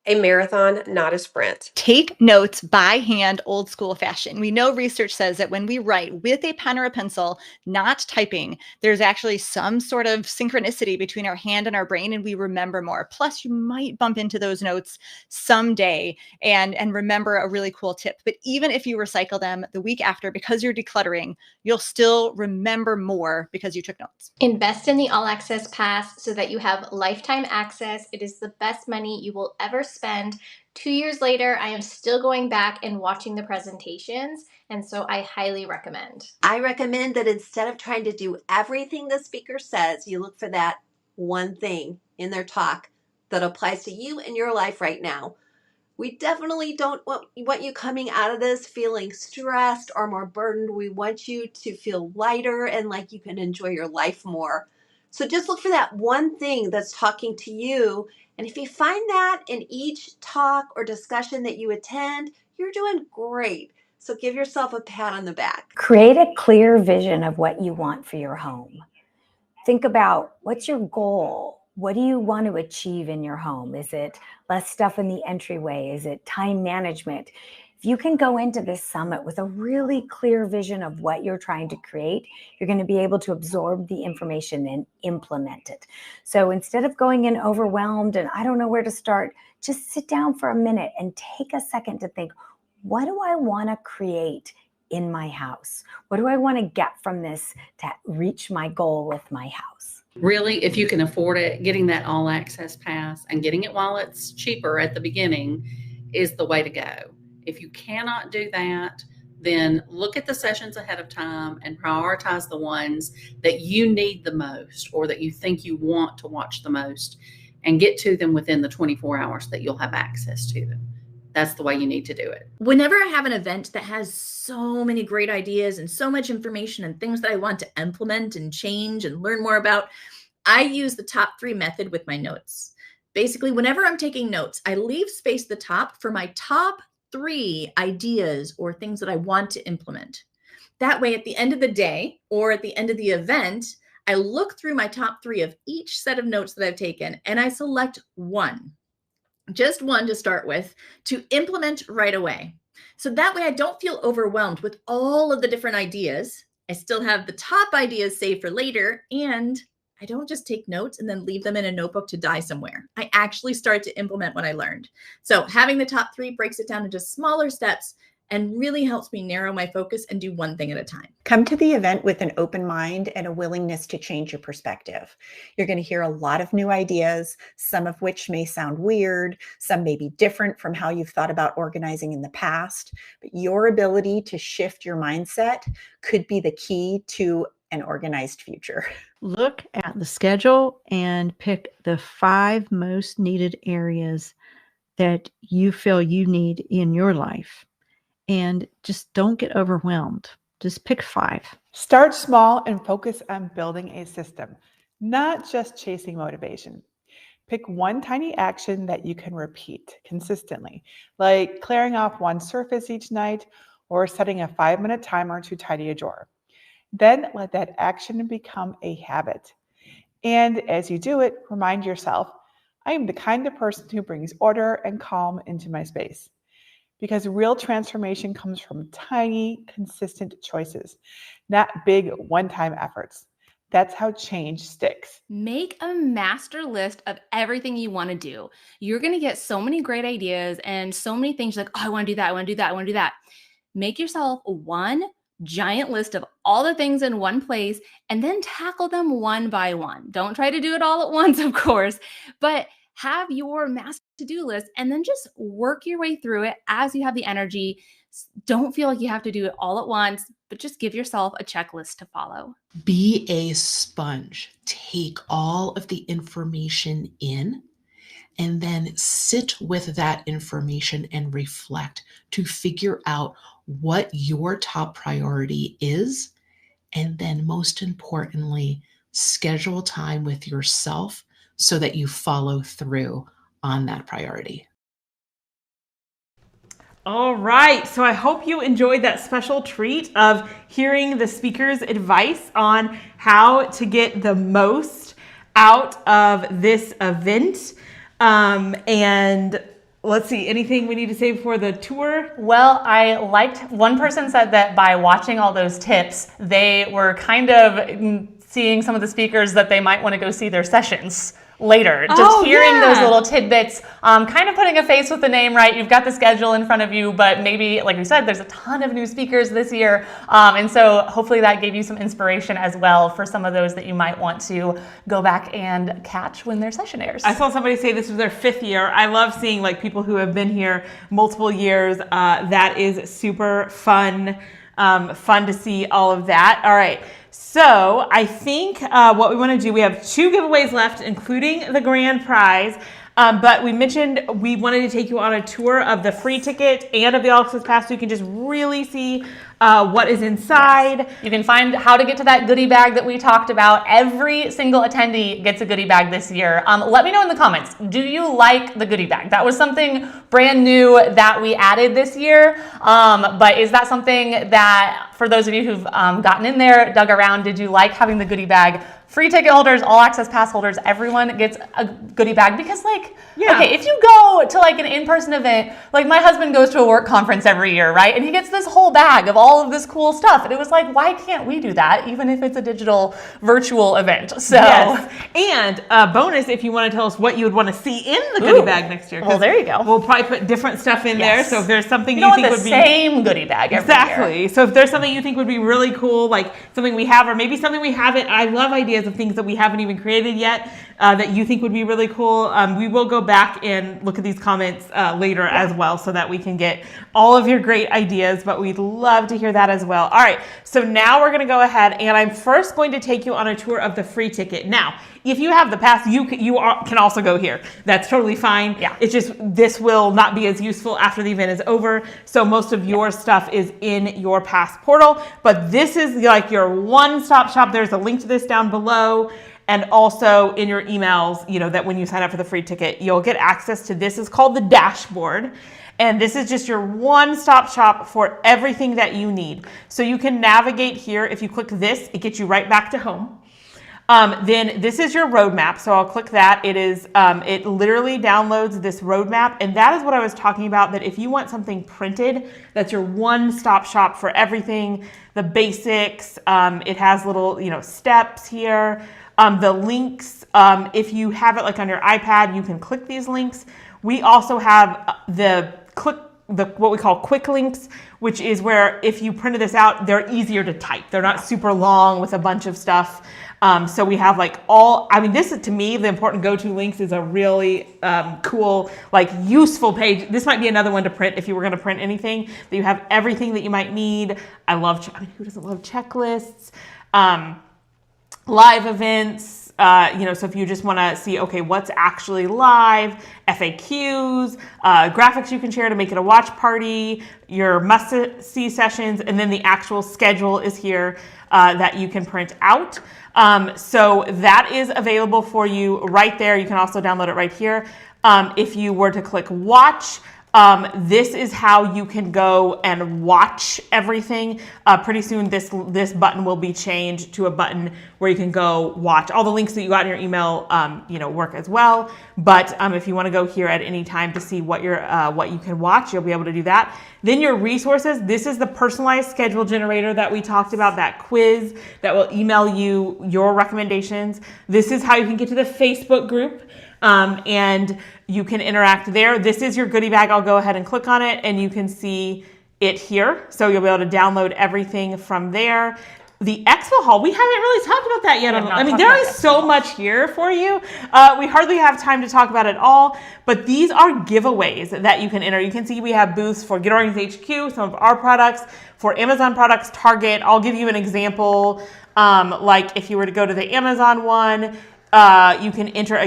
a marathon, not a sprint. Take notes by hand, old school fashion. We know research says that when we write with a pen or a pencil, not typing, there's actually some sort of synchronicity between our hand and our brain, and we remember more. Plus, you might bump into those notes someday and remember a really cool tip. But even if you recycle them the week after, because you're decluttering, you'll still remember more because you took notes. Invest in the All Access Pass so that you have lifetime access. It is the best money you will ever spend. 2 years later, I am still going back and watching the presentations, and so I highly recommend. I recommend that instead of trying to do everything the speaker says, you look for that one thing in their talk that applies to you in your life right now. We definitely don't want you coming out of this feeling stressed or more burdened. We want you to feel lighter and like you can enjoy your life more. So just look for that one thing that's talking to you. And if you find that in each talk or discussion that you attend, you're doing great. So give yourself a pat on the back. Create a clear vision of what you want for your home. Think about, what's your goal? What do you want to achieve in your home? Is it less stuff in the entryway? Is it time management? If you can go into this summit with a really clear vision of what you're trying to create, you're going to be able to absorb the information and implement it. So instead of going in overwhelmed and I don't know where to start, just sit down for a minute and take a second to think, what do I want to create in my house? What do I want to get from this to reach my goal with my house? Really, if you can afford it, getting that all access pass and getting it while it's cheaper at the beginning is the way to go. If you cannot do that, then look at the sessions ahead of time and prioritize the ones that you need the most or that you think you want to watch the most and get to them within the 24 hours that you'll have access to them. That's the way you need to do it. Whenever I have an event that has so many great ideas and so much information and things that I want to implement and change and learn more about, I use the top 3 method with my notes. Basically, whenever I'm taking notes, I leave space at the top for my top 3 ideas or things that I want to implement. That way, at the end of the day or at the end of the event, I look through my top 3 of each set of notes that I've taken and I select one. Just one to start with, to implement right away. So that way I don't feel overwhelmed with all of the different ideas. I still have the top ideas saved for later, and I don't just take notes and then leave them in a notebook to die somewhere. I actually start to implement what I learned. So having the top 3 breaks it down into smaller steps and really helps me narrow my focus and do one thing at a time. Come to the event with an open mind and a willingness to change your perspective. You're going to hear a lot of new ideas, some of which may sound weird, some may be different from how you've thought about organizing in the past, but your ability to shift your mindset could be the key to an organized future. Look at the schedule and pick the 5 most needed areas that you feel you need in your life. And just don't get overwhelmed. Just pick 5. Start small and focus on building a system, not just chasing motivation. Pick one tiny action that you can repeat consistently, like clearing off one surface each night or setting a 5-minute timer to tidy a drawer. Then let that action become a habit. And as you do it, remind yourself, I am the kind of person who brings order and calm into my space. Because real transformation comes from tiny, consistent choices, not big one-time efforts. That's how change sticks. Make a master list of everything you want to do. You're going to get so many great ideas and so many things like, oh, I want to do that, I want to do that, I want to do that. Make yourself one giant list of all the things in one place and then tackle them one by one. Don't try to do it all at once, of course, but have your master to-do list and then just work your way through it as you have the energy. Don't feel like you have to do it all at once, but just give yourself a checklist to follow. Be a sponge. Take all of the information in and then sit with that information and reflect to figure out what your top priority is. And then most importantly, schedule time with yourself so that you follow through on that priority. All right, so I hope you enjoyed that special treat of hearing the speaker's advice on how to get the most out of this event. And let's see, anything we need to say before the tour? Well, I liked, one person said that by watching all those tips, they were kind of seeing some of the speakers that they might want to go see their sessions later. Just hearing those little tidbits, kind of putting a face with the name, right? You've got the schedule in front of you, but maybe, like we said, there's a ton of new speakers this year. And so hopefully that gave you some inspiration as well for some of those that you might want to go back and catch when their session airs. I saw somebody say this was their 5th year. I love seeing like people who have been here multiple years. That is super fun. Fun to see all of that. All right. So I think what we want to do, we have 2 giveaways left, including the grand prize. But we mentioned we wanted to take you on a tour of the free ticket and of the All Access Pass so you can just really see what is inside. Yes. You can find how to get to that goodie bag that we talked about. Every single attendee gets a goodie bag this year. Let me know in the comments, do you like the goodie bag? That was something brand new that we added this year. But is that something that, for those of you who've gotten in there, dug around, did you like having the goodie bag? Free ticket holders, all access pass holders, everyone gets a goodie bag because okay, if you go to like an in-person event, like my husband goes to a work conference every year, right? And he gets this whole bag of all of this cool stuff. And it was like, why can't we do that? Even if it's a digital virtual event. So, yes. And bonus, if you want to tell us what you would want to see in the goodie bag next year. Well, there you go. We'll probably put different stuff in there. So if there's something you think would be the same goodie bag every exactly. year. So if there's something you think would be really cool, like something we have, or maybe something we haven't, I love ideas of things that we haven't even created yet that you think would be really cool. We will go back and look at these comments later as well so that we can get all of your great ideas, but we'd love to hear that as well. All right, so now we're going to go ahead and I'm first going to take you on a tour of the free ticket. Now, if you have the pass, you can also go here. That's totally fine. Yeah. It's just this will not be as useful after the event is over. So most of your stuff is in your pass portal, but this is like your one-stop shop. There's a link to this down below. And also in your emails, that when you sign up for the free ticket, you'll get access to this. It's called the dashboard. And this is just your one-stop shop for everything that you need. So you can navigate here. If you click this, it gets you right back to home. Then this is your roadmap. So I'll click that. It literally downloads this roadmap. And that is what I was talking about, that if you want something printed, that's your one-stop shop for everything, the basics. It has little, steps here. The links, if you have it like on your iPad, you can click these links. We also have what we call quick links, which is where if you printed this out, they're easier to type. They're not super long with a bunch of stuff. So we have this is, to me, the important go-to links is a really cool, useful page. This might be another one to print if you were going to print anything, that you have everything that you might need. Who doesn't love checklists? Live events, so if you just want to see, okay, what's actually live, FAQs, graphics you can share to make it a watch party, your must-see sessions, and then the actual schedule is here that you can print out. So that is available for you right there. You can also download it right here. If you were to click watch, this is how you can go and watch everything. Pretty soon this button will be changed to a button where you can go watch. All the links that you got in your email, work as well. But if you want to go here at any time to see what you can watch, you'll be able to do that. Then your resources. This is the personalized schedule generator that we talked about, that quiz that will email you your recommendations. This is how you can get to the Facebook group. And you can interact there. This is your goodie bag. I'll go ahead and click on it and you can see it here. So you'll be able to download everything from there. The expo hall, we haven't really talked about that yet. There is so much here for you. We hardly have time to talk about it all, but these are giveaways that you can enter. You can see we have booths for Get Organized HQ, some of our products, for Amazon products, Target. I'll give you an example. Like if you were to go to the Amazon one, you can enter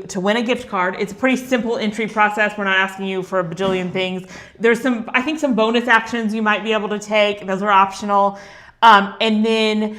to win a gift card. It's a pretty simple entry process. We're not asking you for a bajillion things. There's some bonus actions you might be able to take. Those are optional. And then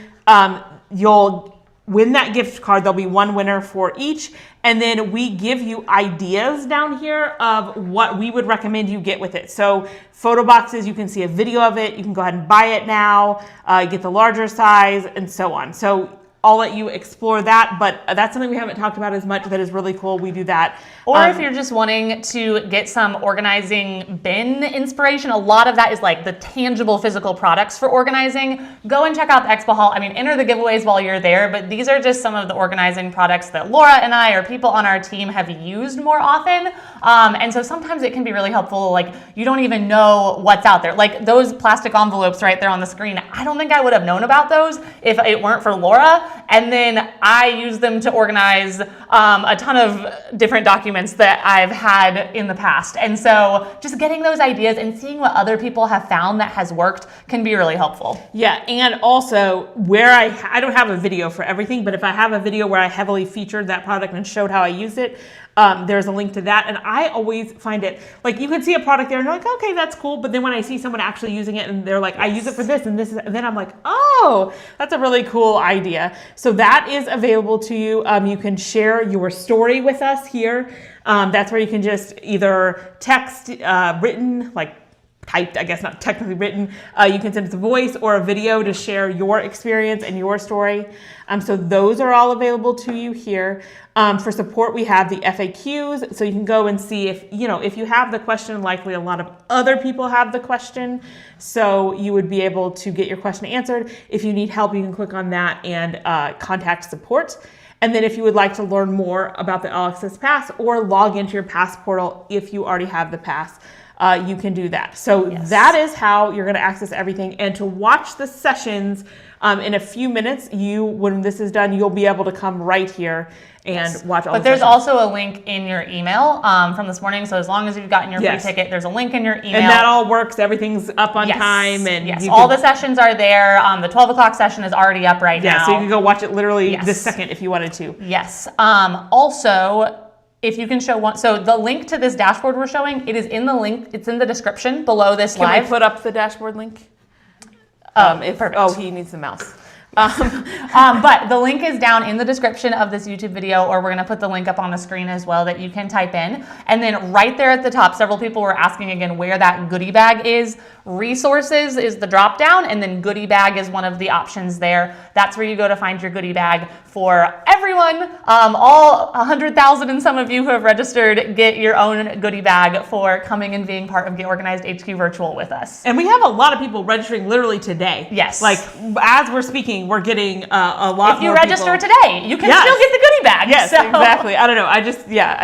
you'll win that gift card. There'll be one winner for each. And then we give you ideas down here of what we would recommend you get with it. So photo boxes, you can see a video of it. You can go ahead and buy it now, get the larger size, and so on. So I'll let you explore that, but that's something we haven't talked about as much that is really cool. We do that. Or if you're just wanting to get some organizing bin inspiration, a lot of that is like the tangible physical products for organizing. Go and check out the expo hall. I mean, enter the giveaways while you're there, but these are just some of the organizing products that Laura and I or people on our team have used more often. And so sometimes it can be really helpful. Like you don't even know what's out there. Like those plastic envelopes right there on the screen. I don't think I would have known about those if it weren't for Laura. And then I use them to organize a ton of different documents that I've had in the past. And so just getting those ideas and seeing what other people have found that has worked can be really helpful. Yeah, and also where I don't have a video for everything, but if I have a video where I heavily featured that product and showed how I used it, there's a link to that. And I always find it, like you can see a product there and you're like, okay, that's cool. But then when I see someone actually using it and they're like, I use it for this and this, and then I'm like, oh, that's a really cool idea. So that is available to you. You can share your story with us here. That's where you can just either text, written, like typed, I guess not technically written. You can send us a voice or a video to share your experience and your story. So those are all available to you here. For support, we have the FAQs, so you can go and see if you have the question. Likely a lot of other people have the question, so you would be able to get your question answered. If you need help, you can click on that and contact support. And then if you would like to learn more about the All Access Pass or log into your Pass portal if you already have the Pass, you can do that. So that is how you're going to access everything. And to watch the sessions in a few minutes, when this is done, you'll be able to come right here and watch all the But there's sessions. also a link in your email from this morning. So as long as you've gotten your free ticket, there's a link in your email. And that all works. Everything's up on time. And all the sessions are there. The 12 o'clock session is already up right now. Yeah, so you can go watch it literally this second if you wanted to. Yes. Also, if you can show one, so the link to this dashboard we're showing, it is in the link. It's in the description below this live. Can we put up the dashboard link? Perfect. He needs the mouse. But the link is down in the description of this YouTube video, or we're going to put the link up on the screen as well that you can type in. And then right there at the top, several people were asking again where that goodie bag is. Resources is the drop down, and then goodie bag is one of the options there. That's where you go to find your goodie bag for everyone. All 100,000 and some of you who have registered get your own goodie bag for coming and being part of Get Organized HQ Virtual with us. And we have a lot of people registering literally today. Yes. Like as we're speaking, we're getting a lot more If you register people. today, you can still get the goodie bag. Yes, so. exactly. I don't know. I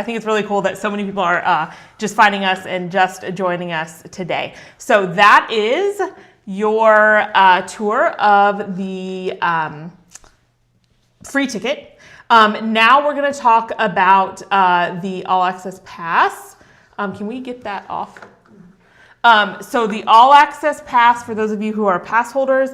think it's really cool that so many people are just finding us and just joining us today. So that is your tour of the free ticket. Now we're going to talk about the All Access Pass. Can we get that off? So the All Access Pass, for those of you who are pass holders,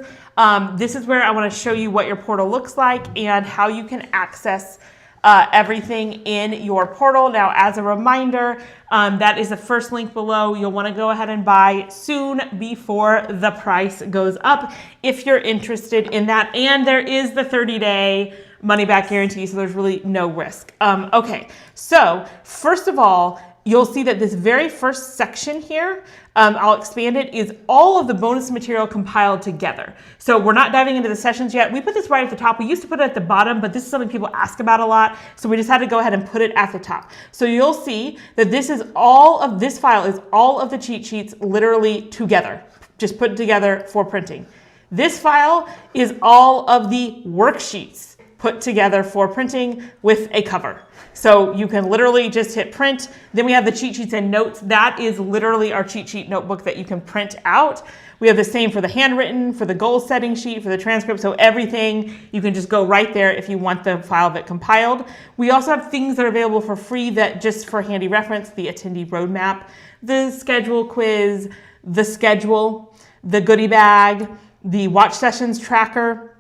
this is where I want to show you what your portal looks like and how you can access everything in your portal. Now, as a reminder, that is the first link below. You'll want to go ahead and buy soon before the price goes up if you're interested in that. And there is the 30-day money-back guarantee, so there's really no risk. Okay, so first of all, you'll see that this very first section here, I'll expand it, is all of the bonus material compiled together. So we're not diving into the sessions yet. We put this right at the top. We used to put it at the bottom, but this is something people ask about a lot. So we just had to go ahead and put it at the top. So you'll see that this file is all of the cheat sheets literally together, just put together for printing. This file is all of the worksheets put together for printing with a cover. So you can literally just hit print. Then we have the cheat sheets and notes. That is literally our cheat sheet notebook that you can print out. We have the same for the handwritten, for the goal setting sheet, for the transcript. So everything, you can just go right there if you want the file of it compiled. We also have things that are available for free that just for handy reference, the attendee roadmap, the schedule quiz, the schedule, the goodie bag, the watch sessions tracker,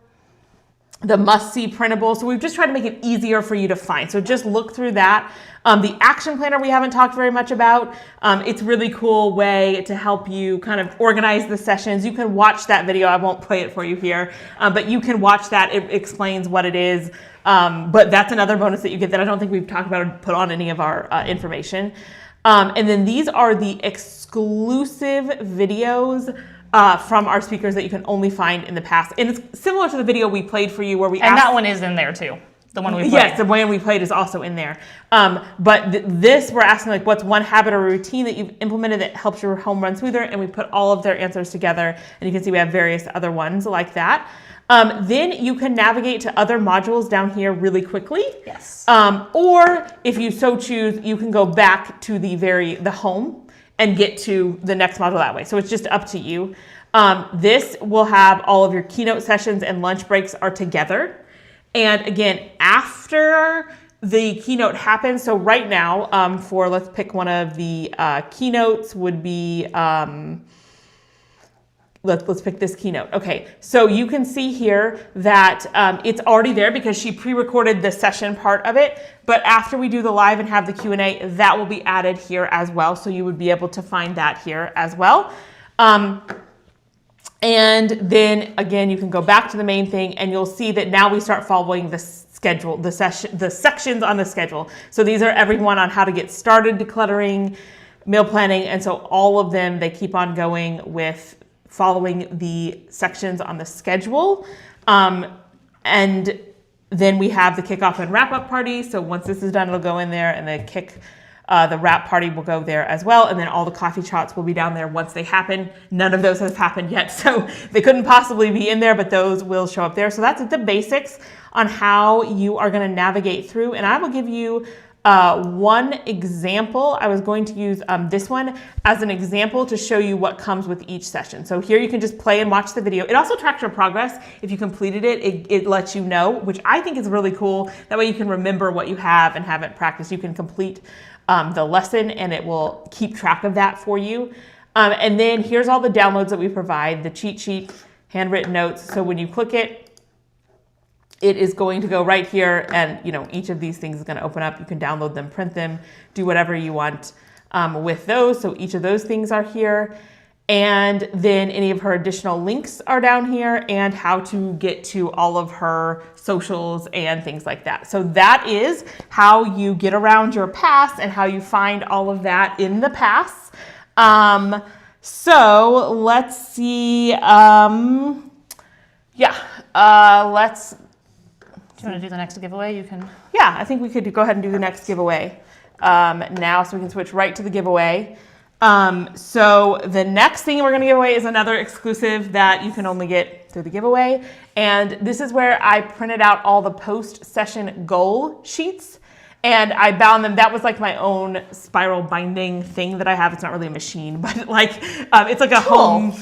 the must-see printable. So we've just tried to make it easier for you to find. So just look through that. The action planner we haven't talked very much about. It's a really cool way to help you kind of organize the sessions. You can watch that video. I won't play it for you here, but you can watch that. It explains what it is. But that's another bonus that you get that I don't think we've talked about or put on any of our information. And then these are the exclusive videos from our speakers that you can only find in the past. And it's similar to the video we played for you where we And that one is in there too. The one we played. Yes, the one we played is also in there. But this, we're asking like, what's one habit or routine that you've implemented that helps your home run smoother? And we put all of their answers together. And you can see we have various other ones like that. Then you can navigate to other modules down here really quickly. Yes. Or if you so choose, you can go back to the home and get to the next module that way. So it's just up to you. This will have all of your keynote sessions and lunch breaks are together. And again, after the keynote happens, so right now, let's pick one of the keynotes would be, let's pick this keynote. Okay, so you can see here that it's already there because she pre-recorded the session part of it. But after we do the live and have the Q&A, that will be added here as well. So you would be able to find that here as well. And then again, you can go back to the main thing and you'll see that now we start following the schedule, the sections on the schedule. So these are everyone on how to get started decluttering, meal planning. And so all of them, they keep on going with following the sections on the schedule. And then we have the kickoff and wrap up party. So once this is done, it'll go in there and the wrap party will go there as well. And then all the coffee chats will be down there once they happen. None of those have happened yet. So they couldn't possibly be in there, but those will show up there. So that's the basics on how you are going to navigate through. And I will give you one example. I was going to use this one as an example to show you what comes with each session. So here you can just play and watch the video. It also tracks your progress. If you completed it, it lets you know, which I think is really cool. That way you can remember what you have and haven't practiced. You can complete the lesson and it will keep track of that for you. And then here's all the downloads that we provide, the cheat sheet, handwritten notes. So when you click it, it is going to go right here and each of these things is going to open up. You can download them, print them, do whatever you want with those. So each of those things are here. And then any of her additional links are down here and how to get to all of her socials and things like that. So that is how you get around your pass and how you find all of that in the pass. So let's see. Let's. Do you want to do the next giveaway? You can. Yeah, I think we could go ahead and do the next giveaway now, so we can switch right to the giveaway. So the next thing we're going to give away is another exclusive that you can only get through the giveaway. And this is where I printed out all the post-session goal sheets and I bound them. That was like my own spiral binding thing that I have. It's not really a machine, but like it's like a home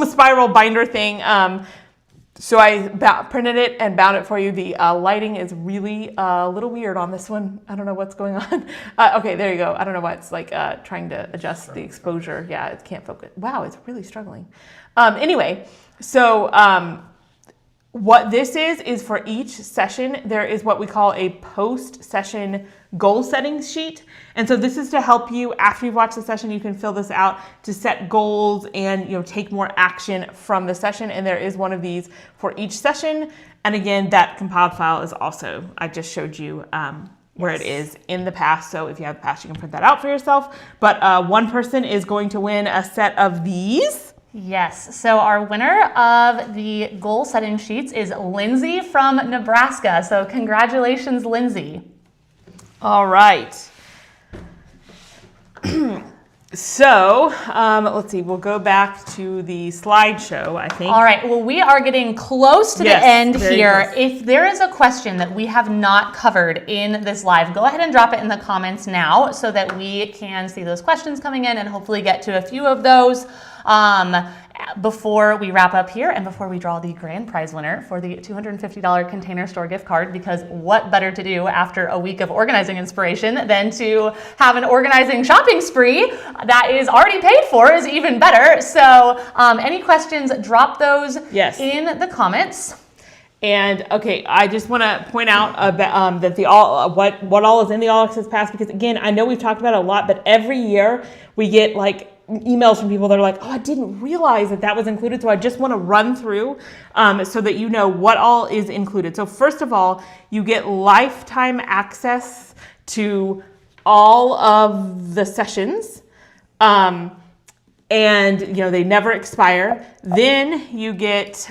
spiral binder thing. So I printed it and bound it for you. The lighting is really a little weird on this one. I don't know what's going on. Okay, there you go. I don't know why it's like trying to adjust the exposure. Yeah, it can't focus. Wow, it's really struggling. Anyway, so what this is for each session, there is what we call a post-session goal setting sheet. And so this is to help you after you've watched the session, you can fill this out to set goals and take more action from the session. And there is one of these for each session. And again, that compiled file is also, I just showed you where it is in the past. So if you have the past, you can print that out for yourself. But one person is going to win a set of these. Yes, so our winner of the goal setting sheets is Lindsay from Nebraska. So congratulations, Lindsay. All right. So let's see, we'll go back to the slideshow, I think. All right, well, we are getting close to the end here. Close. If there is a question that we have not covered in this live, go ahead and drop it in the comments now so that we can see those questions coming in and hopefully get to a few of those before we wrap up here and before we draw the grand prize winner for the $250 Container Store gift card, because what better to do after a week of organizing inspiration than to have an organizing shopping spree that is already paid for is even better. So any questions, drop those in the comments. And okay, I just want to point out about, that what all is in the All Access Pass, because again, I know we've talked about it a lot, but every year we get like emails from people that are like, oh, I didn't realize that was included. So I just want to run through so that you know what all is included. So first of all, you get lifetime access to all of the sessions. And they never expire. Then you get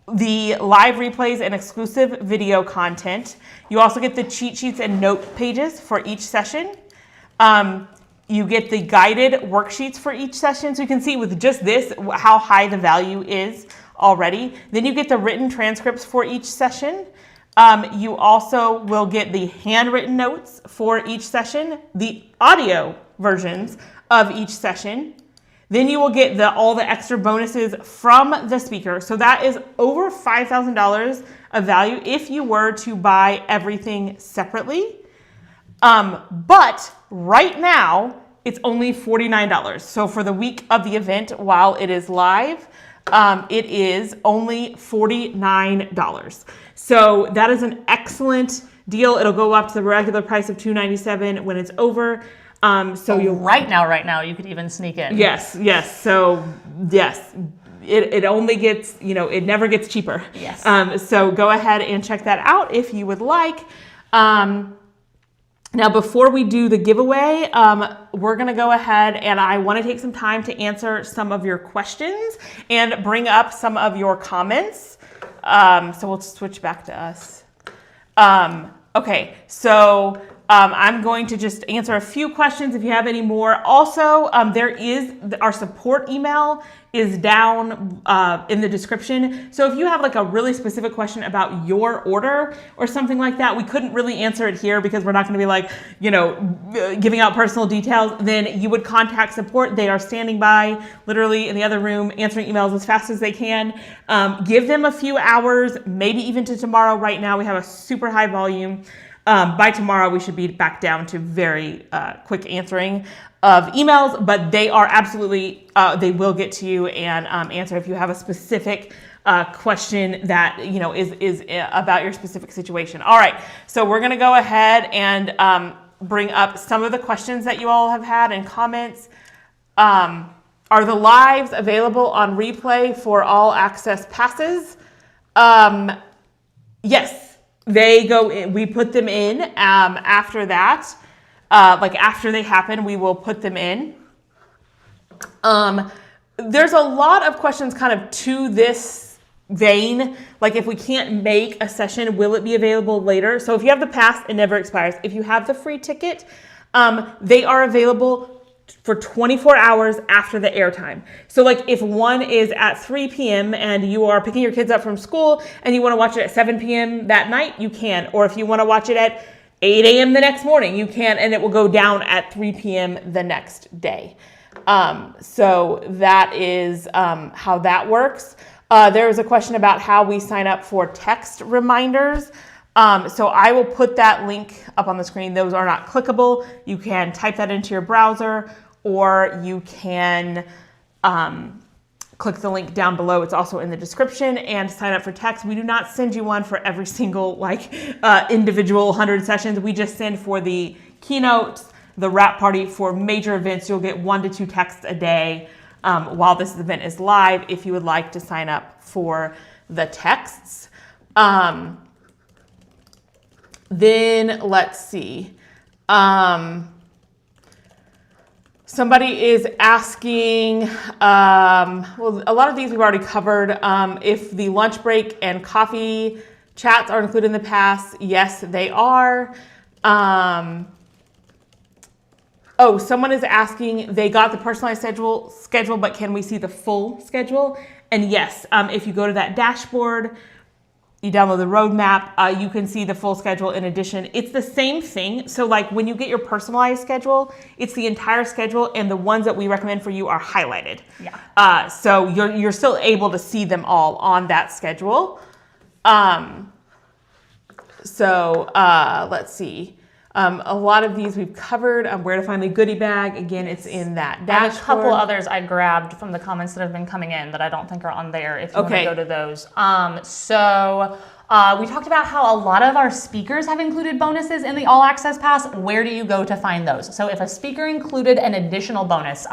the live replays and exclusive video content. You also get the cheat sheets and note pages for each session. You get the guided worksheets for each session. So you can see with just this how high the value is already. Then you get the written transcripts for each session. You also will get the handwritten notes for each session, the audio versions of each session. Then you will get all the extra bonuses from the speaker. So that is over $5,000 of value if you were to buy everything separately. But right now, it's only $49. So for the week of the event, while it is live, it is only $49. So that is an excellent deal. It'll go up to the regular price of $297 when it's over. So you right now, you could even sneak in. Yes. So yes, it only gets, it never gets cheaper. Yes. So go ahead and check that out if you would like. Now, before we do the giveaway, we're going to go ahead and I want to take some time to answer some of your questions and bring up some of your comments. So we'll switch back to us. Okay, so I'm going to just answer a few questions if you have any more. Also, our support email is down in the description. So if you have like a really specific question about your order or something like that, we couldn't really answer it here because we're not going to be like, giving out personal details, then you would contact support. They are standing by literally in the other room answering emails as fast as they can. Give them a few hours, maybe even to tomorrow. Right now we have a super high volume. By tomorrow, we should be back down to very quick answering of emails, but they are absolutely, they will get to you and answer if you have a specific question that, is about your specific situation. All right, so we're gonna go ahead and bring up some of the questions that you all have had and comments. Are the lives available on replay for all access passes? Yes. They go in, we put them in after that. After they happen, we will put them in. There's a lot of questions kind of to this vein. Like if we can't make a session, will it be available later? So if you have the pass, it never expires. If you have the free ticket, they are available for 24 hours after the airtime. So like if one is at 3 p.m. and you are picking your kids up from school and you want to watch it at 7 p.m. that night, you can. Or if you want to watch it at 8 a.m. the next morning, you can, and it will go down at 3 p.m. the next day. So that is how that works. There was a question about how we sign up for text reminders. So I will put that link up on the screen. Those are not clickable. You can type that into your browser, or you can click the link down below. It's also in the description, and sign up for text. We do not send you one for every single individual 100 sessions. We just send for the keynotes, the wrap party. For major events, you'll get 1 to 2 texts a day while this event is live if you would like to sign up for the texts. Then let's see. Somebody is asking, well, a lot of these we've already covered. If the lunch break and coffee chats are included in the pass, yes, they are. Oh, someone is asking, they got the personalized schedule, but can we see the full schedule? And yes, if you go to that dashboard, you download the roadmap, you can see the full schedule in addition. It's the same thing. So like when you get your personalized schedule, it's the entire schedule, and the ones that we recommend for you are highlighted. Yeah. So you're still able to see them all on that schedule. Let's see. A lot of these we've covered. Where to find the goodie bag. Again, it's in that dashboard. And a couple others I grabbed from the comments that have been coming in that I don't think are on there if you want to go to those. We talked about how a lot of our speakers have included bonuses in the All Access Pass. Where do you go to find those? So if a speaker included an additional bonus,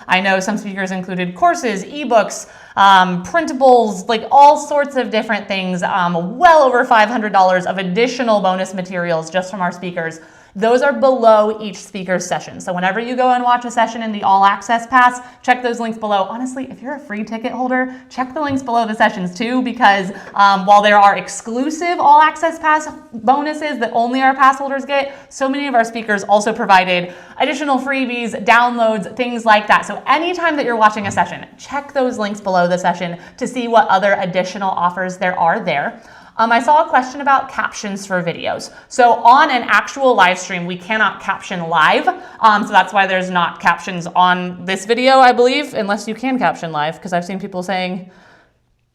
I know some speakers included courses, ebooks, printables, like all sorts of different things, well over $500 of additional bonus materials just from our speakers. Those are below each speaker's session. So whenever you go and watch a session in the All Access Pass, check those links below. Honestly, if you're a free ticket holder, check the links below the sessions too, because while there are exclusive All Access Pass bonuses that only our pass holders get, so many of our speakers also provided additional freebies, downloads, things like that. So anytime that you're watching a session, check those links below the session to see what other additional offers there are there. I saw a question about captions for videos. So on an actual live stream, we cannot caption live. So that's why there's not captions on this video, I believe, unless you can caption live, because I've seen people saying,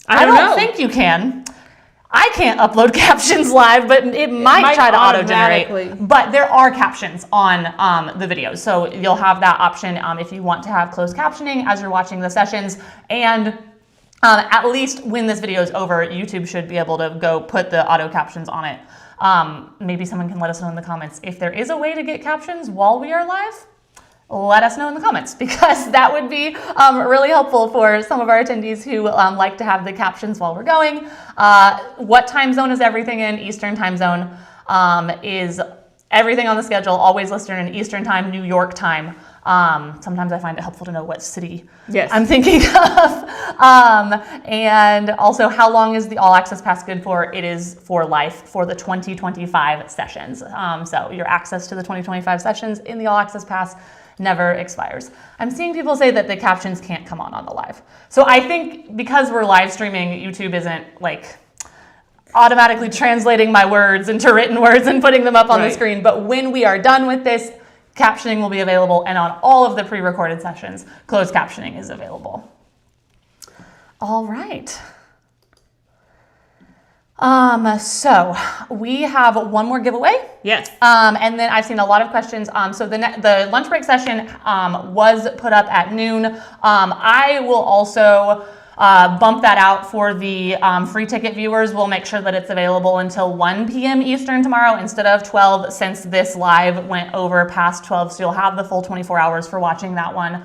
I don't think you can. I can't upload captions live, but it might try to auto-generate. But there are captions on the videos. So you'll have that option if you want to have closed captioning as you're watching the sessions. And at least when this video is over, YouTube should be able to go put the auto captions on it. Maybe someone can let us know in the comments if there is a way to get captions while we are live. Let us know in the comments, because that would be really helpful for some of our attendees who like to have the captions while we're going. What time zone is everything in? Eastern time zone is everything on the schedule, always listed in Eastern time, New York time. Sometimes I find it helpful to know what city I'm thinking of. And also, how long is the All Access Pass good for? It is for life, for the 2025 sessions. So your access to the 2025 sessions in the All Access Pass never expires. I'm seeing people say that the captions can't come on the live. So I think because we're live streaming, YouTube isn't like automatically translating my words into written words and putting them up on the screen. But when we are done with this, captioning will be available, and on all of the pre-recorded sessions, closed captioning is available. All right. So we have one more giveaway. Yes. And then I've seen a lot of questions. So the lunch break session was put up at noon. I will also bump that out for the free ticket viewers. We'll make sure that it's available until 1 p.m. Eastern tomorrow instead of 12, since this live went over past 12. So you'll have the full 24 hours for watching that one.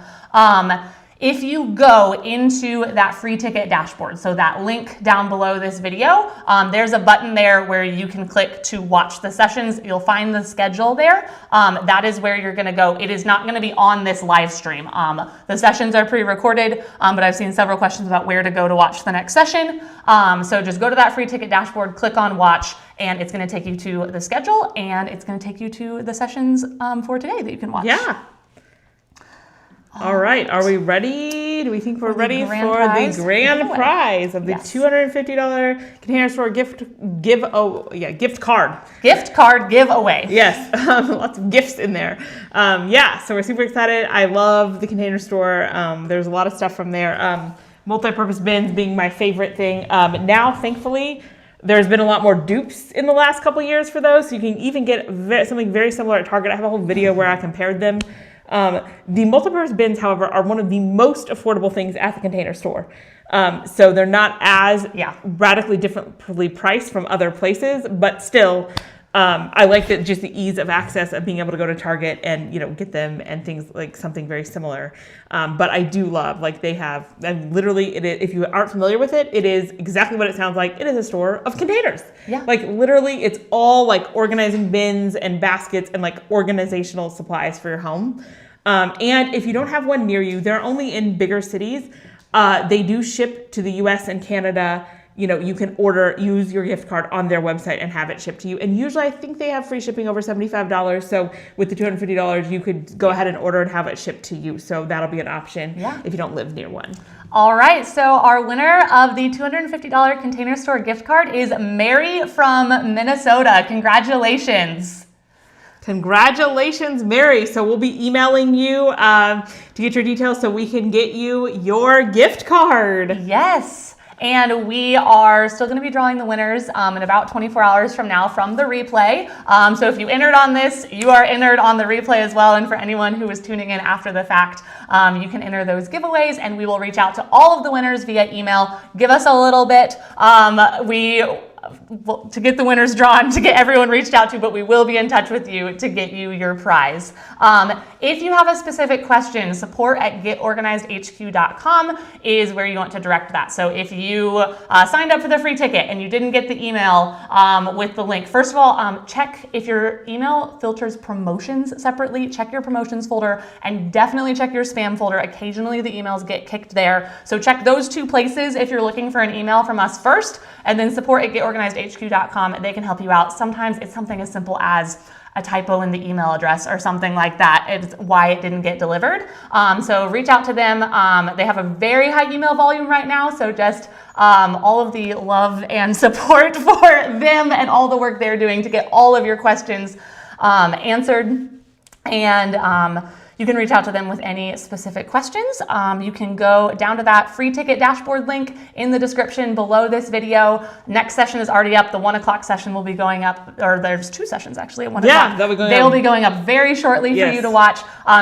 If you go into that free ticket dashboard, so that link down below this video, there's a button there where you can click to watch the sessions. You'll find the schedule there. That is where you're gonna go. It is not gonna be on this live stream. The sessions are pre-recorded, but I've seen several questions about where to go to watch the next session. So just go to that free ticket dashboard, click on watch, and it's gonna take you to the schedule, and it's gonna take you to the sessions for today that you can watch. Yeah. All right, are we ready? Do we think we're ready for the grand prize of the $250 Container Store gift card? Gift card giveaway. Yes, lots of gifts in there. So we're super excited. I love the Container Store. There's a lot of stuff from there. Multi-purpose bins being my favorite thing. Now, thankfully, there's been a lot more dupes in the last couple of years for those. So you can even get something very similar at Target. I have a whole video where I compared them. The multipurpose bins, however, are one of the most affordable things at the Container Store. So they're not as radically differently priced from other places, but still, I like that just the ease of access of being able to go to Target and get them and things like something very similar. But I do love, like, they have, and literally, if you aren't familiar with it, it is exactly what it sounds like. It is a store of containers. Yeah. Like, literally, it's all like organizing bins and baskets and like organizational supplies for your home. And if you don't have one near you, they're only in bigger cities. They do ship to the US and Canada. You can use your gift card on their website and have it shipped to you. And usually I think they have free shipping over $75. So with the $250, you could go ahead and order and have it shipped to you. So that'll be an option if you don't live near one. All right, so our winner of the $250 Container Store gift card is Mary from Minnesota. Congratulations. Congratulations, Mary. So we'll be emailing you to get your details so we can get you your gift card. Yes. And we are still going to be drawing the winners in about 24 hours from now from the replay. So if you entered on this, you are entered on the replay as well. And for anyone who is tuning in after the fact, you can enter those giveaways, and we will reach out to all of the winners via email. Give us a little bit. To get the winners drawn, to get everyone reached out to, but we will be in touch with you to get you your prize. If you have a specific question, support@getorganizedhq.com is where you want to direct that. So if you signed up for the free ticket and you didn't get the email with the link, first of all, check if your email filters promotions separately. Check your promotions folder and definitely check your spam folder. Occasionally the emails get kicked there. So check those two places if you're looking for an email from us first, and then support@getorganizedhq.com. They can help you out. Sometimes it's something as simple as a typo in the email address or something like that. It's why it didn't get delivered. So reach out to them. They have a very high email volume right now. So just all of the love and support for them and all the work they're doing to get all of your questions answered. And you can reach out to them with any specific questions. You can go down to that free ticket dashboard link in the description below this video. Next session is already up. The 1 o'clock session will be going up, or there's 2 sessions actually at 1 o'clock. They will be going up very shortly for you to watch.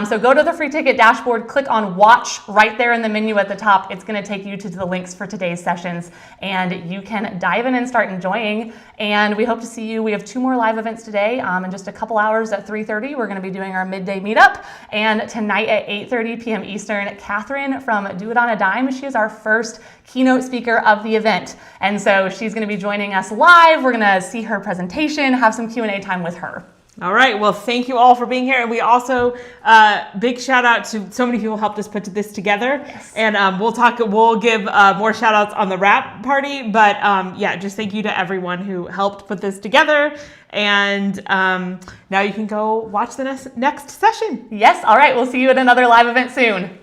So go to the free ticket dashboard, click on watch right there in the menu at the top. It's gonna take you to the links for today's sessions, and you can dive in and start enjoying. And we hope to see you. We have 2 more live events today. In just a couple hours at 3:30, we're gonna be doing our midday meetup. And tonight at 8:30 p.m. Eastern, Catherine from Do It on a Dime, she is our first keynote speaker of the event. And so she's gonna be joining us live. We're gonna see her presentation, have some Q&A time with her. All right. Well, thank you all for being here. And we also, big shout out to so many people who helped us put this together. Yes. And we'll give more shout outs on the wrap party. But yeah, just thank you to everyone who helped put this together. And now you can go watch the next session. Yes. All right. We'll see you at another live event soon.